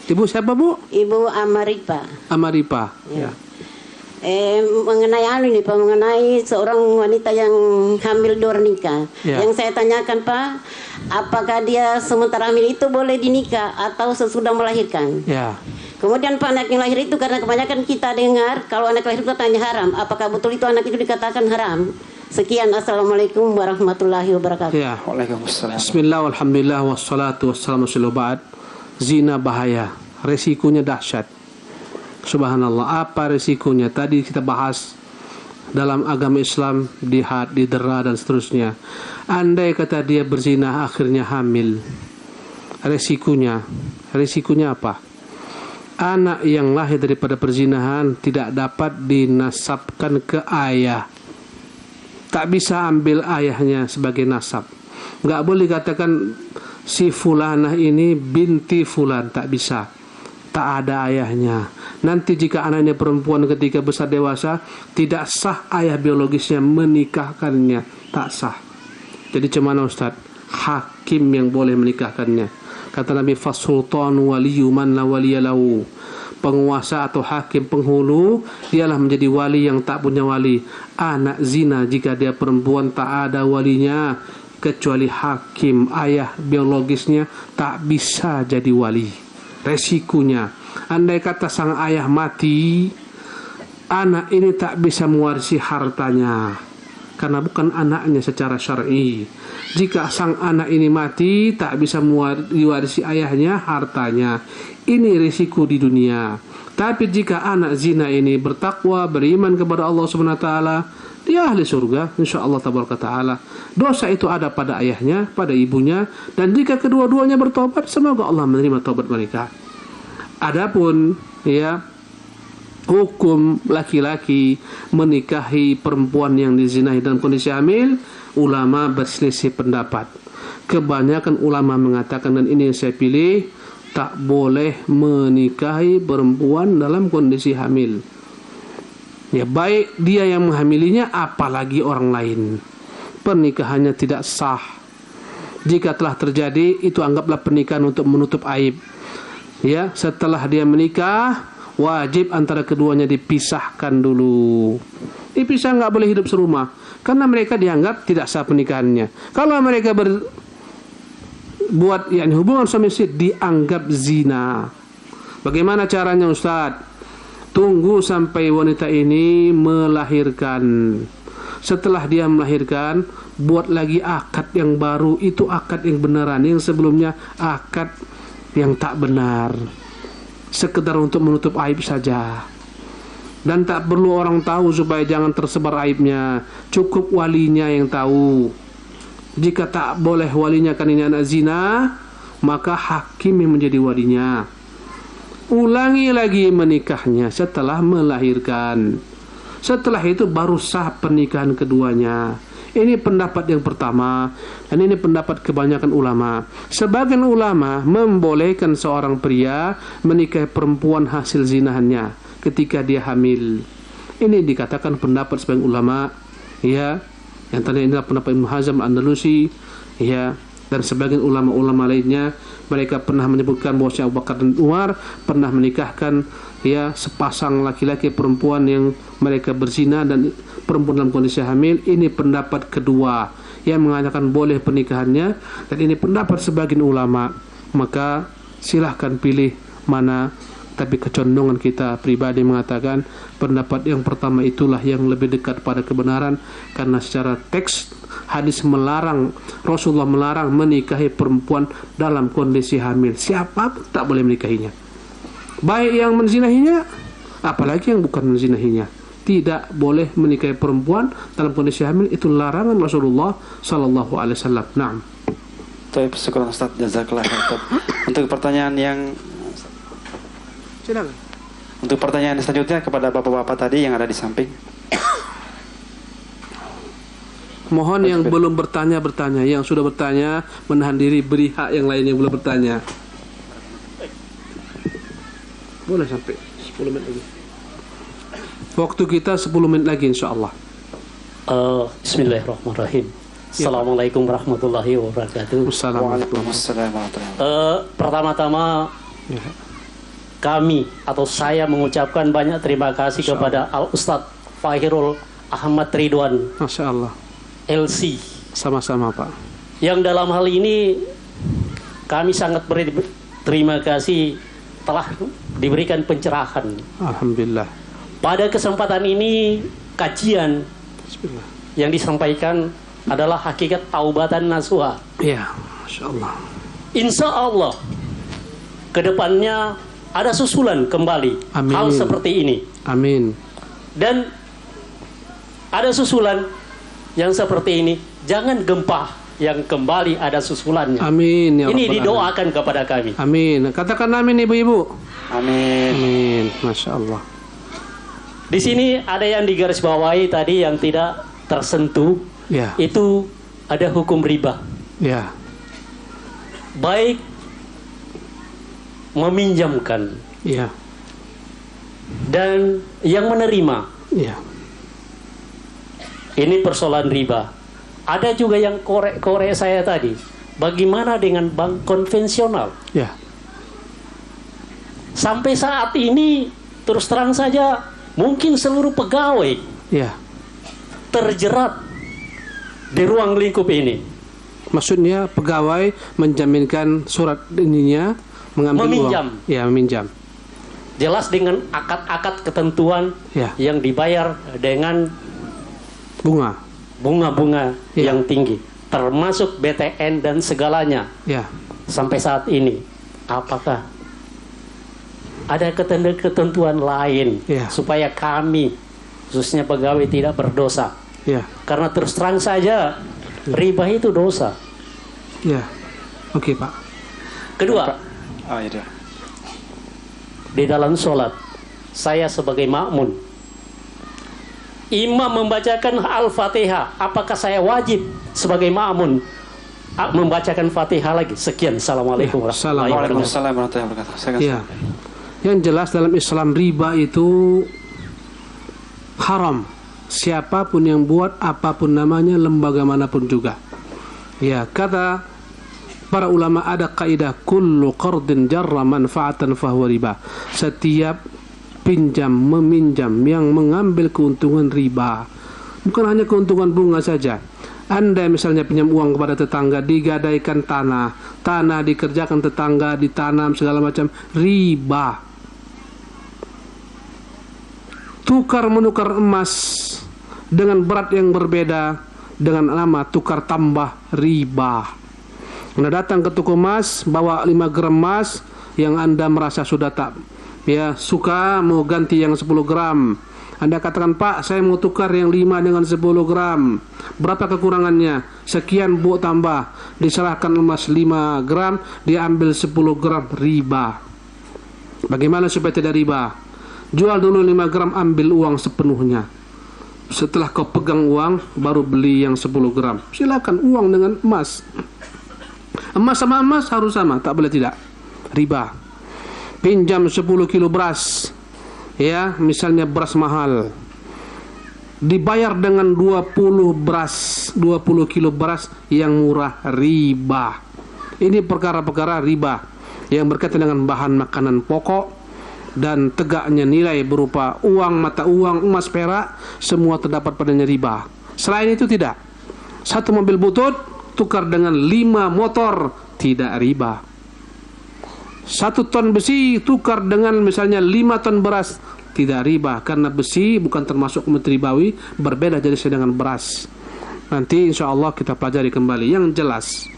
Ibu siapa Bu? Ibu Amaripa. Amaripa. Ya. Mengenai ini Pak, mengenai seorang wanita yang hamil luar nikah. Yang saya tanyakan Pak, apakah dia sementara hamil itu boleh dinikah atau sesudah melahirkan? Kemudian Pak, anak yang lahir itu, karena kebanyakan kita dengar kalau anak lahir itu katanya haram. Apakah betul itu anak itu dikatakan haram? Sekian, assalamualaikum warahmatullahi wabarakatuh. Waalaikumsalam. Bismillah, alhamdulillah, wassalatu wassalamu ala ba'd. Zina bahaya, resikonya dahsyat. Subhanallah, apa resikonya? Tadi kita bahas dalam agama Islam, dihad, didera dan seterusnya. Andai kata dia berzina akhirnya hamil, resikonya apa? Anak yang lahir daripada perzinahan tidak dapat dinasabkan ke ayah. Tak bisa ambil ayahnya sebagai nasab. Enggak boleh katakan si fulanah ini binti fulan, tak bisa. tak ada ayahnya. Nanti jika anaknya perempuan ketika besar dewasa, tidak sah ayah biologisnya menikahkannya, tak sah. Jadi cemana Ustaz? Hakim yang boleh menikahkannya. Kata Nabi, fasultan waliyu man la waliyalahu. Penguasa atau hakim penghulu dialah menjadi wali yang tak punya wali. Anak zina jika dia perempuan tak ada walinya kecuali hakim, ayah biologisnya tak bisa jadi wali. Resikonya, andai kata sang ayah mati, anak ini tak bisa mewarisi hartanya karena bukan anaknya secara syar'i. Jika sang anak ini mati, tak bisa mewarisi ayahnya hartanya. Ini risiko di dunia. Tapi jika anak zina ini bertakwa, beriman kepada Allah Subhanahu wa taala, dia ahli surga insyaallah tabaraka taala. Dosa itu ada pada ayahnya, pada ibunya, dan jika kedua-duanya bertobat, semoga Allah menerima taubat mereka. Adapun ya hukum laki-laki menikahi perempuan yang dizinahi dalam kondisi hamil, ulama berselisih pendapat. Kebanyakan ulama mengatakan, dan ini yang saya pilih, tak boleh menikahi perempuan dalam kondisi hamil. Ya, baik dia yang menghamilinya, apalagi orang lain. Pernikahannya tidak sah. Jika telah terjadi, itu anggaplah pernikahan untuk menutup aib. Ya, setelah dia menikah, wajib antara keduanya dipisahkan dulu. Dipisah, nggak boleh hidup serumah, karena mereka dianggap tidak sah pernikahannya. Kalau mereka buat hubungan suami istri, dianggap zina. Bagaimana caranya Ustaz? Tunggu sampai wanita ini melahirkan. Setelah dia melahirkan, buat lagi akad yang baru. Itu akad yang beneran. Yang sebelumnya akad yang tak benar, sekedar untuk menutup aib saja. Dan tak perlu orang tahu supaya jangan tersebar aibnya. Cukup walinya yang tahu. Jika tak boleh walinya kan ini anak zina, maka hakim yang menjadi walinya. Ulangi lagi menikahnya setelah melahirkan. Setelah itu baru sah pernikahan keduanya. Ini pendapat yang pertama, dan ini pendapat kebanyakan ulama. Sebagian ulama membolehkan seorang pria menikahi perempuan hasil zinahannya ketika dia hamil. Ini dikatakan pendapat sebagian ulama, ya. Yang tadi inilah pendapat Ibnu Hazm Andalusi, ya, dan sebagian ulama-ulama lainnya. Mereka pernah menyebutkan bahwa Abu Bakar dan Umar pernah menikahkan ya sepasang laki-laki perempuan yang mereka berzina dan perempuan dalam kondisi hamil. Ini pendapat kedua yang mengatakan boleh pernikahannya, dan ini pendapat sebagian ulama. Maka silahkan pilih mana. Tapi kecondongan kita pribadi mengatakan pendapat yang pertama itulah yang lebih dekat pada kebenaran, karena secara teks hadis melarang, Rasulullah melarang menikahi perempuan dalam kondisi hamil. Siapapun tak boleh menikahinya, baik yang menzinahinya apalagi yang bukan menzinahinya. Tidak boleh menikahi perempuan dalam kondisi hamil, itu larangan Rasulullah sallallahu alaihi wasallam. Naam. Baik, syukur Ustaz, jazakallah khair. Untuk pertanyaan yang silakan. Untuk pertanyaan selanjutnya kepada bapak-bapak tadi yang ada di samping. Mohon yang belum bertanya, yang sudah bertanya menahan diri, beri hak yang lain yang belum bertanya. Boleh sampai 10 menit lagi. Waktu kita 10 menit lagi insyaallah. Bismillahirrahmanirrahim. Assalamualaikum warahmatullahi wabarakatuh. Waalaikumsalam warahmatullahi wabarakatuh. Pertama-tama kami atau saya mengucapkan banyak terima kasih kepada Al Ustadz Fahirul Ahmad Ridwan. Masya Allah. LC. Sama-sama Pak. Yang dalam hal ini kami sangat berterima kasih telah diberikan pencerahan. Alhamdulillah. Pada kesempatan ini kajian yang disampaikan adalah hakikat taubatan nasuha. Iya, Masya Allah. Insya Allah kedepannya ada susulan kembali. Amin. Hal seperti ini. Amin. Dan ada susulan yang seperti ini. Jangan gempa yang kembali ada susulannya. Amin. Ya ini Rabbal didoakan alamin kepada kami. Amin. Katakan amin ibu-ibu. Amin. Amin. Masya Allah. Di sini ada yang digarisbawahi tadi yang tidak tersentuh. Ya. Itu ada hukum riba. Ya. Baik meminjamkan Iya. Dan yang menerima. Iya. Ini persoalan riba. Ada juga yang korek saya tadi. Bagaimana dengan bank konvensional? Ya. Sampai saat ini terus terang saja mungkin seluruh pegawai ya terjerat di ruang lingkup ini. Maksudnya pegawai menjaminkan surat ininya mengambil meminjam. Uang. Ya, meminjam. Jelas dengan akad-akad ketentuan ya. Yang dibayar dengan bunga-bunga ya. Yang tinggi, termasuk BTN dan segalanya. Ya. Sampai saat ini, apakah ada ketentuan lain supaya kami, khususnya pegawai, tidak berdosa? Ya. Karena terus terang saja riba itu dosa. Ya, oke Pak. Kedua, di dalam sholat, saya sebagai makmum, imam membacakan Al-Fatihah, apakah saya wajib sebagai makmum membacakan Fatihah lagi? Sekian, Assalamualaikum warahmatullahi wabarakatuh. Ya. Yang jelas dalam Islam riba itu haram. Siapapun yang buat, apapun namanya, lembaga manapun juga. Ya, kata para ulama ada kaidah kullu qardin jarra manfaatan fahuwa riba. Setiap pinjam meminjam yang mengambil keuntungan riba. Bukan hanya keuntungan bunga saja. Anda misalnya pinjam uang kepada tetangga, digadaikan tanah dikerjakan tetangga, ditanam segala macam, riba. Tukar menukar emas dengan berat yang berbeda dengan nama tukar tambah, riba. Anda datang ke toko emas, bawa 5 gram emas yang Anda merasa sudah tak suka, mau ganti yang 10 gram. Anda katakan, Pak, saya mau tukar yang 5 dengan 10 gram. Berapa kekurangannya? Sekian, Bu, tambah. Diserahkan emas 5 gram, dia ambil 10 gram, riba. Bagaimana supaya tidak riba? Jual dulu 5 gram, ambil uang sepenuhnya. Setelah kau pegang uang, baru beli yang 10 gram. Silakan, uang dengan emas. Emas sama emas harus sama, tak boleh tidak. Riba. Pinjam 10 kilo beras. Ya, misalnya beras mahal. Dibayar dengan 20 kilo beras yang murah, riba. Ini perkara-perkara riba yang berkaitan dengan bahan makanan pokok dan tegaknya nilai berupa uang, mata uang, emas, perak, semua terdapat padanya riba. Selain itu tidak. 1 mobil butut tukar dengan 5 motor, tidak riba. 1 ton besi tukar dengan misalnya 5 ton beras, tidak riba, karena besi bukan termasuk ribawi, berbeda jenisnya dengan beras. Nanti insya Allah kita pelajari kembali. Yang jelas,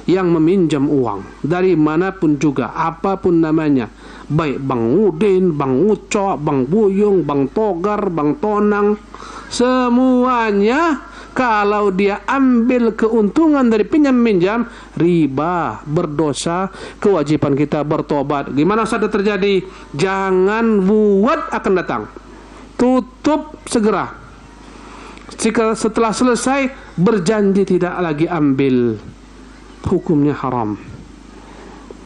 yang meminjam uang dari manapun juga, apapun namanya, baik Bang Udin, Bang Uco, Bang Buyung, Bang Togar, Bang Tonang, semuanya kalau dia ambil keuntungan dari pinjam-minjam, riba, berdosa, kewajiban kita bertobat. Gimana saja terjadi, jangan buat akan datang. Tutup segera. Jika setelah selesai berjanji tidak lagi ambil, hukumnya haram.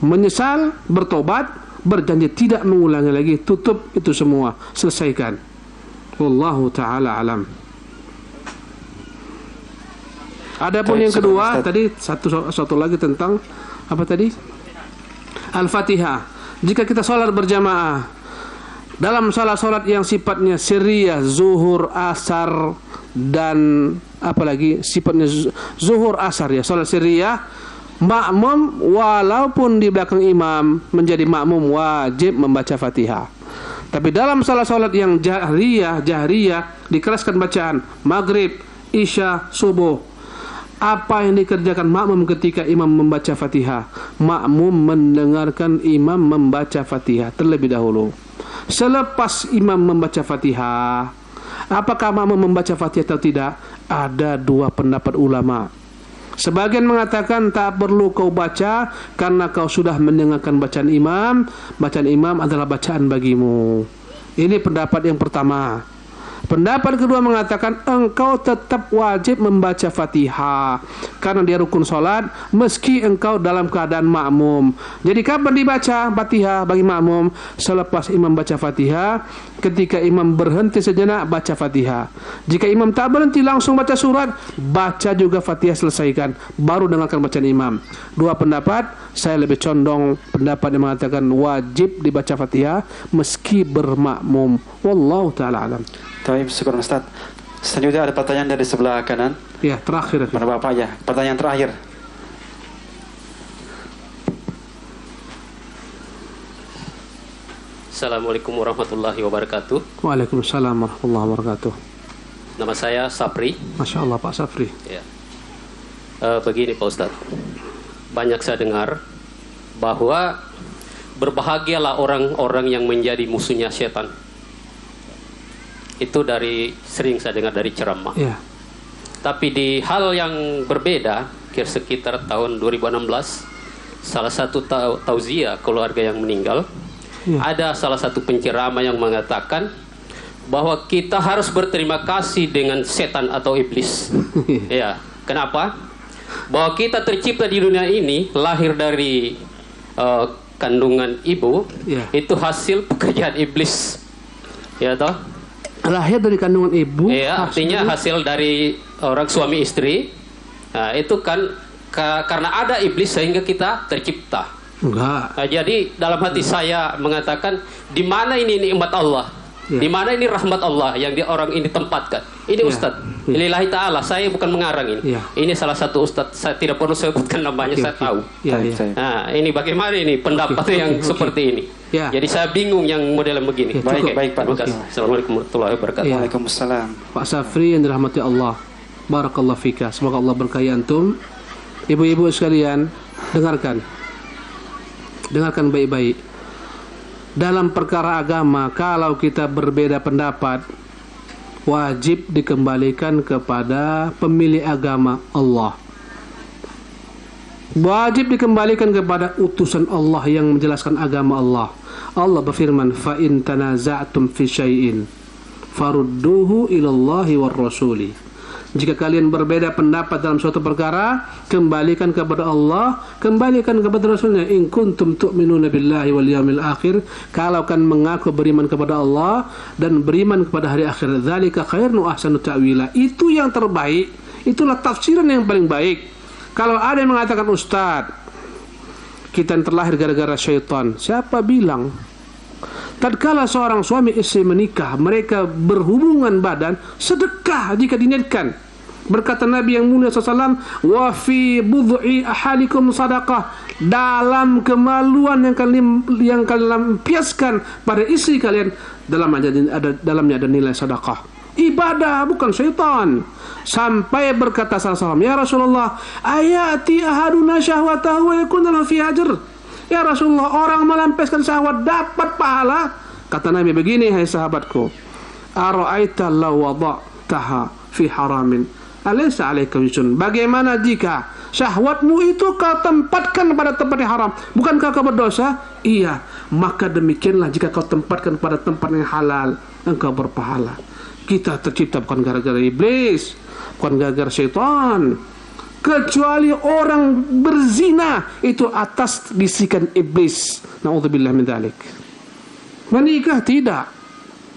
Menyesal, bertobat, berjanji tidak mengulangi lagi, tutup itu semua, selesaikan. Wallahu ta'ala alam. Adapun yang kedua tadi satu lagi tentang apa tadi? Al-Fatihah. Jika kita sholat berjamaah dalam salat yang sifatnya sirriyah, zuhur, asar, dan apalagi sifatnya zuhur, asar, ya, sholat sirriyah, makmum walaupun di belakang imam menjadi makmum wajib membaca Fatihah. Tapi dalam salat yang jahriyah dikeraskan bacaan maghrib, isya, subuh. Apa yang dikerjakan makmum ketika imam membaca Fatihah? Makmum mendengarkan imam membaca Fatihah terlebih dahulu. Selepas imam membaca Fatihah, apakah makmum membaca Fatihah atau tidak? Ada 2 pendapat ulama. Sebagian mengatakan tak perlu kau baca karena kau sudah mendengarkan bacaan imam. Bacaan imam adalah bacaan bagimu. Ini pendapat yang pertama. Pendapat kedua mengatakan engkau tetap wajib membaca Fatihah karena dia rukun salat meski engkau dalam keadaan makmum. Jadi kapan dibaca Fatihah bagi makmum? Selepas imam baca Fatihah, ketika imam berhenti sejenak baca Fatihah. Jika imam tak berhenti langsung baca surat, baca juga Fatihah selesaikan, baru dengarkan bacaan imam. Dua pendapat, saya lebih condong pendapat yang mengatakan wajib dibaca Fatihah meski bermakmum. Wallahu taala alam. Baik, syukur Ustaz. Selanjutnya ada pertanyaan dari sebelah kanan. Ya, terakhir. Mana Bapak ya? Pertanyaan terakhir. Assalamualaikum warahmatullahi wabarakatuh. Waalaikumsalam warahmatullahi wabarakatuh. Nama saya Sapri. Masya Allah Pak Sapri. Ya. Begini Pak Ustadz, banyak saya dengar bahwa berbahagialah orang-orang yang menjadi musuhnya setan. Itu sering saya dengar dari ceramah. Ya. Tapi di hal yang berbeda, sekitar tahun 2016, salah satu tauziah keluarga yang meninggal, ada salah satu penceramah yang mengatakan bahwa kita harus berterima kasih dengan setan atau iblis. Ya, kenapa? Bahwa kita tercipta di dunia ini, lahir dari kandungan ibu, itu hasil pekerjaan iblis. Ya toh? Lahir dari kandungan ibu. Iya, artinya hasil dari orang suami istri. Nah, itu kan karena ada iblis sehingga kita tercipta. Enggak. Nah, jadi dalam hati saya mengatakan, di mana ini nikmat Allah? Di mana ini rahmat Allah yang orang ini tempatkan? Ini Ustadz, lillahi ta'ala, saya bukan mengarang ini. Ini salah satu Ustadz, saya tidak perlu sebutkan namanya, saya tahu. Nah, ini bagaimana ini pendapat yang seperti ini? Jadi saya bingung yang model begini. Baik Pak. Assalamualaikum warahmatullahi wabarakatuh. Waalaikumsalam. Pak Safri yang dirahmati Allah, barakallahu fika, semoga Allah berkahi antum. Ibu-ibu sekalian, dengarkan baik-baik. Dalam perkara agama, kalau kita berbeda pendapat, wajib dikembalikan kepada pemilik agama, Allah. Wajib dikembalikan kepada utusan Allah yang menjelaskan agama Allah. Allah berfirman, fa in tanaza'tum fi syai'in farudduhu ilallahi war rasuli. Jika kalian berbeda pendapat dalam suatu perkara, kembalikan kepada Allah, kembalikan kepada Rasulnya. In kuntum tu'minuna billahi wal yawmil akhir, kalau kan mengaku beriman kepada Allah dan beriman kepada hari akhir, dzalika khairun wa ahsanu ta'wila. Itu yang terbaik, itulah tafsiran yang paling baik. Kalau ada yang mengatakan, Ustaz, kita terlahir gara-gara syaitan, siapa bilang? Tatkala seorang suami istri menikah, mereka berhubungan badan, sedekah jika diniatkan. Berkata Nabi yang mulia SAW, wa fi bud'i ahalikum sadaqah, dalam kemaluan yang kalian lampiaskan pada istri kalian, dalamnya ada nilai sedekah. Ibadah, bukan syaitan. Sampai berkata SAW, ya Rasulullah, ayati ahaduna syahwatahu wa yakun lahu fi ajr. Ya Rasulullah, orang melampiaskan syahwat dapat pahala. Kata Nabi begini, hai sahabatku, ara'aita law wada'taha fi haramin alaysa 'alaika wizrun. Bagaimana jika syahwatmu itu kau tempatkan pada tempat yang haram, bukankah kau berdosa? Iya, maka demikianlah jika kau tempatkan pada tempat yang halal, engkau berpahala. Kita tercipta bukan gara-gara iblis, bukan gara-gara syaitan. Kecuali orang berzina itu atas bisikan iblis. Na'udzubillah min dzalik. Menikah tidak.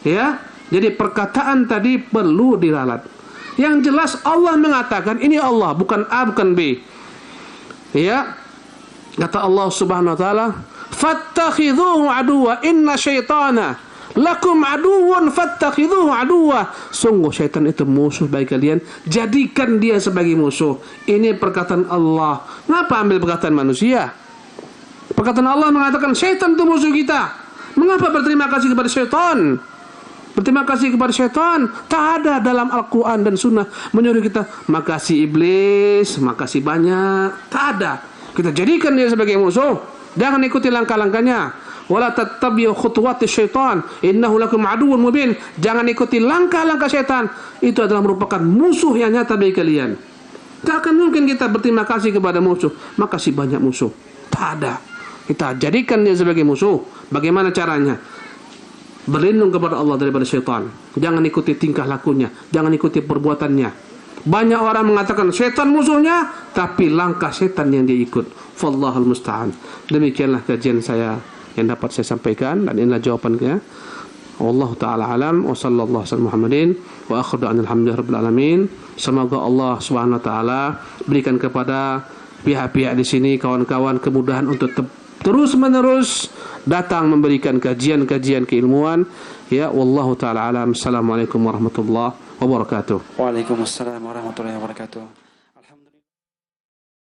Ya. Jadi perkataan tadi perlu diralat. Yang jelas Allah mengatakan, ini Allah, bukan A, bukan B. Ya. Kata Allah Subhanahu wa taala, "Fattakhidhuhu aduwwa inna syaitana lakum aduwwun fattakhidhuhu aduwwa." Sungguh syaitan itu musuh bagi kalian, jadikan dia sebagai musuh. Ini perkataan Allah. Ngapa ambil perkataan manusia? Perkataan Allah mengatakan syaitan itu musuh kita. Mengapa berterima kasih kepada syaitan? Berterima kasih kepada syaitan. Tak ada dalam Al-Quran dan Sunnah menyuruh kita makasih iblis, makasih banyak. Tak ada. Kita jadikan dia sebagai musuh. Jangan ikuti langkah-langkahnya. Wala tattabi'u khutuwati syaitan innahu lakum aduwwun mubin. Jangan ikuti langkah-langkah syaitan. Itu adalah merupakan musuh yang nyata bagi kalian. Tak akan mungkin kita berterima kasih kepada musuh. Makasih banyak musuh. Tak ada. Kita jadikan dia sebagai musuh. Bagaimana caranya? Berlindung kepada Allah daripada syaitan. Jangan ikuti tingkah lakunya, jangan ikuti perbuatannya. Banyak orang mengatakan syaitan musuhnya, tapi langkah syaitan yang dia ikut. Wallahul musta'an. Demikianlah kajian saya yang dapat saya sampaikan, dan inilah jawabannya. Wallahu ta'ala alam, wa sallallahu alaihi Muhammadin wa akhiru alhamdulillahi rabbil alamin. Semoga Allah Subhanahu wa taala berikan kepada pihak-pihak di sini, kawan-kawan, kemudahan untuk terus-menerus datang memberikan kajian-kajian keilmuan. Ya, wallahu taala alam. Assalamualaikum warahmatullahi wabarakatuh. Waalaikumsalam warahmatullahi wabarakatuh.